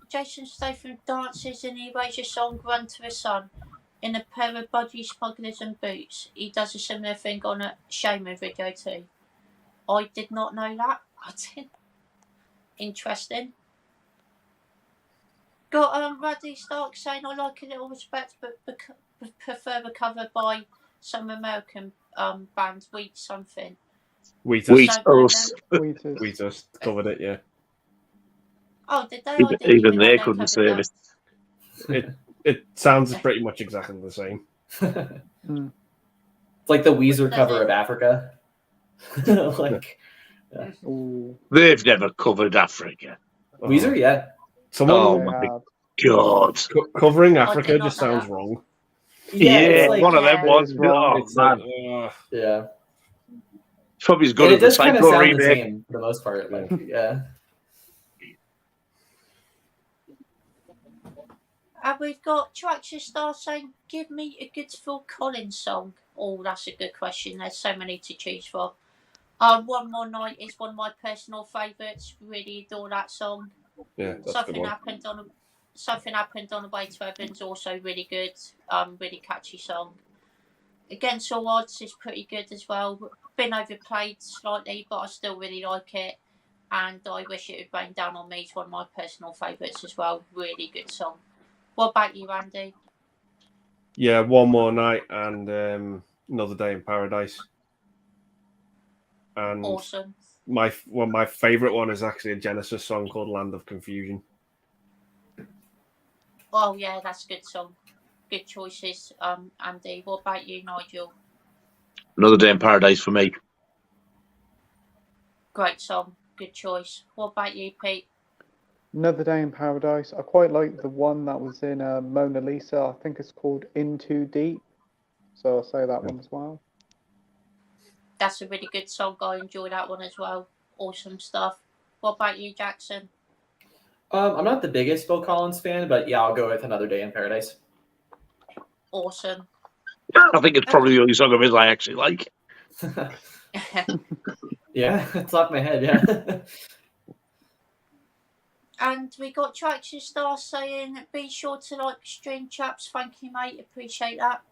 Jason Statham dances in the Erasure song Run to the Sun in a pair of budgie smugglers and boots. He does a similar thing on a Shaman video too. I did not know that. I did. Interesting. Got Radley Stark saying I like A Little Respect but prefer the cover by some American band, Wheat something. Wheatus covered it, yeah. Oh, did they? Even they couldn't save it. It sounds pretty much exactly the same. It's like the Weezer cover of Africa. Like, yeah. They've never covered Africa. Weezer, yeah. Oh my God! Covering Africa just sounds wrong. Yeah, like, one of them was wrong. Yeah. It's probably as good as the Psycho remake. The same for the most part. Like, yeah. And we've got Traxxas Star saying, give me a good Phil Collins song. Oh, that's a good question. There's so many to choose from. One More Night is one of my personal favourites. Really adore that song. Yeah, that's Something happened on the way to Heaven's also really good. Really catchy song. Against All Odds is pretty good as well. Been overplayed slightly, but I still really like it. And I Wish It Would Rain Down on Me is one of my personal favourites as well. Really good song. What about you, Andy? Yeah, One More Night and Another Day in Paradise. And awesome. My favourite one is actually a Genesis song called Land of Confusion. Oh yeah, that's a good song. Good choices, Andy. What about you, Nigel? Another Day in Paradise for me. Great song. Good choice. What about you, Pete? Another Day in Paradise. I quite like the one that was in Mona Lisa. I think it's called In Too Deep. So I'll say that one as well. That's a really good song. I enjoy that one as well. Awesome stuff. What about you, Jackson? I'm not the biggest Phil Collins fan, but yeah, I'll go with Another Day in Paradise. Awesome. I think it's probably the only song of his I actually like. Yeah, it's off my head, yeah. And we got Traxxas Star saying, be sure to like stream, chaps. Thank you, mate. Appreciate that.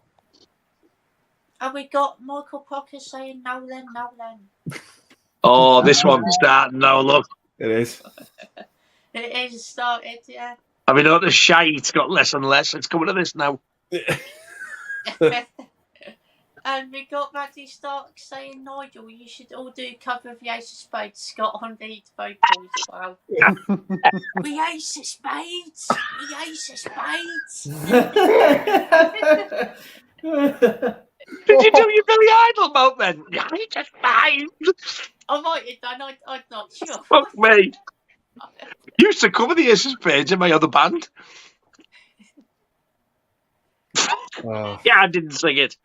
And we got Michael Pocker saying, no then. Oh, this one's starting now, look. It is. It is started, yeah. I mean, the shite's got less and less. It's coming to this now. And we got Radley Stark saying, Nigel, you should all do a cover of the Ace of Spades. Scott on lead vocals as well. The Ace of Spades! The Ace of Spades! Did you do your Billy Idol mouth then? The Ace of Spades! I might have done, I'm not sure. Fuck me. Used to cover the Ace of Spades in my other band. Oh. Yeah, I didn't sing it.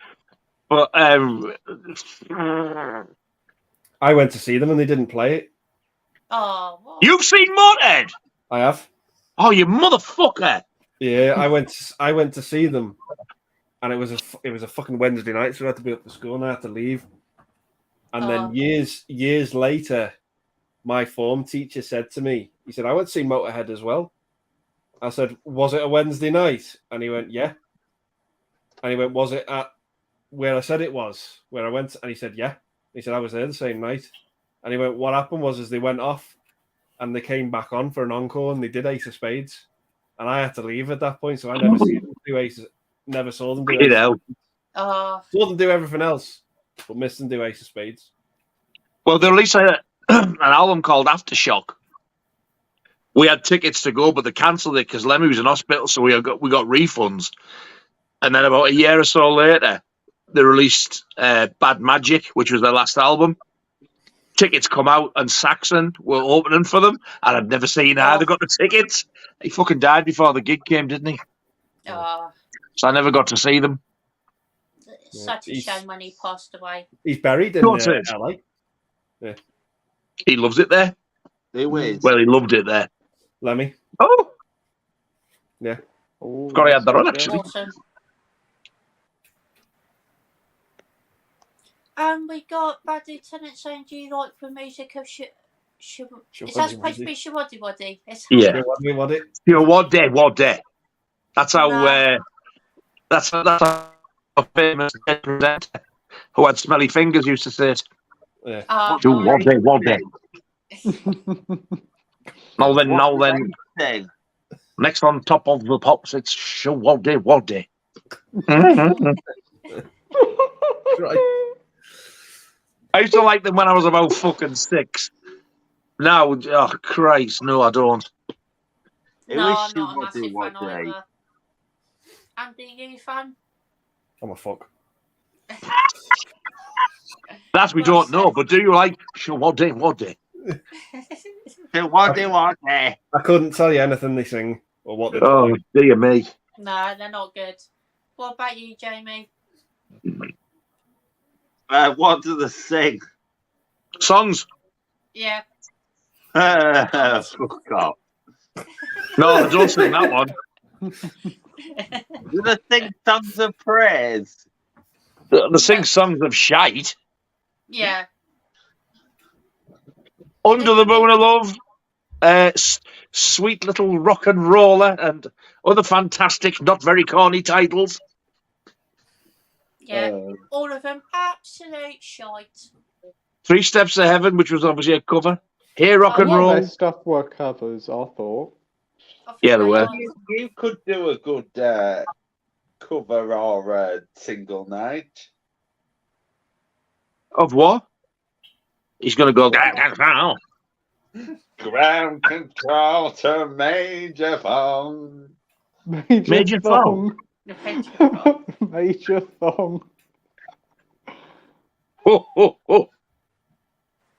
But I went to see them and they didn't play it. Oh, what? You've seen Motorhead? I have. Oh, you motherfucker! Yeah, I went to see them, and it was a fucking Wednesday night, so I had to be up for school and I had to leave. And then years later, my form teacher said to me, he said, I went to see Motorhead as well. I said, was it a Wednesday night? And he went, yeah. And he went, was it at where I said it was, where I went? And he said, yeah. He said, I was there the same night. And he went, what happened was they went off and they came back on for an encore and they did Ace of Spades. And I had to leave at that point, so I never see them do Aces. Never saw them do Ace of Spades. Saw them do everything else, but missed them do Ace of Spades. Well, they released an album called Aftershock. We had tickets to go, but they cancelled it because Lemmy was in hospital, so we got refunds. And then about a year or so later, they released Bad Magic, which was their last album. Tickets come out, and Saxon were opening for them, and I'd never seen how they got the tickets. He fucking died before the gig came, didn't he? So I never got to see them. Such a shame when he passed away. He's buried in LA. Yeah. He loves it there. Who is? Well, he loved it there. Lemmy. Oh. Yeah. Forgot he had that on, actually. Awesome. We got Bad Lieutenant saying, do you like the music of is that supposed to be Shawaddy Waddy? Yeah. What day? That's how that's how famous presenter who had smelly fingers used to say it. Yeah. What day? Now then. Next on top of the pops, it's Shawaddy. Right. I used to like them when I was about fucking 6. Now, oh Christ, no, I don't. No, I'm not a massive fan either. Andy, you a fan? I'm a fuck. That we don't know, but do you like Shawaddy? Shawaddy. I couldn't tell you anything they sing or what they do. Oh, dear me. No, they're not good. What about you, Jamie? What do they sing? Songs. Yeah. Fuck off. No, they don't sing that one. Do they sing songs of praise? They sing songs of shite. Yeah. Under the Moon of Love, Sweet Little Rock and Roller, and other fantastic, not very corny titles. Yeah, all of them absolute shite. 3 Steps to Heaven, which was obviously a cover. Here, Rock and Roll. Their stuff were covers, I thought. Yeah, they were. You could do a good cover or a single night. Of what? He's going to go down. Ground control to Major Fong. Major Fong. Major Fong. Oh.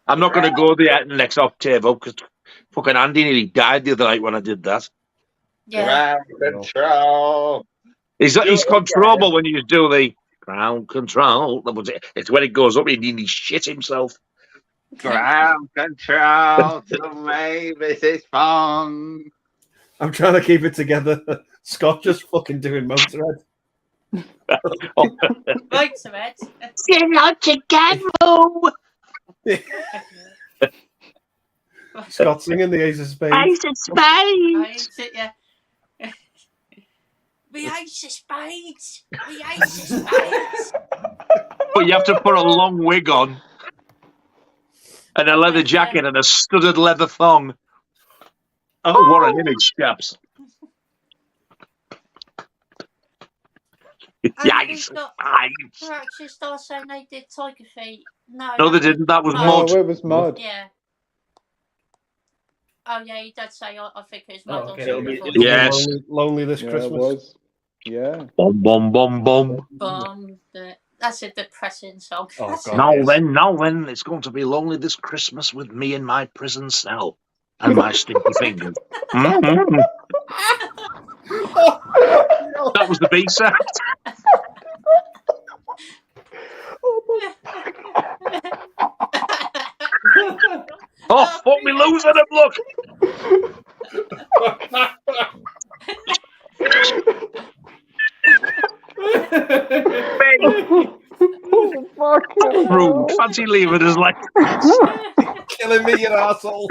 I'm not going to go the next octave up because fucking Andy nearly died the other night when I did that. Yeah. Ground control. He's controllable when you do the ground control. It's when it goes up, he nearly shit himself. Ground control to Mrs. Fong. I'm trying to keep it together. Scott just fucking doing Motorhead. Motorhead. Get out together. Scott singing the Ace of Spades. Ace of Spades. Yeah. The Ace of Spades. The Ace of Spades. But you have to put a long wig on. And a leather jacket and a studded leather thong. Oh, what an image, chaps. Yikes. Actually, start saying they did Tiger Feet. No, they didn't. That was Mud. Mud. It was Mud. Yeah. Oh, yeah, he did say, I think it was Mud. Oh, okay. Or something. Yes. Lonely this Yeah, Christmas. it was. Yeah. Bum, bum, bum, bum. That's a depressing song. Oh, God. Now then, it's going to be lonely this Christmas with me in my prison cell and my stinky fingers. Mm-hmm. That was the B-side. Oh, fuck me losing him, look! Oh, fuck. Rude. Fancy leaving us like Killing me, you asshole.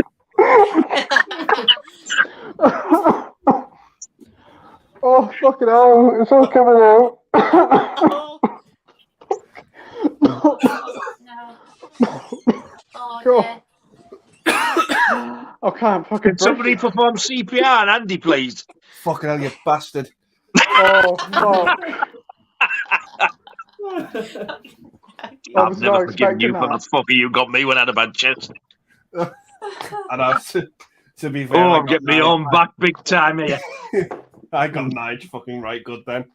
Oh, fucking hell. It's all coming out. Oh. No. Oh, God. yeah. I can't fucking Can somebody breathe. perform CPR on Andy, please? Fucking hell, you bastard. Oh, fuck. I I've was never not forgiven you expecting for the that. fucker you got me when I had a bad chest. And to be fair, Oh, I I'm got getting me Nige- own back big time here. I got Nige fucking right good then.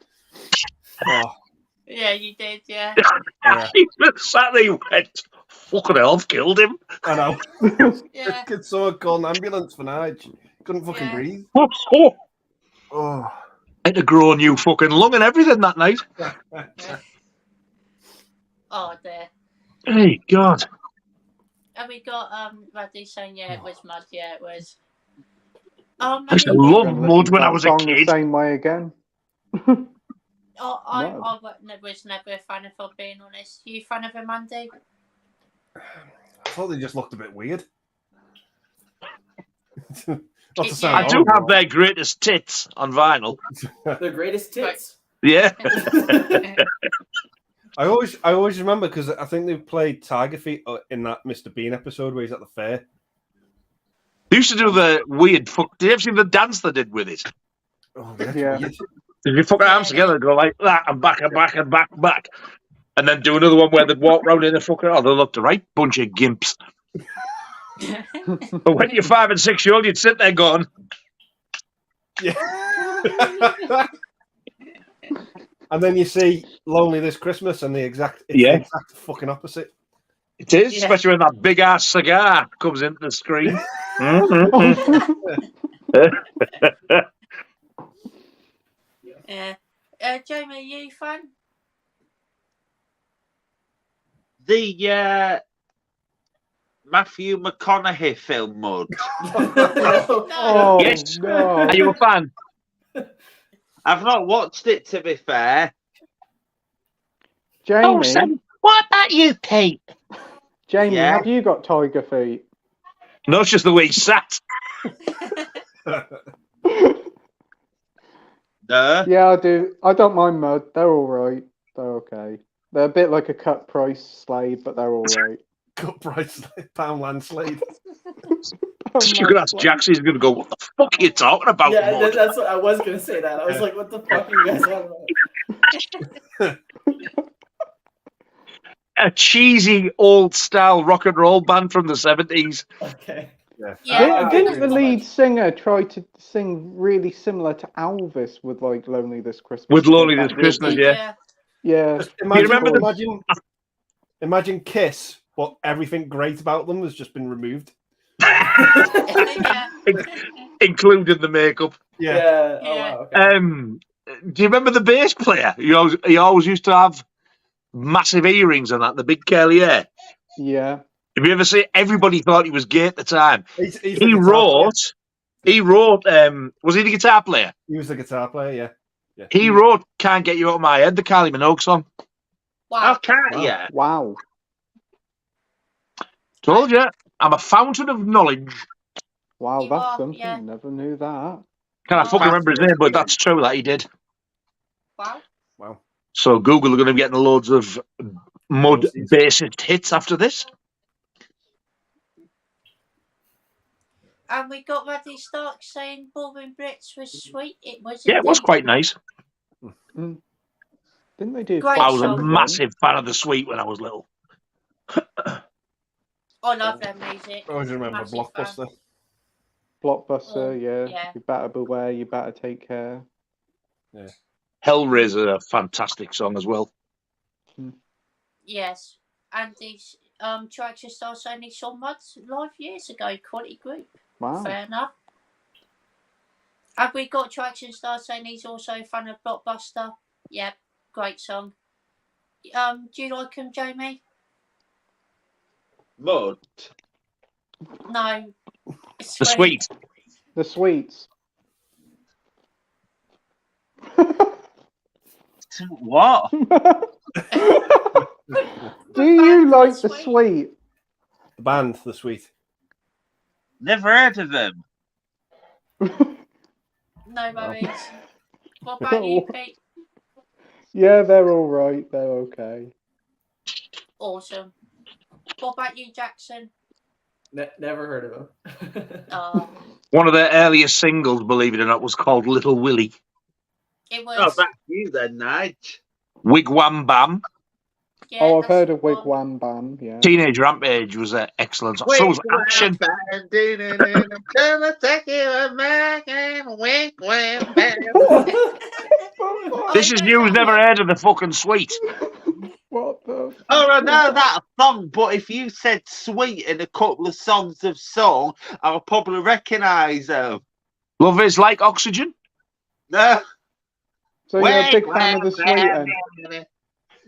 Oh, Yeah, you did, yeah. yeah. He just sat there and went, fucking hell, I've killed him. I know. Yeah. Could someone call an ambulance for Nige? Couldn't fucking Yeah. breathe. Oh, oh. Oh. I had to grow a new fucking lung and everything that night. Oh, dear. Hey, God. And we got Radley saying, yeah, it was mud, yeah, it was. I used to Maybe love Gonna mud listen when to I that was a song the kid. same way again. I No. was never a fan of her, being honest. You a fan of him, Andy? I thought they just looked a bit weird. Not to sound I do horrible. have their greatest tits on vinyl. The greatest tits. Yeah. I always remember because I think they played Tiger Feet in that Mr. Bean episode where he's at the fair. They used to do the weird fuck. Did you ever see the dance they did with it? Oh, that's Yeah. weird. If you fuck arms together, go like that and back and back and back and back. And then do another one where they'd walk round in a fucking. Oh, they looked a right bunch of gimps. But when you're 5 and 6 year old, you'd sit there going, Yeah. And then you see Lonely This Christmas and the exact fucking opposite. it is, Yeah. especially when that big ass cigar comes into the screen. Yeah. Jamie, are you a fan? The Matthew McConaughey film Mud. Oh, Yes. no. Are you a fan? I've not watched it, to be fair. Jamie, What about you, Pete? Jamie, Yeah. have you got tiger feet? No, it's just the way he sat. No. Yeah, I do. I don't mind mud. They're all right. They're okay. They're a bit like a cut price Slade, but they're all right. Cut price Poundland Slade. You could ask Jax, he's going to go, what the fuck are you talking about, Yeah, Mud? that's what I was gonna say. That I was like, "What the fuck are you guys on about?" A cheesy old style rock and roll band from the 70s. Okay. Yeah. Didn't the lead singer try to sing really similar to Elvis with like Lonely This Christmas? With Lonely That This really- Christmas, yeah. Yeah. Just imagine Kiss, but everything great about them has just been removed. Yeah. Including the makeup. Yeah. Oh, Yeah. wow. Okay. Do you remember the bass player? He always used to have massive earrings and that, the big curly hair. Yeah. Have you ever seen? Everybody thought he was gay at the time. He's the He guitar wrote. Was he the guitar player? player. He was the guitar player, yeah. He wrote "Can't Get You Out of My Head," the Kylie Minogue song. Oh, Wow. can't Wow. you? Wow. Told you, I'm a fountain of knowledge. Wow, You that's are, something. yeah. Never knew that. Can't I fucking Oh. remember his name, but that's true that he did. Wow. Wow. So Google are going to be getting loads of mud bassist hits after this. And we got Radley Stark saying Boring Brits was sweet. It was. Yeah, it was indeed. quite nice. Didn't they do? Great I was a song. massive fan of the Sweet when I was little. I love their music. I always remember Massive Blockbuster. Blockbuster, yeah. yeah. You better beware. You better take care. Hellraiser, a fantastic song as well. Yes. And these Tracy Stars only saw Muds live years ago. Quality group. Wow. Fair enough. And we got Traction Star saying he's also a fan of Blockbuster. Yep, great song. Do you like him, Jamie? Mud. No. The Sweet. The Sweets. What? Do you like the Sweet? The band, The Sweet. Never heard of them. No worries. What about you, Pete? Yeah, they're all right. They're okay. Awesome. What about you, Jackson? Never heard of him. One of their earliest singles, believe it or not, was called Little Willie. It was. Oh, that's you then, Nigel. Wigwam Bam. Yeah, Oh, I've heard of Wigwam Bam. Yeah. Teenage Rampage was excellent. So was Action. This is you've never heard of the fucking Sweet. What the? Oh, I know that song, but if you said Sweet in a couple of songs of song, I'll probably recognise them. Love is like oxygen. No. So you're a big fan of the Sweet, then?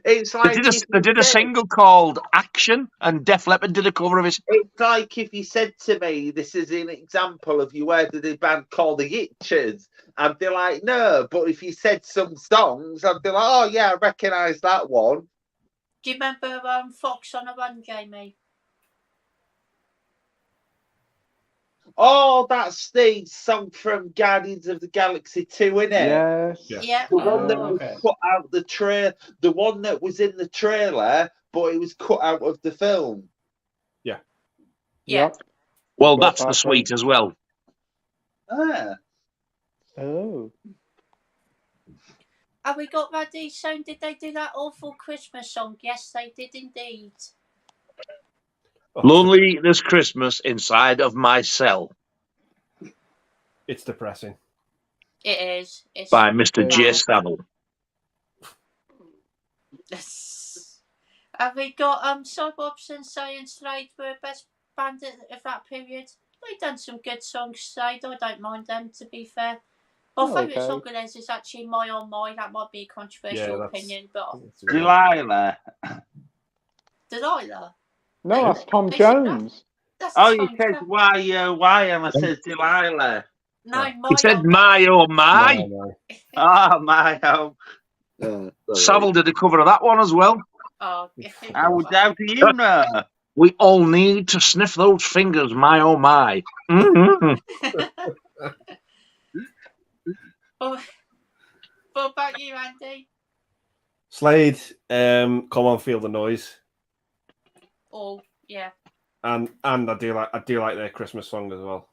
It's like they did a single called Action, and Def Leppard did a cover of it. It's like if you said to me, "This is an example of you heard of the band called the Itchers," I'd be like, "No." But if you said some songs, I'd be like, "Oh yeah, I recognise that one." Do you remember Fox on a Run, Jamie? Oh, that's the song from Guardians of the Galaxy 2, isn't it? Yes. Yeah. The one that was cut out the one that was in the trailer, but it was cut out of the film. Yeah. Yeah. Well, that's the Sweet as well. Ah. Oh. Have we got ready soon? Did they do that awful Christmas song? Yes, they did indeed. Lonely this Christmas inside of my cell. It's depressing. It is. It's by Mr. J. Saville. Have we got Cybops saying Slade were best band of that period? They've done some good songs, Slade. I don't mind them, to be fair. My favourite song of theirs is actually My Oh My. That might be a controversial opinion, but Delilah. Delilah. No, that's Tom Jones. You said why, and I said Delilah. No, he said my oh my. Oh my oh. Saville did a cover of that one as well. Oh, how do you know? We all need to sniff those fingers, my oh my. What about you, Andy? Slade, Come On Feel the Noise. Oh, yeah. And I do like their Christmas song as well.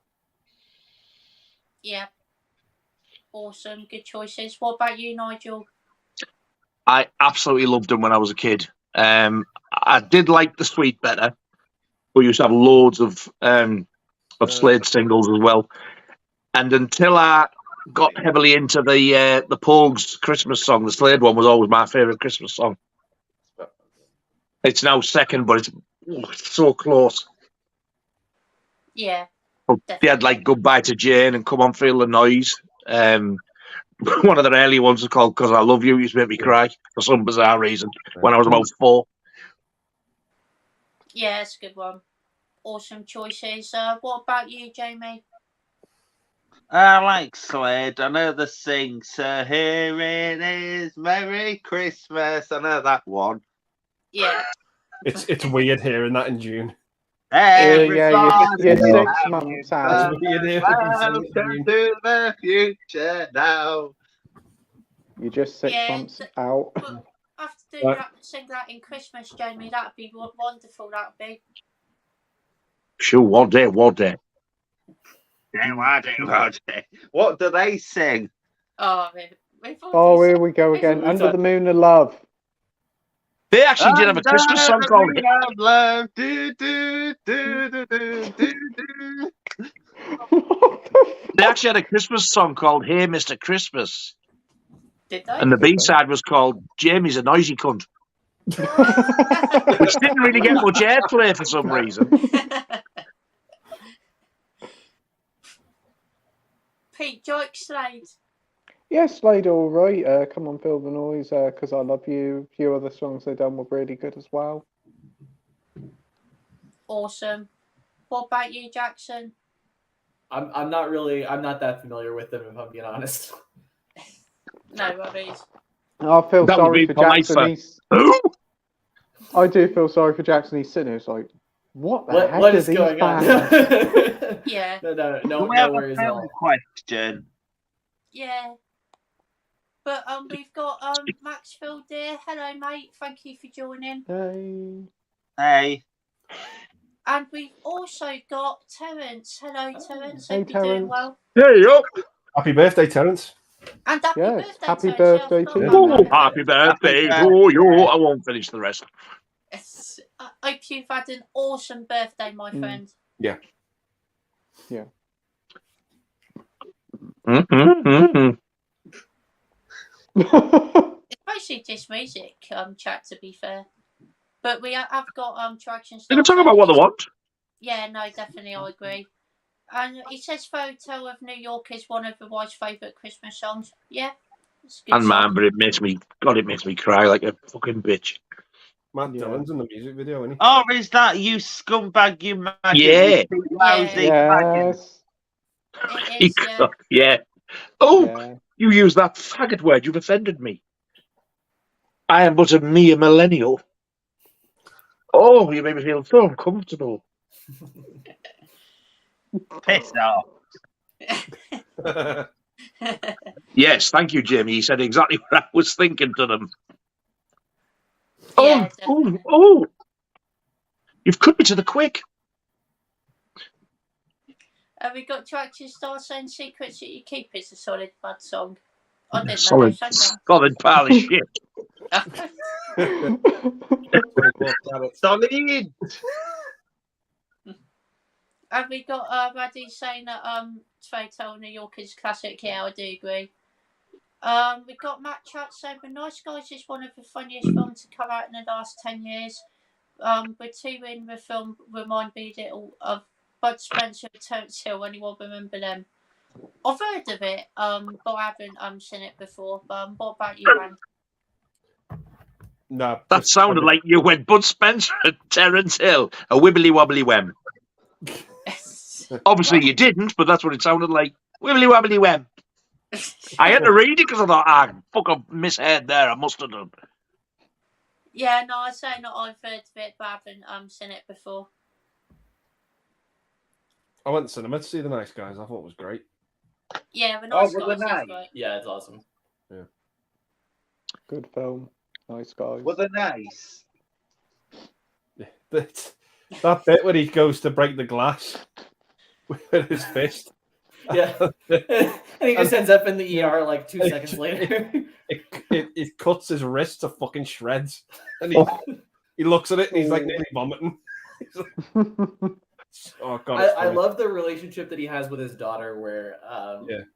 Yeah. Awesome, good choices. What about you, Nigel? I absolutely loved them when I was a kid. I did like the Sweet better. We used to have loads of Slade singles as well. And until I got heavily into the Pogues Christmas song, the Slade one was always my favourite Christmas song. It's now second, but it's so close. Yeah. They had like Goodbye to Jane and Come On Feel the Noise. One of their early ones was called Cause I Love You. It used to make me cry for some bizarre reason when I was about 4. Yeah, it's a good one. Awesome choices. What about you, Jamie? I like Slade. I know the sing. So here it is, Merry Christmas. I know that one. Yeah. It's weird hearing that in June. You're 6 months out. Welcome to the future now. You're just 6 months out. Have to do that, sing that in Christmas, Jamie. That'd be wonderful. That'd be. Sure, what day? What do they sing? Oh, here we go again. Under the Moon of Love. They actually did have a Christmas song called Love. Do, do, do, do, do, do, do. They actually had a Christmas song called Hey Mr. Christmas. Did they? And the B-side was called Jamie's a Noisy Cunt. Which didn't really get much airplay for some reason. Pete, do you like Slade? Yeah, Slade all right. Come On Feel the Noise, Cause I Love You. A few other songs they've done were really good as well. Awesome. What about you, Jackson? I'm not that familiar with them, if I'm being honest. No worries. I feel That would sorry be for polite Jackson. for- He's, Who? I do feel sorry for Jackson. He's sitting there, it's like, what the heck What are is these going on? bands? Yeah, No Can we have a worries at film all. question? yeah. But we've got Maxfield there. Hello, mate. Thank you for joining. Hey. Hey, And we've also got Terence. Hello, Terence. Hey, Hope you're doing Terence. well. There you go. Happy birthday, Terence. And happy Yes, birthday, happy Terence. Yeah, I birthday forgot to about you. Oh, that. happy birthday Happy to you. birthday. I won't finish the rest. Yes. I hope you've had an awesome birthday, my friend. Yeah. Mm-hmm. It's mostly just music chat, to be fair. But we have got traction They can stuff. talk about what they want. Yeah, no, definitely, I agree. And it says "Photo of New York" is one of the wife's favourite Christmas songs. Yeah, it's a good And song. man, but it makes me cry like a fucking bitch. Matt Yeah. Dillon's in the music video, isn't he? oh, is that you scumbag, you maggot? Yeah. You lousy faggot. Yes. It is, yeah. Yeah. Oh, Yeah. you use that faggot word. You've offended me. I am but a mere millennial. Oh, you made me feel so uncomfortable. Piss off. Yes, thank you, Jamie. You said exactly what I was thinking to them. Yeah, Oh, definitely. oh. You've cut me to the quick. We got Traction Star saying "Secrets That You Keep" is a solid bad song. I didn't know Solid, they sang solid pile of shit. that. Solid. And we got Raddy saying that Photo of New York is classic. Yeah, I do agree. We got Matt Chat saying "The Nice Guys" is one of the funniest films to come out in the last 10 years. The two in the film remind me a little of Bud Spencer and Terence Hill. Anyone remember them? I've heard of it, but I haven't seen it before. What about you, Randy? No, That sounded like you went Bud Spencer and Terence Hill, a wibbly wobbly wem. Obviously you didn't, but that's what it sounded like. Wibbly wobbly wem. I had to read it because I thought, fuck, I misheard there. I must have done. Yeah, no, I say not. I've heard of it, but I haven't seen it before. I went to cinema to see The Nice Guys. I thought it was great. Yeah, The Nice were Guys they is nice? great. Yeah, it's awesome. Good film. Nice guys. Were they nice? That bit when he goes to break the glass with his fist. Yeah. And he just ends up in the ER like 2 seconds later. It cuts his wrist to fucking shreds. And he looks at it and he's like nearly vomiting. Oh god! I love the relationship that he has with his daughter, where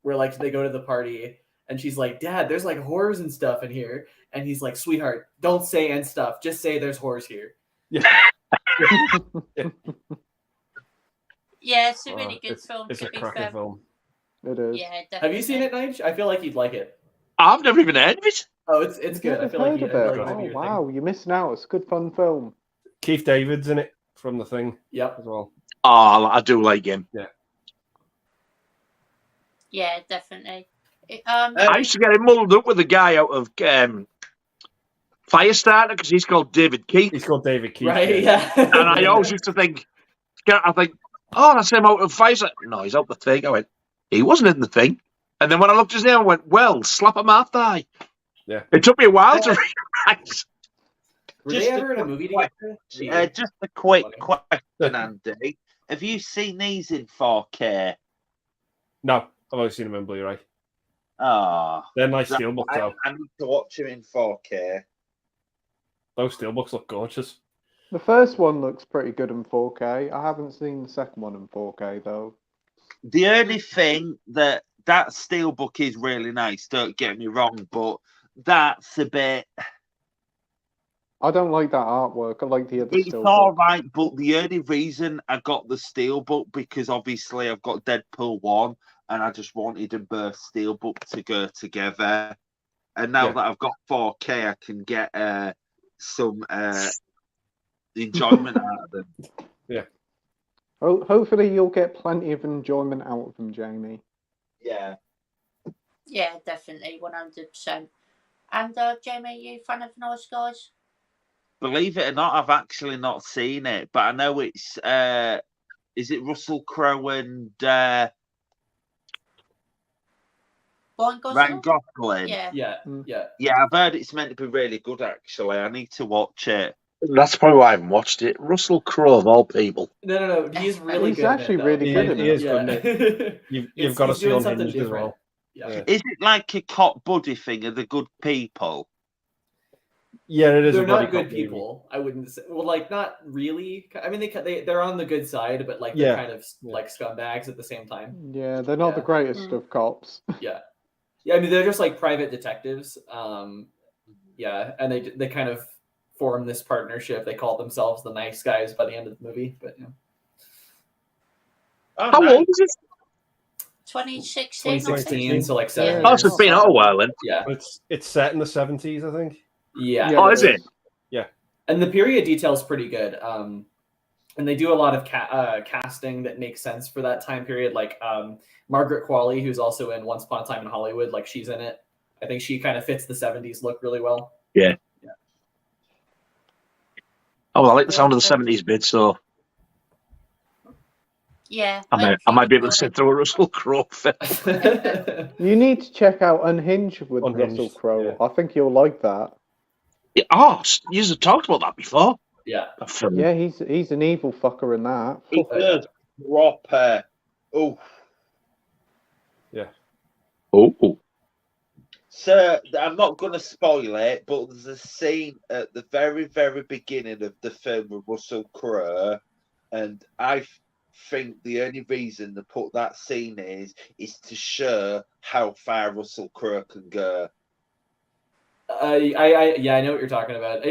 where like they go to the party and she's like, "Dad, there's like whores and stuff in here," and he's like, "Sweetheart, don't say and stuff. Just say there's whores here." Yeah. Yeah, it's a really good film. It's to a be cracker fair. film. It is. Yeah, definitely. Have you seen it, Nige? I feel like you'd like it. I've never even heard of it. Oh, it's good. I Never feel like heard you. of I feel it. like it might be Oh your wow, you're missing out. It's a good fun film. Keith David's in it from The Thing thing. Yep. as well. Oh, I do like him. Yeah, definitely. I used to get him muddled up with the guy out of Firestarter because he's called David Keith. He's called David Keith. Right. Yeah. And I always used to think, oh, that's him out of Firestarter. No, he's out The Thing. I went, he wasn't in The Thing. And then when I looked his name, I went, well, slap him half thigh. Yeah. It took me a while to realize. Were they ever in a movie together? Just a quick question, Andy. Have you seen these in 4K? No, I've only seen him in Blu-ray. Oh, They're nice steelbooks, though. I need to watch them in 4K. Those steelbooks look gorgeous. The first one looks pretty good in 4K. I haven't seen the second one in 4K though. The only thing that steelbook is really nice, don't get me wrong, but that's a bit... I don't like that artwork. I like the other It's steelbook. all right, but the only reason I got the steelbook because obviously I've got Deadpool 1 and I just wanted them both steelbook to go together. And now that I've got 4K, I can get some enjoyment out of them. Yeah. Hopefully you'll get plenty of enjoyment out of them, Jamie. Yeah. Yeah, definitely, 100%. And Jamie, you fan of Nice Guys? Believe it or not, I've actually not seen it, but I know it's. Is it Russell Crowe and Ryan Ryan Gosling? Gosling? Yeah. Yeah, I've heard it's meant to be really good. Actually, I need to watch it. That's probably why I haven't watched it. Russell Crowe, of all people. No. He's really He's good. actually really good in He it. is good. Isn't he? You've got to he's see doing on something Hinged as well. Yeah. Is it like a cop buddy thing of the good people? Yeah, it is. They're a buddy not good cop movie. people. I wouldn't say. Well, like not really. I mean, they're on the good side, but like they're kind of like scumbags at the same time. Yeah, they're not the greatest of cops. Yeah. I mean, they're just like private detectives. Yeah, and they kind of form this partnership. They call themselves the nice guys by the end of the movie. But How old is it? 2016. 2016, so like 7 Oh, years. so it's been out a while then. Yeah. It's set in the 70s, I think. Yeah. Oh, is it? Yeah. And the period detail is pretty good. And they do a lot of casting that makes sense for that time period. Like Margaret Qualley, who's also in Once Upon a Time in Hollywood, like she's in it. I think she kind of fits the 70s look really well. Yeah. Oh, well, I like the sound of the 70s bit, so Yeah. I might be able to sit through a Russell Crowe film. You need to check out Unhinged with Unhinged, Russell Crowe. yeah. I think you'll like that. Yeah, oh, you have talked about that before. Yeah. That film. Yeah, he's an evil fucker in that. It does proper. Oh. Yeah. Oh. So I'm not going to spoil it, but there's a scene at the very, very beginning of the film with Russell Crowe, and I think the only reason they put that scene is to show how far Russell Crowe can go. I know what you're talking about.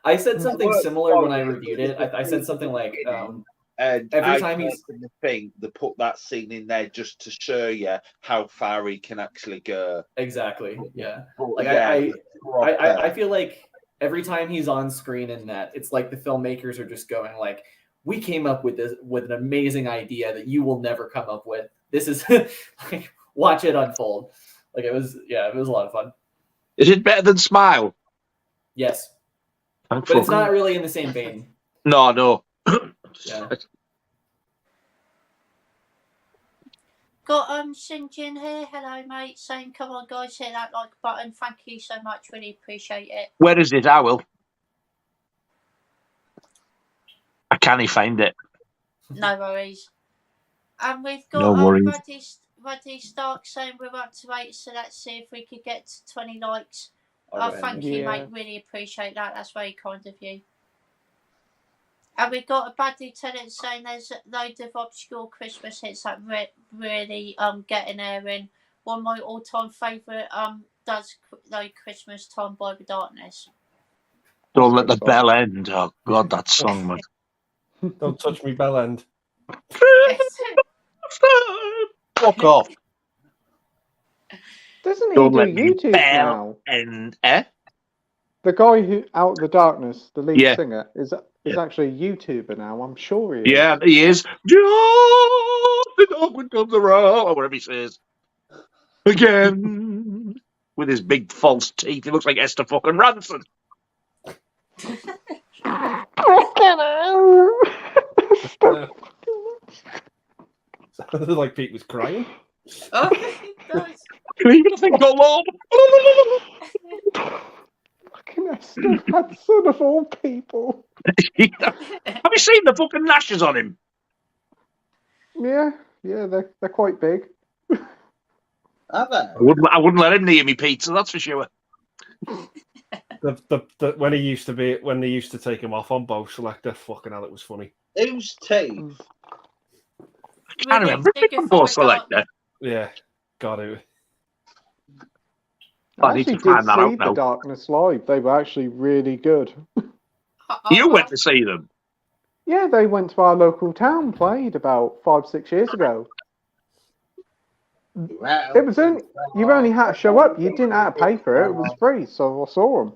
I said something similar when I reviewed it. I said something like, and every time he's in the thing, they put that scene in there just to show you how far he can actually go. Exactly. Yeah. But Like I feel like every time he's on screen in that, it's like the filmmakers are just going like, we came up with an amazing idea that you will never come up with. This is like, watch it unfold. Like it was a lot of fun. Is it better than Smile? Yes. But it's not really in the same vein. No. Yeah. Got Sinjin here. Hello, mate. Saying, come on, guys, hit that like button. Thank you so much. Really appreciate it. Where is it? I will. I can't find it. No worries. And we've got No worries. Ruddy Stark saying we're up to 8, so let's see if we could get to 20 likes. Alright. Thank you, mate. Really appreciate that. That's very kind of you. And we've got a Buddy Tennant saying there's loads of obscure Christmas hits that really getting there in. One of my all-time favourite does like Christmas Time by the Darkness. Don't let the bell end. Oh God, that song, man. Don't touch me, bell end. Fuck off. Doesn't he Don't do let me YouTube bell now? end. The guy who Out of the Darkness, the lead Yeah. singer, is actually a YouTuber now. I'm sure he is. Yeah, he is. Just the dog when comes around, or whatever he says. Again. With his big false teeth. He looks like Esther fucking Ranson. Sounded like Pete was crying. Oh, it does. Even think, go Lord. Fucking Esther Hudson of all people. Have you seen the fucking lashes on him? Yeah, they're quite big. Have they? I wouldn't let him near me pizza, that's for sure. When they used to take him off on Bow Selector, fucking hell, it was funny. Whose teeth? I can't remember if it's Bow Selector. Yeah, got it. I I need actually to find did that out see now. The Darkness live. They were actually really good. You went to see them. Yeah, they went to our local town, played about 5-6 years ago. Well, It was you only had to show up. You didn't have to pay for it. It was free, so I saw them.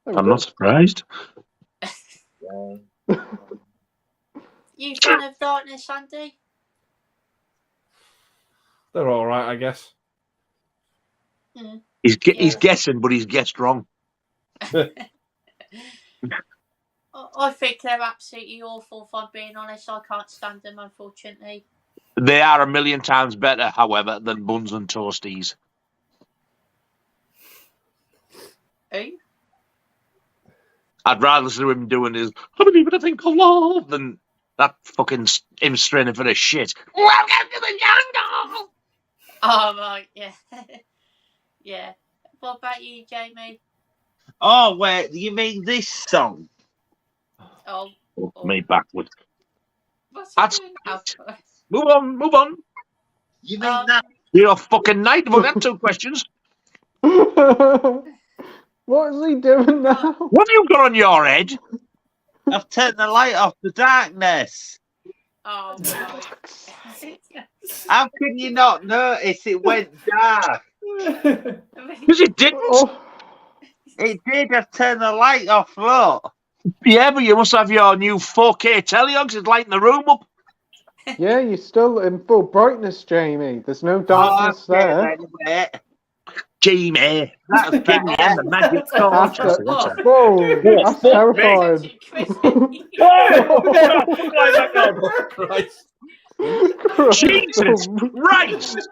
I'm not surprised. You fan of Darkness, Andy? They're all right, I guess. He's guessing, but he's guessed wrong. I think they're absolutely awful, if I'm being honest. I can't stand them, unfortunately. They are a million times better, however, than buns and toasties. Eh? I'd rather listen to him doing his "I believe in a thing called love" than that fucking him straining for the shit. Welcome to the jungle. Oh, right, yeah. Yeah. What about you, Jamie? Oh, wait, you mean this song? Oh, Me backwards. what's he That's- doing now? Move on. You mean that? You're a fucking night. We've got 2 questions. What is he doing now? What have you got on your head? I've turned the light off the darkness. Oh, right. How can you not notice it went dark? Because it didn't. Oh, It did. I've turned the light off, look. Yeah, but you must have your new 4K telly on 'cause it's lighting the room up. yeah, you're still in full brightness, Jamie. There's no darkness there. Anyway. Jamie. That's Give me better. the magic torch. After- What? Whoa, that's fuck terrifying. Jesus Christ!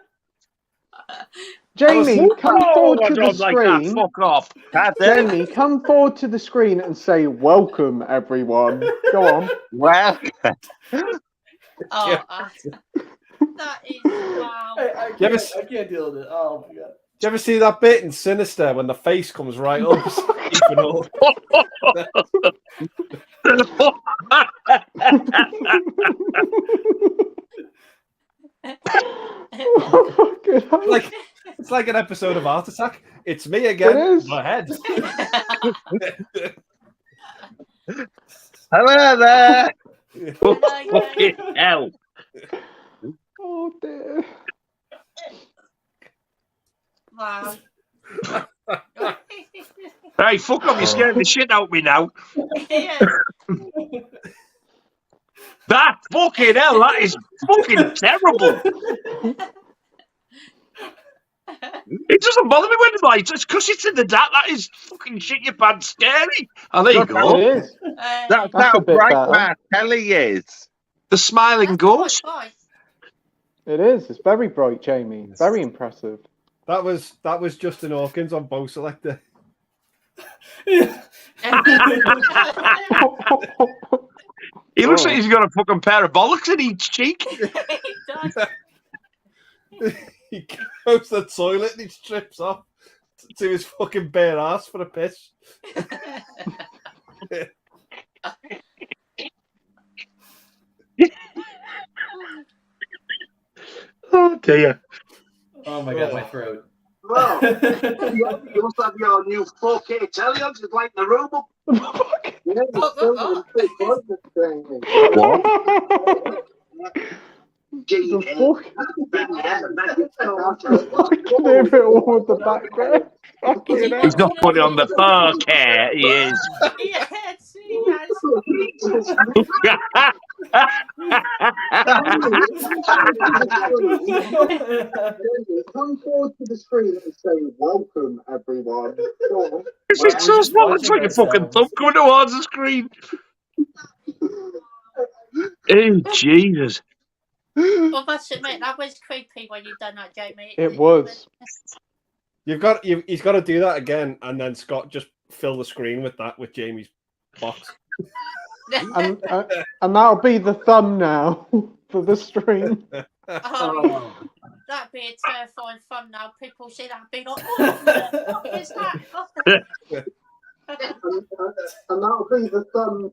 Jamie, come forward I to the don't like that. screen. Fuck off. Jamie, come forward to the screen and say welcome, everyone. Go on. Well, Oh, that is wow. I can't deal with it. Oh my god. Do you ever see that bit in Sinister when the face comes right up? Keeping up? Like it's like an episode of Heart Attack. It's me again. It is. My head. hello there. Fucking hell. Oh dear. Wow. Hey, fuck off. You're scaring the shit out of me now. Yeah. That fucking hell. That is fucking terrible. It doesn't bother me when the lights. It's because it's in the dark. That is fucking shit your pants scary. Oh, there you It go. is. That's That's how a bit bright better. my telly is. The smiling ghost. It is. It's very bright, Jamie. Very impressive. That was Justin Hawkins on Bow Selector. He looks like he's got a fucking pair of bollocks in each cheek. He does. He goes to the toilet and he strips off to his fucking bare ass for a piss. Oh dear. Oh my god, my throat. Well, you must have your new 4K telly on to light the room up. The fuck? I can hear it all with the background. Fucking hell. He's not putting on the 4K, he is. Yes, he has. Come forward to the screen and say welcome, everyone. Go on. It's so small, it's like a fucking thumb coming towards the screen. Oh, Jesus. Well, must admit, that was creepy when you done that, Jamie. It was. He's got to do that again, and then Scott just fill the screen with Jamie's box. And that'll be the thumbnail for the stream. Oh, that'd be a terrifying thumbnail. People see that and be like, what is that? And that'll be the thumb.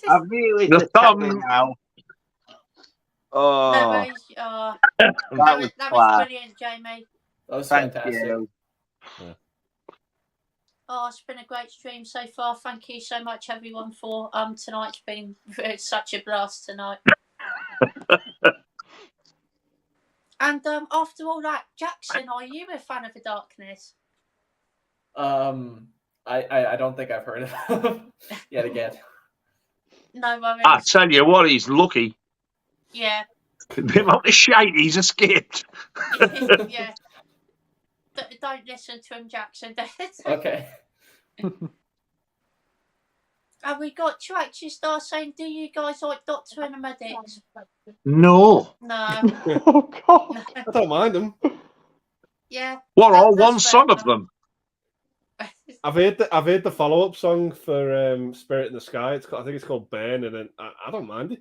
I've really The thumb. now. Oh, that was class. brilliant, Jamie. That was Thank fantastic. you. Oh, it's been a great stream so far. Thank you so much, everyone, for tonight's been such a blast tonight. And after all that, Jackson, are you a fan of the darkness? I don't think I've heard of him yet again. No worries. I tell you what, he's lucky. Yeah. The amount of shite he's escaped. Yeah. Don't listen to him, Jackson. Okay. And we got Tracy Star saying, "Do you guys like Doctor and the Medics?" No. No. Oh God. I don't mind them. Yeah. What, all that's one fair song of enough. them? I've heard the follow up song for Spirit in the Sky. I think it's called Burn, and then I don't mind it.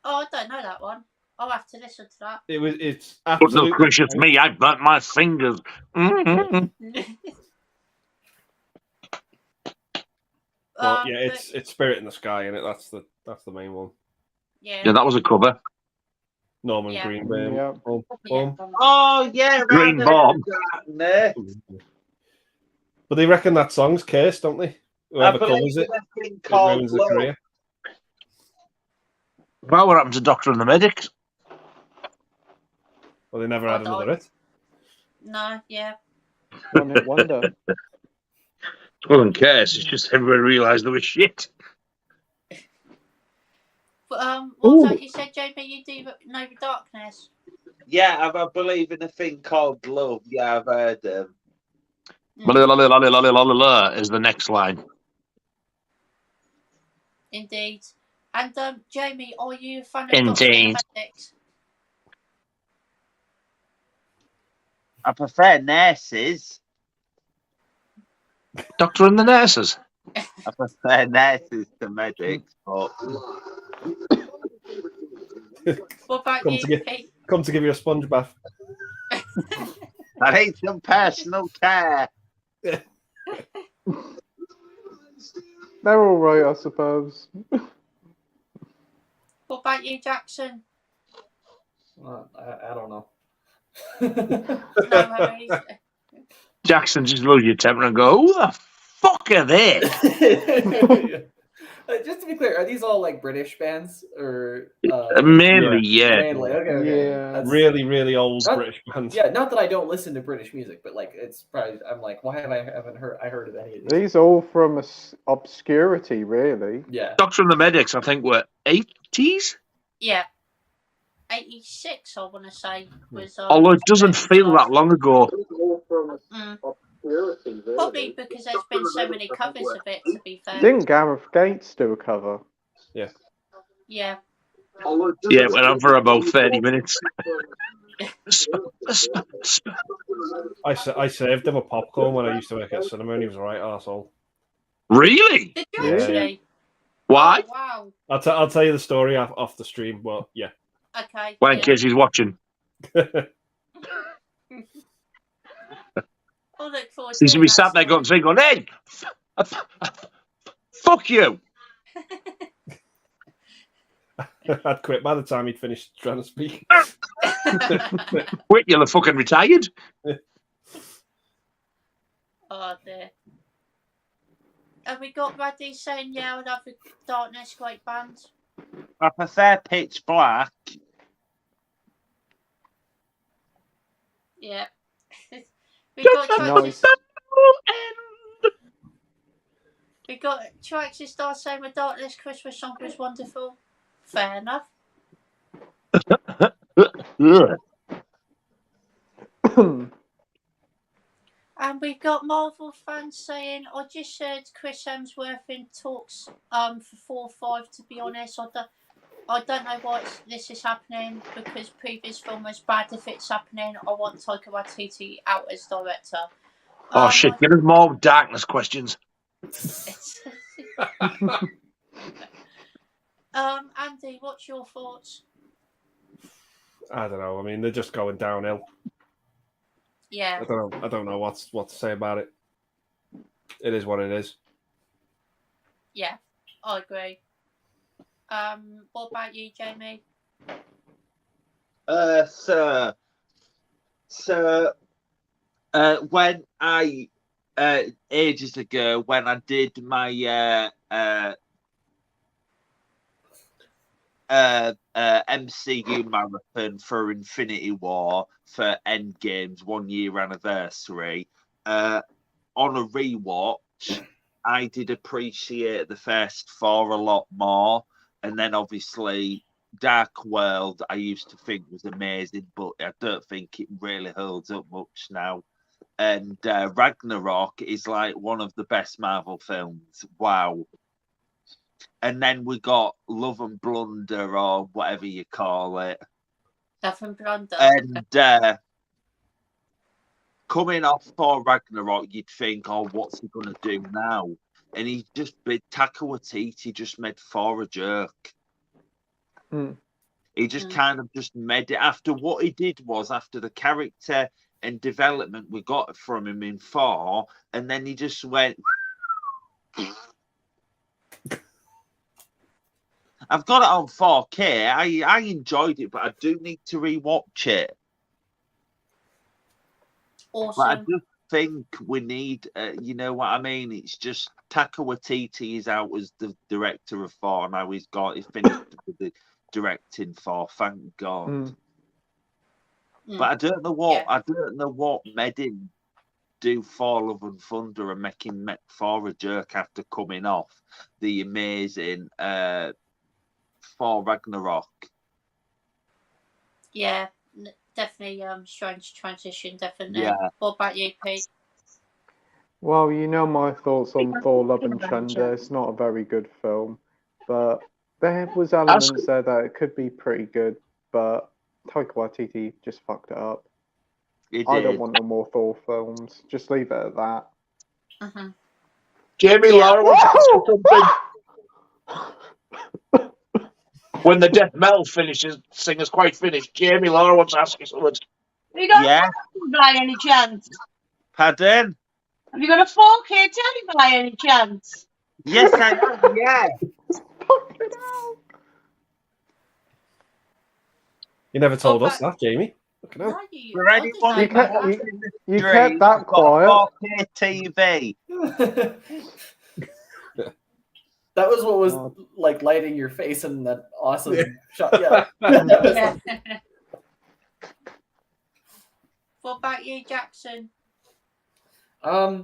Oh, I don't know that one. I'll have to listen to that. It's But absolutely no gracious me, I burnt my fingers. Mm-hmm. But yeah, it's Spirit in the Sky, and that's the main one. Yeah. Yeah, that was a cover. Norman Yeah. Greenbaum. Yeah. Boom, Yeah. boom. Oh yeah, Green Rather Bomb. Darkness. But they reckon that song's cursed, don't they? I Whoever believe covers it, a thing it called ruins the Love. career. Well, what happened to Doctor and the Medics? Well, they never had another hit. No, yeah. One hit wonder. It wasn't curse, it's just everybody realised they were shit. But what was that you said, JB? You do know the Darkness? Yeah, I believe in a thing called Love. Yeah, I've heard them. La is the next line. Indeed. And Jamie, are you a fan of Doctor and Indeed. the Medics? I prefer nurses. Doctor and the Nurses. I prefer nurses to medics, but What about Come you, to get- Pete? Come to give you a sponge bath. I need some personal care. They're all right, I suppose. What about you, Jackson? I don't know. No worries. Jackson just lose your temper and go, who the fuck are they? Just to be clear, are these all like British bands or Mainly, yeah. mainly? Okay. Yeah. That's, Really, really old Not- British bands. yeah, not that I don't listen to British music, but like it's probably I'm like, why haven't heard of any of these? These are all from obscurity, really. Yeah. Doctor and the Medics, I think, were 80s? Yeah. 86, I want to say. Was, Although it doesn't feel that long ago. Mm. Probably because there's been so many covers of it, to be fair. Didn't Gareth Gates do a cover? Yeah. Yeah, it went on for about 30 minutes. I saved him a popcorn when I used to work at cinema, and he was a right arsehole. Really? Did you Yeah. actually? Why? Oh, wow. I'll tell you the story off the stream, but yeah. Okay. Well, in yeah. case he's watching. I'll look forward to He's going to be that sat there story. going, hey, fuck you. I'd quit by the time he'd finished trying to speak. Wait, you'll have fucking retired. Oh, dear. Have we got Raddy saying, yeah, I'd have a Darkness, great band? I prefer Pitch Black. Yeah. we got Nice. We got Tracy Star saying the Darkness Christmas song was wonderful. Fair enough. And we've got Marvel fans saying, I just heard Chris Hemsworth in talks for 4-5, to be honest. I don't know why this is happening, because previous film was bad. If it's happening, I want Taika Waititi out as director. Oh, shit. Give us more Darkness questions. Andy, what's your thoughts? I don't know. I mean, they're just going downhill. Yeah. I don't know what to say about it. It is what it is. Yeah, I agree. What about you, Jamie? When I ages ago, when I did my MCU marathon for Infinity War for Endgame's 1 year anniversary, on a rewatch, I did appreciate the first four a lot more, and then obviously Dark World I used to think was amazing, but I don't think it really holds up much now. And Ragnarok is like one of the best Marvel films. Wow. And then we got Love and Blunder, or whatever you call it. Love and Blunder. And coming off Thor Ragnarok, you'd think, oh, what's he going to do now? And he just Taika Waititi just made Thor a jerk. He just kind of just made it. After what he did was, after the character and development we got from him in Thor, and then he just went... I've got it on 4K. I enjoyed it, but I do need to rewatch it. Awesome. But I just think we need, you know what I mean? It's just Taika Waititi is out as the director of Thor. Now he's finished with the directing for. Thank God. But I don't know what made him do Thor Love and Thunder and make Thor a jerk after coming off the amazing Thor Ragnarok. Yeah, definitely strange transition, definitely. Yeah. What about you, Pete? Well, you know my thoughts on Thor Love and Thunder. It's not a very good film, but there was elements there that it could be pretty good, but Taika Waititi just fucked it up. I don't want no more Thor films. Just leave it at that. Jamie Laura wants to say something. When the death metal finishes, singer's quite finished. Jamie Laura wants to ask you something. Have you got a by any chance? Pardon? Have you got a 4K telly by any chance? Yes, I have. Yeah. You never told us that, Jamie. Look at No, that. For anyone who You kept that quiet. 4K TV. That was what was like lighting your face in that awesome shot. Yeah. Yeah. What about you, Jackson? I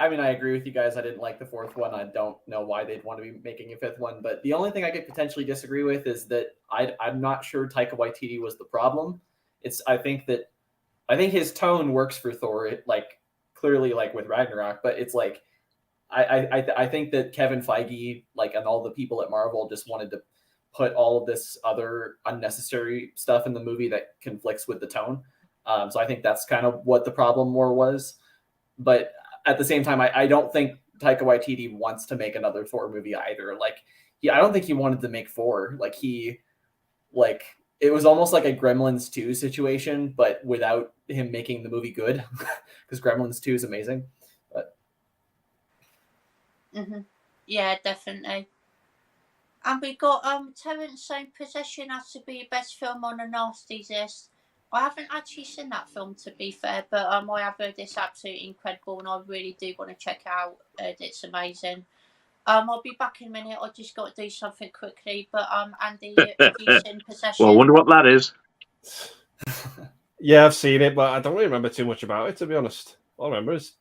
mean, I agree with you guys. I didn't like the fourth one. I don't know why they'd want to be making a fifth one. But the only thing I could potentially disagree with is that I'm not sure Taika Waititi was the problem. I think his tone works for Thor, like clearly, like with Ragnarok. But it's like I think that Kevin Feige, like, and all the people at Marvel just wanted to put all of this other unnecessary stuff in the movie that conflicts with the tone. So I think that's kind of what the problem more was. But at the same time, I don't think Taika Waititi wants to make another Thor movie either. Like, I don't think he wanted to make 4. It was almost like a Gremlins 2 situation, but without him making the movie good, because Gremlins 2 is amazing. But... Yeah, definitely. And we got Terrence saying Possession has to be the best film on the nasties list. I haven't actually seen that film, to be fair, but I have heard it's absolutely incredible, and I really do want to check it out. It's amazing. I'll be back in a minute. I just got to do something quickly. But Andy, have you seen Possession? Well, I wonder what that is. Yeah, I've seen it, but I don't really remember too much about it, to be honest. All I remember is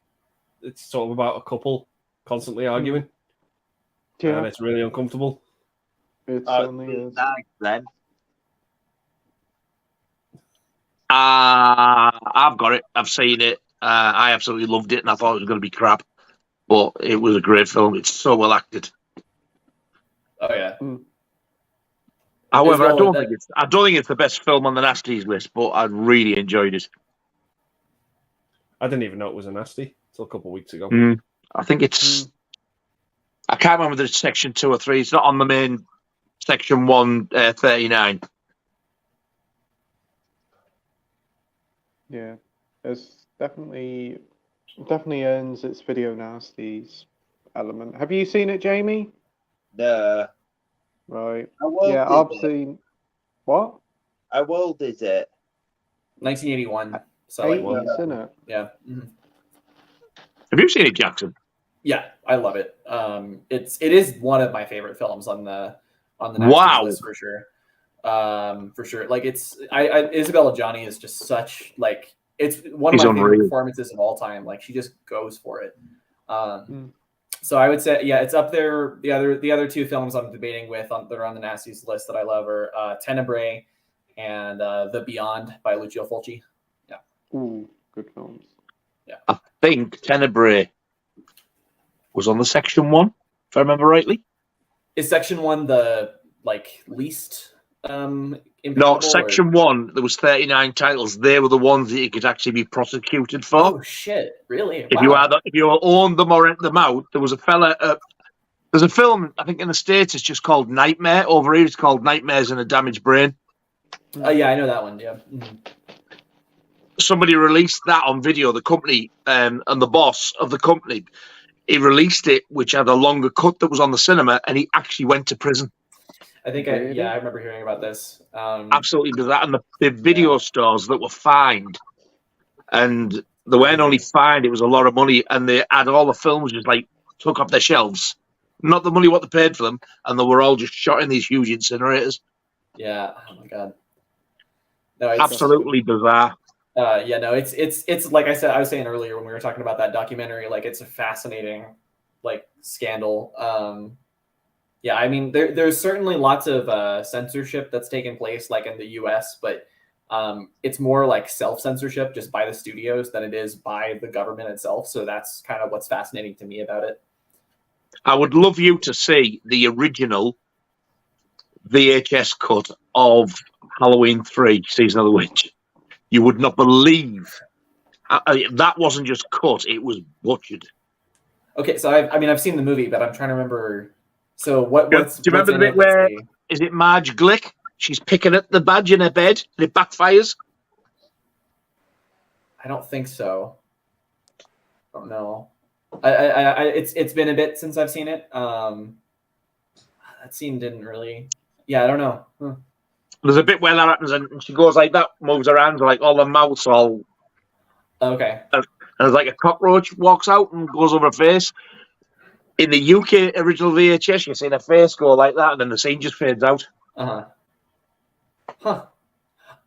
it's sort of about a couple constantly arguing, and it's really uncomfortable. It certainly is. Nice, then. I've got it. I've seen it. I absolutely loved it, and I thought it was going to be crap, but it was a great film. It's so well acted. Oh yeah. However, I don't think it's the best film on the nasties list, but I really enjoyed it. I didn't even know it was a nasty until a couple of weeks ago. I think it's. I can't remember the section 2 or 3. It's not on the main section 139. Yeah, it's definitely earns its video nasties element. Have you seen it, Jamie? No. Right. Yeah, I've seen. What? How old is it? 1981. So 80s, isn't it? Yeah. Have you seen it, Jackson? Yeah, I love it. It is one of my favorite films on the nasties list for sure. For sure. Like Isabella Johnny is just such like it's one of my favorite performances of all time. Like she just goes for it. So I would say, yeah, it's up there. The other two films I'm debating with that are on the nasties list that I love are Tenebrae and The Beyond by Lucio Fulci. Yeah. Ooh, good films. Yeah. I think Tenebrae was on the Section 1, if I remember rightly. Is Section 1 the least No, Section 1, there was 39 titles. They were the ones that you could actually be prosecuted for. Oh shit! Really? If you owned them or rent them out, there was a fella. There's a film I think in the States. It's just called Nightmare. Over here, it's called Nightmares in a Damaged Brain. Yeah, I know that one. Yeah. Mm-hmm. Somebody released that on video. The company and the boss of the company, he released it, which had a longer cut that was on the cinema, and he actually went to prison. I think I remember hearing about this. Absolutely bizarre. And the video stores that were fined, and they weren't only fined, it was a lot of money, and they had all the films just took off their shelves. Not the money what they paid for them, and they were all just shot in these huge incinerators. Yeah. Oh my god. No, it's absolutely bizarre. Yeah, no, it's like I was saying earlier when we were talking about that documentary, it's a fascinating scandal. Yeah, I mean, there's certainly lots of censorship that's taken place, in the U.S., but it's more self-censorship just by the studios than it is by the government itself. So that's kind of what's fascinating to me about it. I would love you to see the original VHS cut of Halloween 3, Season of the Witch. You would not believe that wasn't just cut; it was butchered. Okay, so I've seen the movie, but I'm trying to remember. So do you remember the bit where is it Marge Glick? She's picking at the badge in her bed and it backfires. I don't think so. I don't know. It's been a bit since I've seen it. That scene didn't really. Yeah, I don't know. Huh. There's a bit where that happens, and she goes like that, moves her hands, all the mouths all. Okay. And there's a cockroach walks out and goes over her face. In the UK original VHS, you see the face go like that, and then the scene just fades out. Huh.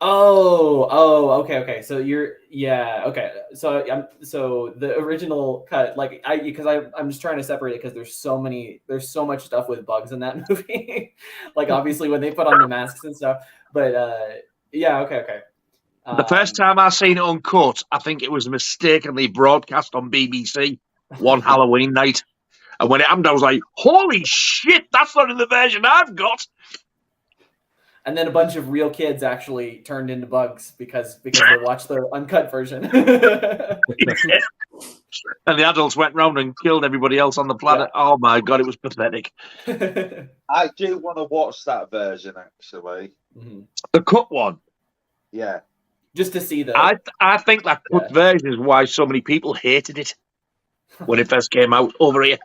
Okay. So okay. So the original cut, I'm just trying to separate it because there's so much stuff with bugs in that movie. Obviously when they put on the masks and stuff, but yeah, okay. The first time I seen it uncut, I think it was mistakenly broadcast on BBC one Halloween night. And when it happened, I was like, holy shit, that's not in the version I've got. And then a bunch of real kids actually turned into bugs because they watched the uncut version. Yeah. And the adults went round and killed everybody else on the planet. Yeah. Oh my God, it was pathetic. I do want to watch that version, actually. Mm-hmm. The cut one. Yeah. Just to see the... I think that cut version is why so many people hated it when it first came out over here.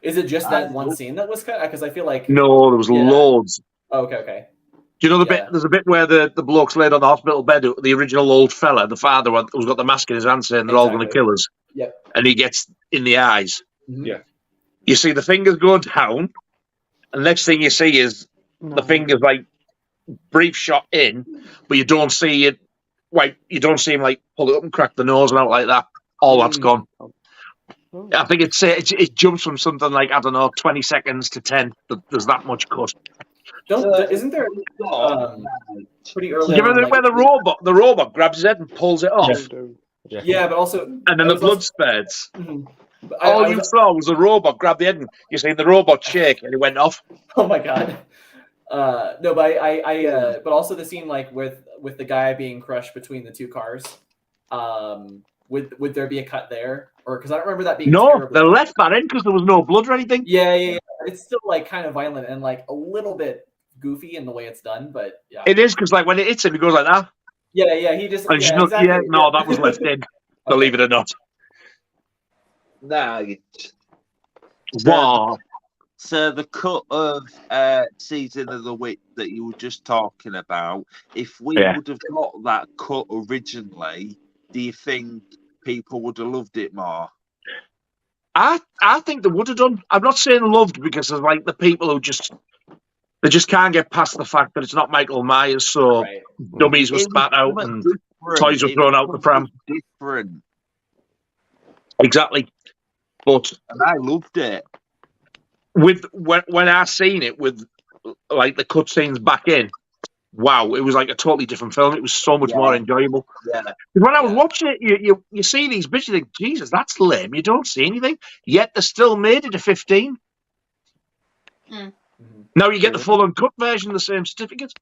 Is it just that one scene that was cut? Because I feel like... No, there was loads. Oh, okay. Do you know the bit? There's a bit where the bloke's laid on the hospital bed, the original old fella, the father who's got the mask in his hand saying they're all going to kill us. Yep. And he gets in the eyes. Mm-hmm. Yeah. You see the fingers go down, and the next thing you see is the fingers brief shot in, but you don't see it. You don't see him pull it up and crack the nose and out like that. All that's gone. I think it jumps from something 20 seconds to 10. There's that much cut. Isn't there pretty early? Do you remember where the robot grabs his head and pulls it off? Yeah, but also and then the blood spurts. Mm-hmm. All you saw was the robot grab the head, and you see the robot shake, and it went off. Oh my God! No, but but also the scene with the guy being crushed between the two cars. Would there be a cut there, or because I don't remember that being they left that in because there was no blood or anything. Yeah. It's still kind of violent and a little bit goofy in the way it's done, but yeah, it is because when it hits him, he goes like that. Yeah. He just exactly. No, that was left in. Believe it or not. No. Wow. So the cut of Season of the Witch that you were just talking about, if we would have got that cut originally, do you think people would have loved it more? I think they would have done. I'm not saying loved because there's the people who just can't get past the fact that it's not Michael Myers, so dummies were spat out and toys were thrown out the pram. Different. Exactly. But And I loved it. with when I seen it with like the cutscenes back in, wow, it was like a totally different film. It was so much more enjoyable. Yeah. When I was watching it, you see these bits, you think, Jesus, that's lame. You don't see anything. Yet they still made it a 15. Now you get the full uncut version, the same certificate.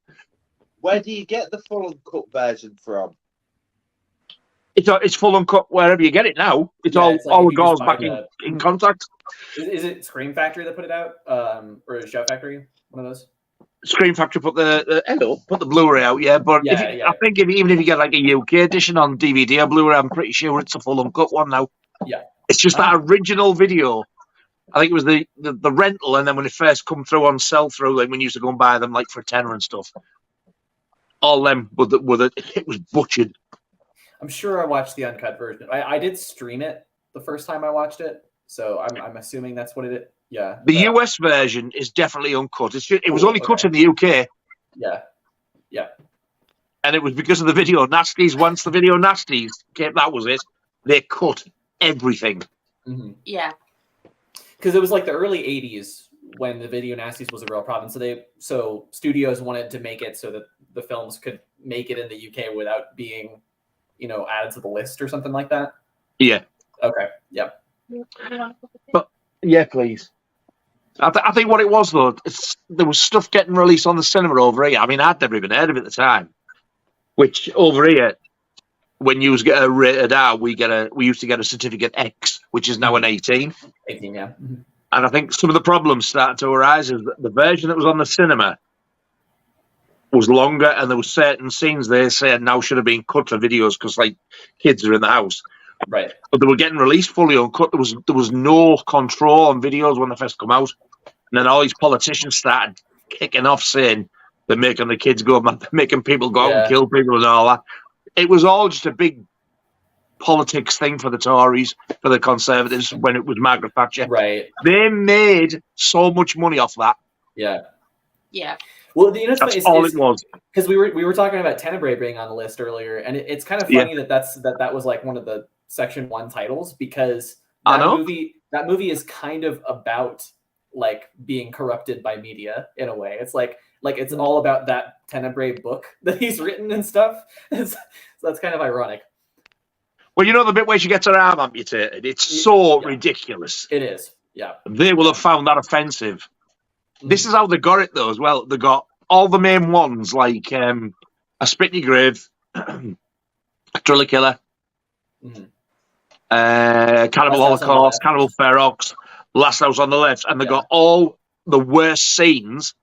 Where do you get the full uncut version from? It's full uncut wherever you get it now. It's all if you goes just back buy in contact. Is it Scream Factory that put it out, or Shout Factory? One of those. Scream Factory put the Blu-ray out, yeah. But I think even if you get like a UK edition on DVD or Blu-ray, I'm pretty sure it's a full uncut one now. Yeah, it's just that original video. I think it was the rental, and then when it first come through on sell through, like when you used to go and buy them like for a tenner and stuff. All them with it was butchered. I'm sure I watched the uncut version. I did stream it the first time I watched it, so I'm assuming that's what it is. Yeah. The US version is definitely uncut. It was only cut in the UK. Yeah. Yeah. And it was because of the video nasties. Once the video nasties came, that was it. They cut everything. Mm-hmm. Yeah. Because it was like the early 80s when the video nasties was a real problem. So studios wanted to make it so that the films could make it in the UK without being, added to the list or something like that. Yeah. Okay. Yep. But yeah, please. I think what it was though, there was stuff getting released on the cinema over here. I mean, I'd never even heard of it at the time. Which over here, when you get a rated R, we used to get a certificate X, which is now an 18. 18, yeah. Mm-hmm. And I think some of the problems started to arise is that the version that was on the cinema was longer, and there were certain scenes they said now should have been cut for videos because like kids are in the house. Right. But they were getting released fully uncut. There was no control on videos when they first come out. And then all these politicians started kicking off saying they're making the kids go, making people go out and kill people and all that. It was all just a big politics thing for the Tories, for the Conservatives when it was Margaret Thatcher. Right. They made so much money off that. Yeah. Yeah. Well, that's all it was. Because we were talking about Tenebrae being on the list earlier, and it's kind of funny that was like one of the Section 1 titles, because that movie is kind of about like being corrupted by media in a way. It's like it's all about that Tenebrae book that he's written and stuff. So that's kind of ironic. Well, the bit where she gets her arm amputated, it's so ridiculous. It is. Yeah. They will have found that offensive. Mm-hmm. This is how they got it though as well. They got all the main ones like A Spit in Your Grave, Driller Killer, Cannibal Holocaust, Cannibal Ferox, Last House on the Left, and they got all the worst scenes,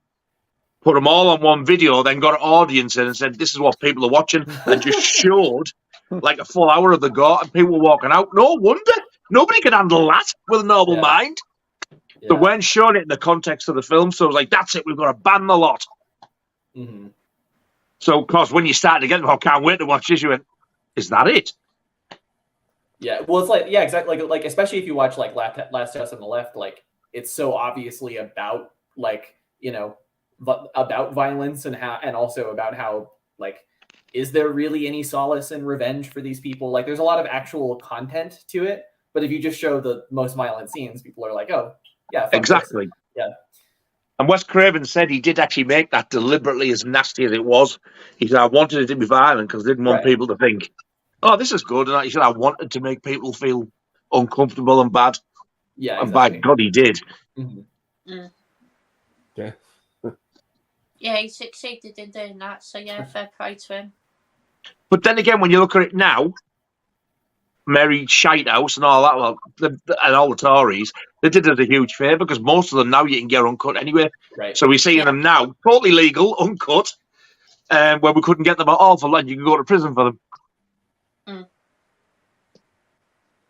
put them all on one video, then got an audience in and said, this is what people are watching, and just showed like a full hour of the gore, and people were walking out. No wonder. Nobody can handle that with a normal mind. They weren't showing it in the context of the film, so it was like, that's it, we've got to ban the lot. Mm-hmm. So, of course, when you started again, I can't wait to watch this, you went, is that it? Yeah, well, it's like, exactly. Like especially if you watch like Last House on the Left, like it's so obviously about like, about violence and also about how like, is there really any solace in revenge for these people? Like, there's a lot of actual content to it, but if you just show the most violent scenes, people are like, oh, yeah, exactly. This. Yeah. And Wes Craven said he did actually make that deliberately as nasty as it was. He said, I wanted it to be violent because I didn't want people to think, oh, this is good. And he said, I wanted to make people feel uncomfortable and bad. Yeah, and by God, he did. Mm-hmm. Mm. Yeah. Yeah, he succeeded in doing that. So, yeah, fair play to him. But then again, when you look at it now, Mary Shitehouse and all that, and all the Tories, they did us a huge favour because most of them now you can get uncut anyway. Right. So we're seeing them now, totally legal, uncut, where we couldn't get them at all for lunch. You can go to prison for them. Mm.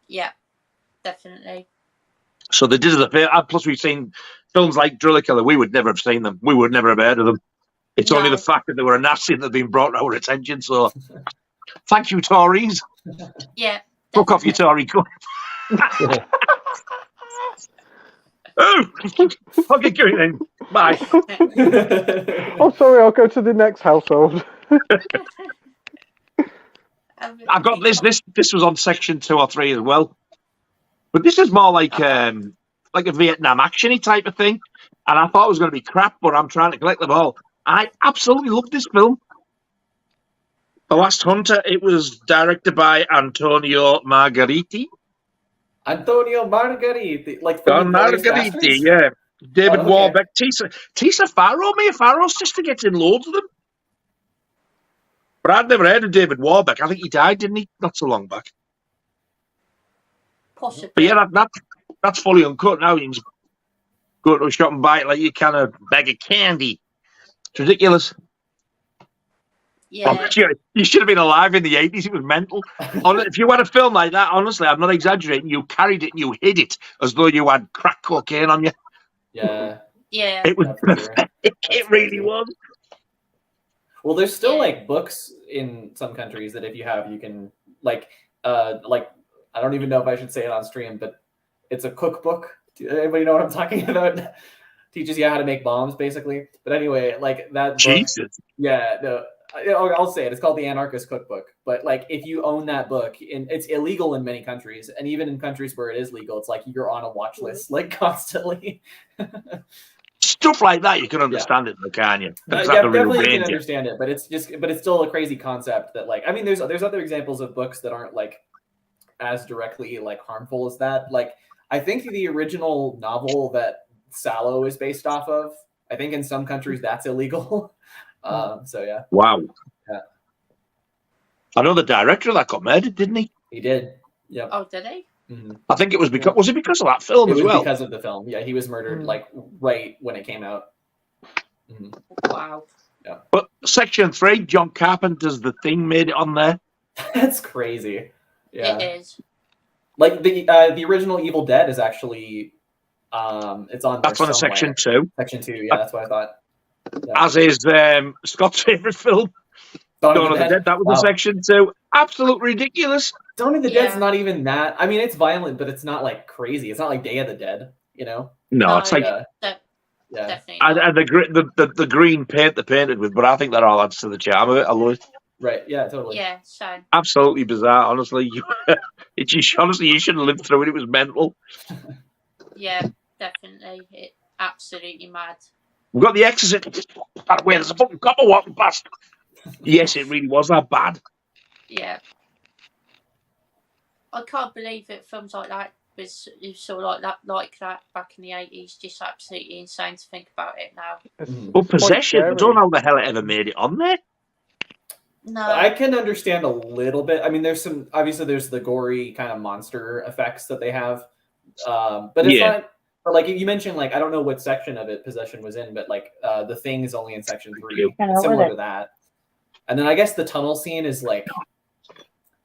Yeah, definitely. So they did us a favour. Plus, we've seen films like Driller Killer. We would never have seen them. We would never have heard of them. It's only the fact that they were a nasty that had been brought to our attention. So thank you, Tories. Yeah. Fuck off, you Tory cunt. Oh, okay, go then. Bye. I'm sorry, I'll go to the next household. I've got this. This was on section 2 or 3 as well. But this is more like a Vietnam action-y type of thing. And I thought it was going to be crap, but I'm trying to collect them all. I absolutely love this film. The Last Hunter, it was directed by Antonio Margheriti. Antonio Margheriti, like Don from Glorious Margheriti, Bastards? yeah. David Oh, okay. Warbeck, Tisa Farrow. Mia Farrow's sister gets in loads of them. But I'd never heard of David Warbeck. I think he died, didn't he? Not so long back. Possibly. But yeah, that's fully uncut now. You can just go to a shop and buy it like you can a bag of candy. It's ridiculous. Yeah. You should have been alive in the 80s. It was mental. If you had a film like that, honestly, I'm not exaggerating, you carried it and you hid it as though you had crack cocaine on you. Yeah. Yeah. It was Sure. it really was. Well, there's still like books in some countries that if you have, you can like I don't even know if I should say it on stream, but it's a cookbook. Anybody know what I'm talking about? Teaches you how to make bombs, basically. But anyway, like that book, Jesus. Yeah, no, I'll say it. It's called the Anarchist Cookbook. But like, if you own that book, it's illegal in many countries, and even in countries where it is legal, it's like you're on a watch list, like constantly. Stuff like that, you can understand it, though, can't you? Definitely you can understand it, but it's still a crazy concept that, like, I mean, there's other examples of books that aren't like as directly like harmful as that. Like, I think the original novel that Sallow is based off of, I think in some countries that's illegal. So yeah. Wow. Yeah. I know the director of that got murdered, didn't he? He did. Yeah. Oh, did he? Mm-hmm. I think it was because was it because of that film as well? Because of the film. Yeah, he was murdered like right when it came out. Mm-hmm. Wow. Yeah. But Section 3, John Carpenter's The Thing made it on there. That's crazy. Yeah. It is. Like the original Evil Dead is actually it's on there. That's on Section 2. Section 2, yeah, that's what I thought. Yeah. As is Scott's favourite film, Dawn of the Dead. That was a Section 2. Absolutely ridiculous. Dawn of the Dead's not even that. I mean, it's violent, but it's not like crazy. It's not like Day of the Dead, you know? No, it's like definitely. And the green paint they painted with, but I think that all adds to the charm of it. I love it. Right? Yeah, totally. Yeah, so absolutely bizarre. Honestly, you shouldn't live through it. It was mental. Yeah, definitely. It absolutely mad. We've got The Exorcist. That way, there's a fucking copper walking past. Yes, it really was that bad. Yeah. I can't believe that films like that was sort of like that back in the 80s. Just absolutely insane to think about it now. Well, Possession, I don't know how the hell it ever made it on there. No. I can understand a little bit. I mean, there's the gory kind of monster effects that they have. But it's not, but like you mentioned, like, I don't know what section of it Possession was in, but like The Thing is only in Section 3. It's similar to that. And then I guess the tunnel scene is like,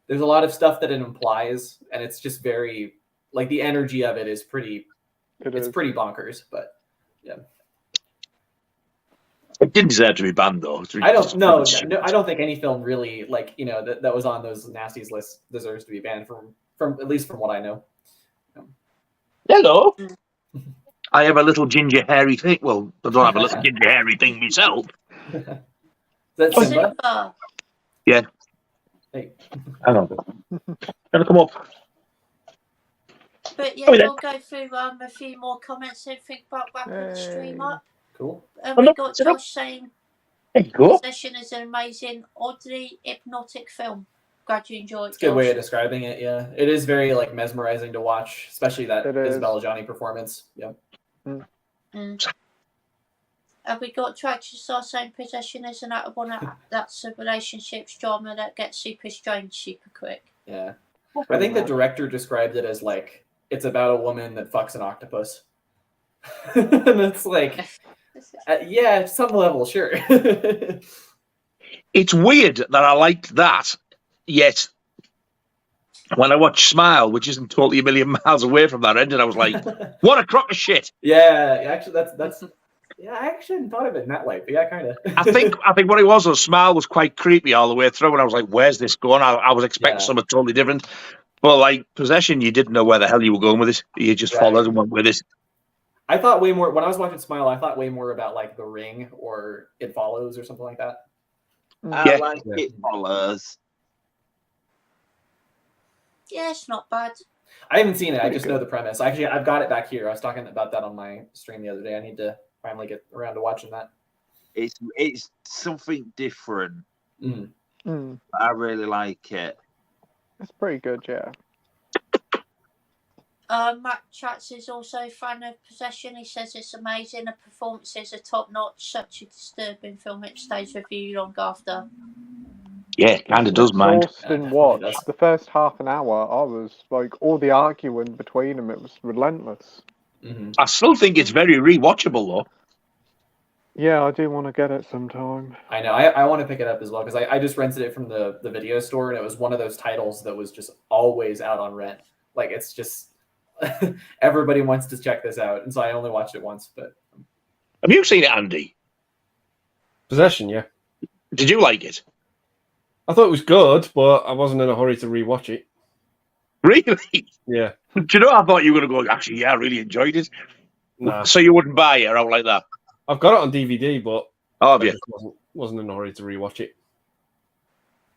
there's a lot of stuff that it implies, and it's just very, like, the energy of it is pretty, it's pretty bonkers, but yeah. It didn't deserve to be banned, though. I don't know. No, I don't think any film really, like, you know, that was on those nasties lists deserves to be banned from at least from what I know. Hello. I have a little ginger hairy thing. Well, I don't have a little ginger hairy thing myself. Is that Simba? Yeah. Hey. Hang on. Gonna come up. But yeah, we'll go through a few more comments and think about wrapping the stream up. Cool. And we got Josh saying, there you go. Possession is an amazing, oddly hypnotic film. Glad you enjoyed it. It's a good way of describing it, yeah. It is very, like, mesmerizing to watch, especially that Isabella Johnny performance. Yeah. Have we got Tracy saying Possession is another one that's a relationships drama that gets super strange super quick. Yeah. I think the director described it as, like, it's about a woman that fucks an octopus. And it's like, yeah, at some level, sure. It's weird that I liked that, yet when I watched Smile, which isn't totally a million miles away from that ending, I was like, what a crock of shit. Yeah, actually, that's yeah, I actually hadn't thought of it in that light, but yeah, kind of. I think what it was Smile was quite creepy all the way through, and I was like, where's this going? I was expecting something totally different. But like Possession, you didn't know where the hell you were going with it. You just followed and went with it. I thought way more, when I was watching Smile, I thought way more about like The Ring or It Follows or something like that. I like It Follows. Yeah, it's not bad. I haven't seen it. I Pretty just good. know the premise. Actually, I've got it back here. I was talking about that on my stream the other day. I need to finally get around to watching that. It's something different. Mm. I really like it. It's pretty good, yeah. Matt Chatz is also a fan of Possession. He says it's amazing. The performances are top notch. Such a disturbing film. It stays with you long after. Yeah, kind of does mind. Exhausting Yeah, watch. definitely does. The first half an hour, I was like, all the arguing between them, it was relentless. I still think it's very rewatchable though. Yeah, I do want to get it sometime. I know. I want to pick it up as well because I just rented it from the video store, and it was one of those titles that was just always out on rent. Like, it's just everybody wants to check this out, and so I only watched it once. But Have you seen it, Andy? Possession, yeah. Did you like it? I thought it was good, but I wasn't in a hurry to rewatch it. Really? Yeah. Do you know, I thought you were going to go, actually, yeah, I really enjoyed it. Nah. So you wouldn't buy it or out like that? I've got it on DVD, but Oh, have I you? just wasn't in a hurry to rewatch it.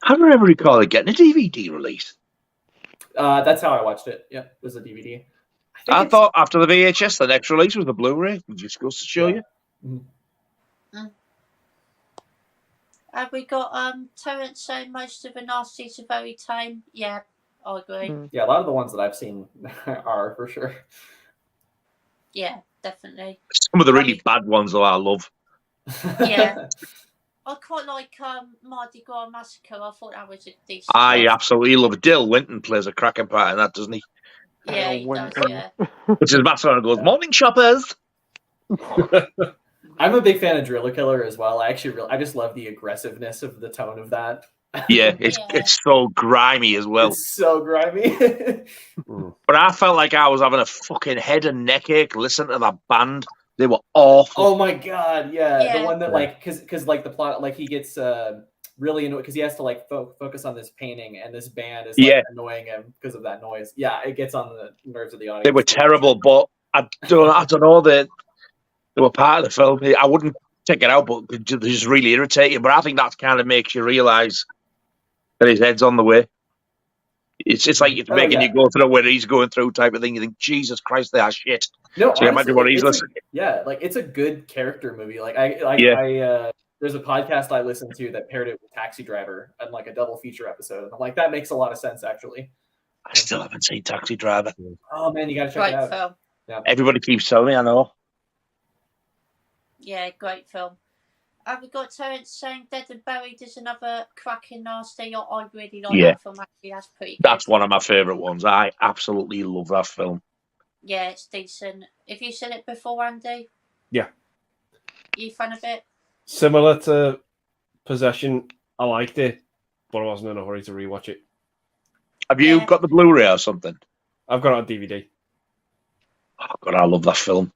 I don't ever recall it getting a DVD release. that's how I watched it. Yeah, it was a DVD. I thought after the VHS, the next release was the Blu-ray. It just goes to show you. Have we got Terence saying most of the nasties are very tame? Yeah, I agree. Yeah, a lot of the ones that I've seen are for sure. Yeah, definitely. Some of the really bad ones, though, I love. Yeah. I quite like Mardi Gras Massacre. I thought that was a decent I one. absolutely love it. Dill Winton plays a cracking part in that, doesn't he? Yeah, he does, yeah. Which is massive and goes, morning shoppers. I'm a big fan of Driller Killer as well. I just love the aggressiveness of the tone of that. Yeah, it's so grimy as well. It's so grimy. But I felt like I was having a fucking head and neck ache listening to that band. They were awful. Oh my god, yeah. Yeah. The one that like because like the plot, like he gets really annoyed because he has to like focus on this painting, and this band is like annoying him because of that noise. Yeah, it gets on the nerves of the audience. They were terrible, but I don't know that they were part of the film. I wouldn't check it out, but they just really irritate you. But I think that kind of makes you realise that his head's on the way. It's like it's making you go through what he's going through type of thing. You think, Jesus Christ, they are shit. No, so imagine what he's listening. Like it's a good character movie. Like there's a podcast I listened to that paired it with Taxi Driver and like a double feature episode. And I'm like, that makes a lot of sense actually. I still haven't seen Taxi Driver. Oh man, you gotta check it out. Film. Yeah. Everybody keeps telling me, I know. Yeah, great film. Have we got Terence saying Dead and Buried is another cracking nasty? I really like that film, actually. That's pretty good. That's one of my favourite ones. I absolutely love that film. Yeah, it's decent. Have you seen it before, Andy? Yeah. You fan of it? Similar to Possession, I liked it, but I wasn't in a hurry to rewatch it. Have you got the Blu-ray or something? I've got it on DVD. Oh, God, I love that film.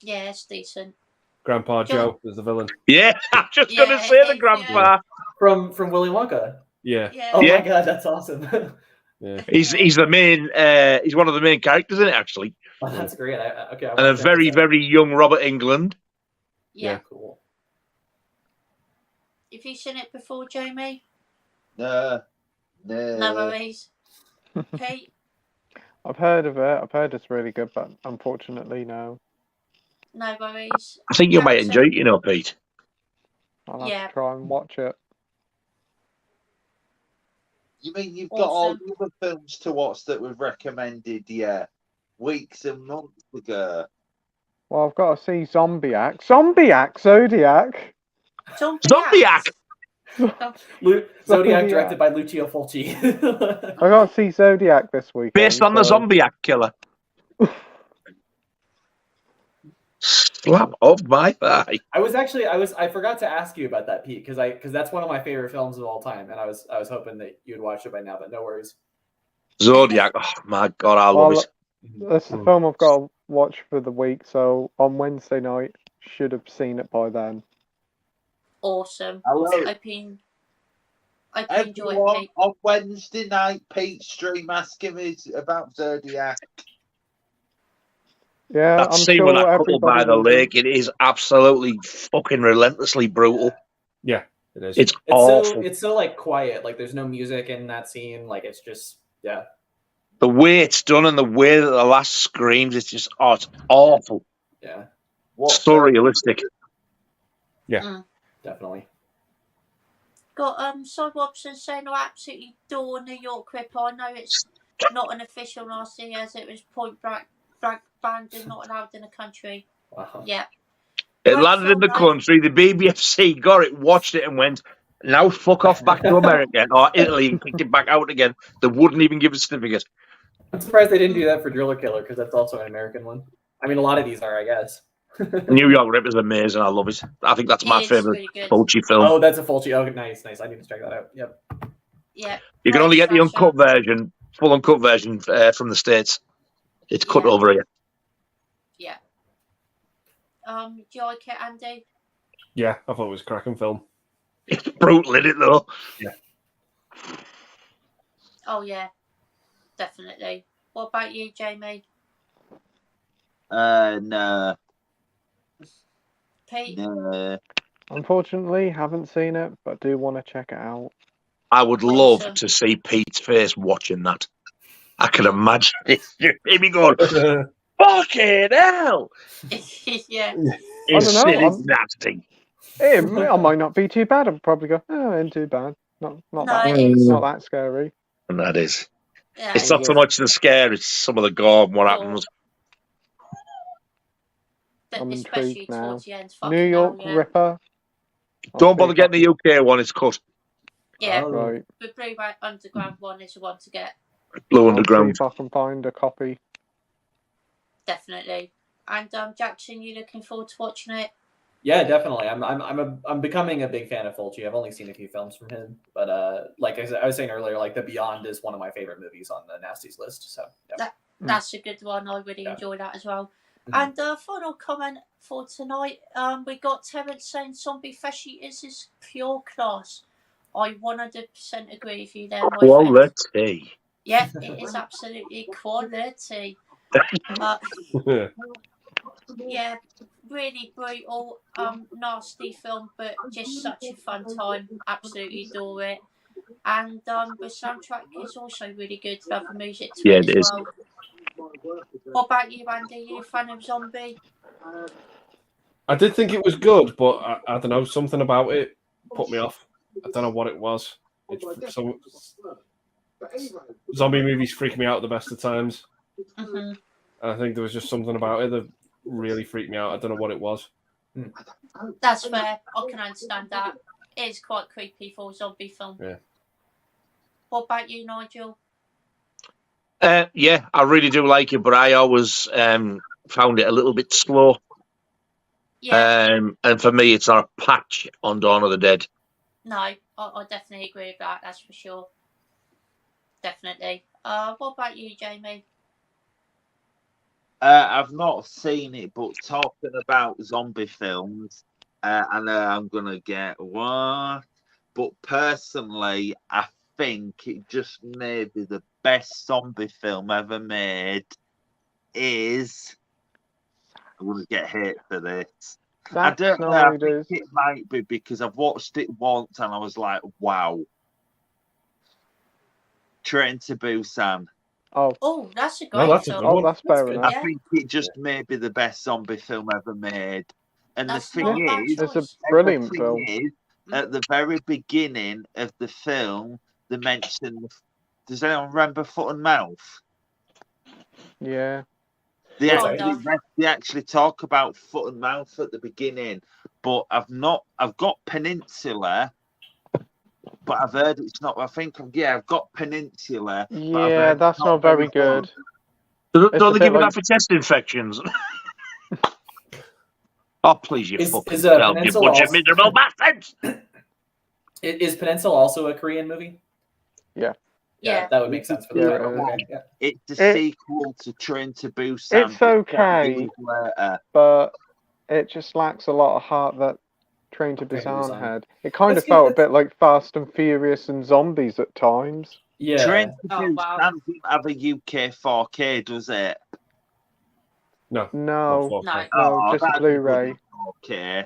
Yeah, it's decent. Grandpa Joe is the villain. Yeah, I'm just going to say the grandpa. From Willy Wonka. Yeah. Oh my god, that's awesome. Yeah. He's the main. He's one of the main characters in it, actually. Oh, that's great. Okay. And a very, very young Robert Englund. Yeah. Cool. Have you seen it before, Jamie? No. No worries. Pete? I've heard of it. I've heard it's really good, but unfortunately, no. No worries. I think you might enjoy it, you know, Pete. I'll have to try and watch it. You mean you've got all the other films to watch that we've recommended, weeks and months ago? Well, I've got to see Zombiac. Zodiac! Zombiac! Zodiac directed by Lucio Fulci. I got to see Zodiac this week. Based on the Zombiac killer. Slap off my thigh. I forgot to ask you about that, Pete, because that's one of my favorite films of all time, and I was hoping that you'd watch it by now, but no worries. Zodiac, oh my God, I love it. That's the film I've got to watch for the week, so on Wednesday night, should have seen it by then. Awesome. Hello. I enjoy it, Pete. On Wednesday night, Pete's stream asking me about Zodiac. Yeah, that scene with that couple by the lake, it is absolutely fucking relentlessly brutal. Yeah, it is. It's awful. It's so like quiet. Like there's no music in that scene. Like it's just The way it's done and the way that the last screams, it's just it's awful. Yeah. So realistic. Yeah, definitely. Got Sod Robson saying I absolutely adore New York Ripper. I know it's not an official nasty as it was point blank banned and not allowed in the country. Wow. Yeah. It Great landed in the film, though. country. The BBFC got it, watched it, and went, "Now fuck off back to America or Italy," and kicked it back out again. They wouldn't even give a certificate. I'm surprised they didn't do that for Driller Killer because that's also an American one. I mean, a lot of these are, I guess. New York Ripper's amazing. I love it. I think that's my It's favourite really good. Fulci film. Oh, that's a Fulci. Oh, nice. I need to check that out. Yep. Yeah. You can Great only get the slasher. uncut version, full uncut version from the States. It's cut Yeah. over here. Yeah. Do you like it, Andy? yeah, I thought it was a cracking film. It's brutal, isn't it, though? Oh yeah, definitely. What about you, Jamie? No. Pete? No. Unfortunately, haven't seen it, but do want to check it out. I would love Awesome. to see Pete's face watching that. I can imagine it. Maybe going, fucking hell! Yeah. It's don't know, silly, nasty. It might not be too bad. I'd probably go, oh, ain't too bad. Not No, that, it is. not that scary. And that is. Yeah. It's not so much the scare, it's some of the gore and what Gore. happens. I'm Especially intrigued now. towards the end. Fucking New York hell, yeah. Ripper. Don't bother getting the UK one, it's cut. Yeah. Oh. Right. The Blue Underground one is the one to get, Blue I'll see Underground. if I can find a copy. definitely. And Jackson, you looking forward to watching it? Yeah, definitely. I'm becoming a big fan of Fulci. I've only seen a few films from him, but like I was saying earlier, like The Beyond is one of my favorite movies on the Nasties list. So yeah. That's a good one. I really enjoy that as well. Mhm. And final comment for tonight. We got Terence saying zombie flesh eaters is pure class. I 100% agree with you there, my friend. Quality. Yeah, it is absolutely quality. Yeah, really brutal, nasty film, but just such a fun time. Absolutely adore it. And the soundtrack is also really good. Love the music to Yeah, it it as is. well. What about you, Andy? You a fan of Zombie? I did think it was good, but I don't know, something about it put me off. I don't know what it was. Zombie movies freak me out the best of times. Mm-hmm. I think there was just something about it that really freaked me out. I don't know what it was. That's fair. I can understand that. It is quite creepy for a zombie film. Yeah. What about you, Nigel? Yeah, I really do like it, but I always found it a little bit slow. Yeah. And for me, it's not a patch on Dawn of the Dead. No, I definitely agree with that. That's for sure. Definitely. What about you, Jamie? I've not seen it, but talking about zombie films, I know I'm gonna get what, but personally, I think it just may be the best zombie film ever made. Is I'm gonna get hate for this. I don't know. I think it might be because I've watched it once and I was like, wow. Train to Busan. Oh, that's a great that's a film. good one. that's fair good. enough. I think it just may be the best zombie film ever made. And That's the not thing a bad is, It's a choice. brilliant film. at the very beginning of the film, they mention. Does anyone remember Foot and Mouth? Yeah. They Okay. actually talk about Foot and Mouth at the beginning, but I've got Peninsula, but I've heard it's not. I think I've got Peninsula. But I've Yeah, heard that's it's not very good. Don't It's a they bit give it like- that for chest infections? Oh, please, you fucking is, self, you Peninsula bunch of also- miserable bastards! Is Peninsula also a Korean movie? Yeah. Yeah. That would make sense for the Yeah, title. it is. Okay, yeah. It's the It- sequel to Train to Busan. It's but okay. 10 years later. But it just lacks a lot of heart that Train to Train to Busan Busan. had. It kind Let's of get felt a this- bit like Fast and Furious and Zombies at times. Yeah. Train to Oh, Busan wow. doesn't have a UK 4K, does it? No. No, No. no, just a that'd be Blu-ray. good. Okay.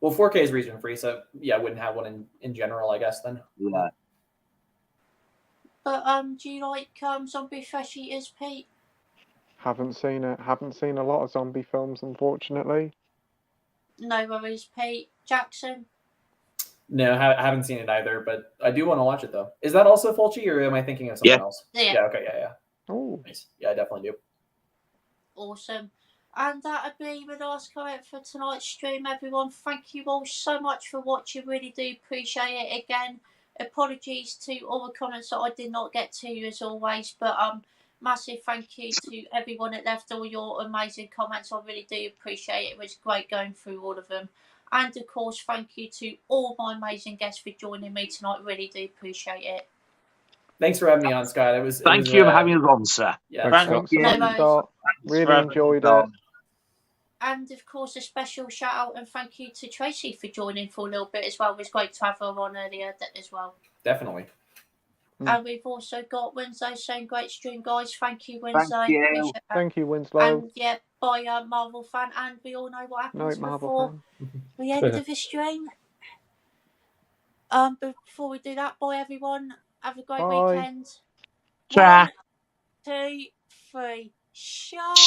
Well, 4K is region free, so yeah, I wouldn't have one in general, I guess then. Yeah. But do you like zombie flesh eaters, Pete? Haven't seen it. Haven't seen a lot of zombie films, unfortunately. No worries, Pete. Jackson? No, I haven't seen it either, but I do want to watch it though. Is that also Fulci, or am I thinking of something else? Yeah. Okay. Yeah. Oh, Nice. Yeah, I definitely do. Awesome. And that'll be the last comment for tonight's stream, everyone. Thank you all so much for watching. Really do appreciate it. Again, apologies to all the comments that I did not get to, as always. But massive thank you to everyone that left all your amazing comments. I really do appreciate it. It was great going through all of them. And of course, thank you to all my amazing guests for joining me tonight. Really do appreciate it. Thanks for having me on, Scott. Thank you for having us on, sir. Yeah, thanks so much, Scott. Really enjoyed it. And of course, a special shout out and thank you to Tracy for joining for a little bit as well. It was great to have her on earlier as well. Definitely. And we've also got Winslow saying great stream, guys. Thank you, Winslow. Thank you, Winslow. And yeah, bye, Marvel fan. And we all know what happens before the end of the stream. Before we do that, bye everyone. Have a great weekend. Ta. 1, 2, 3. Shut.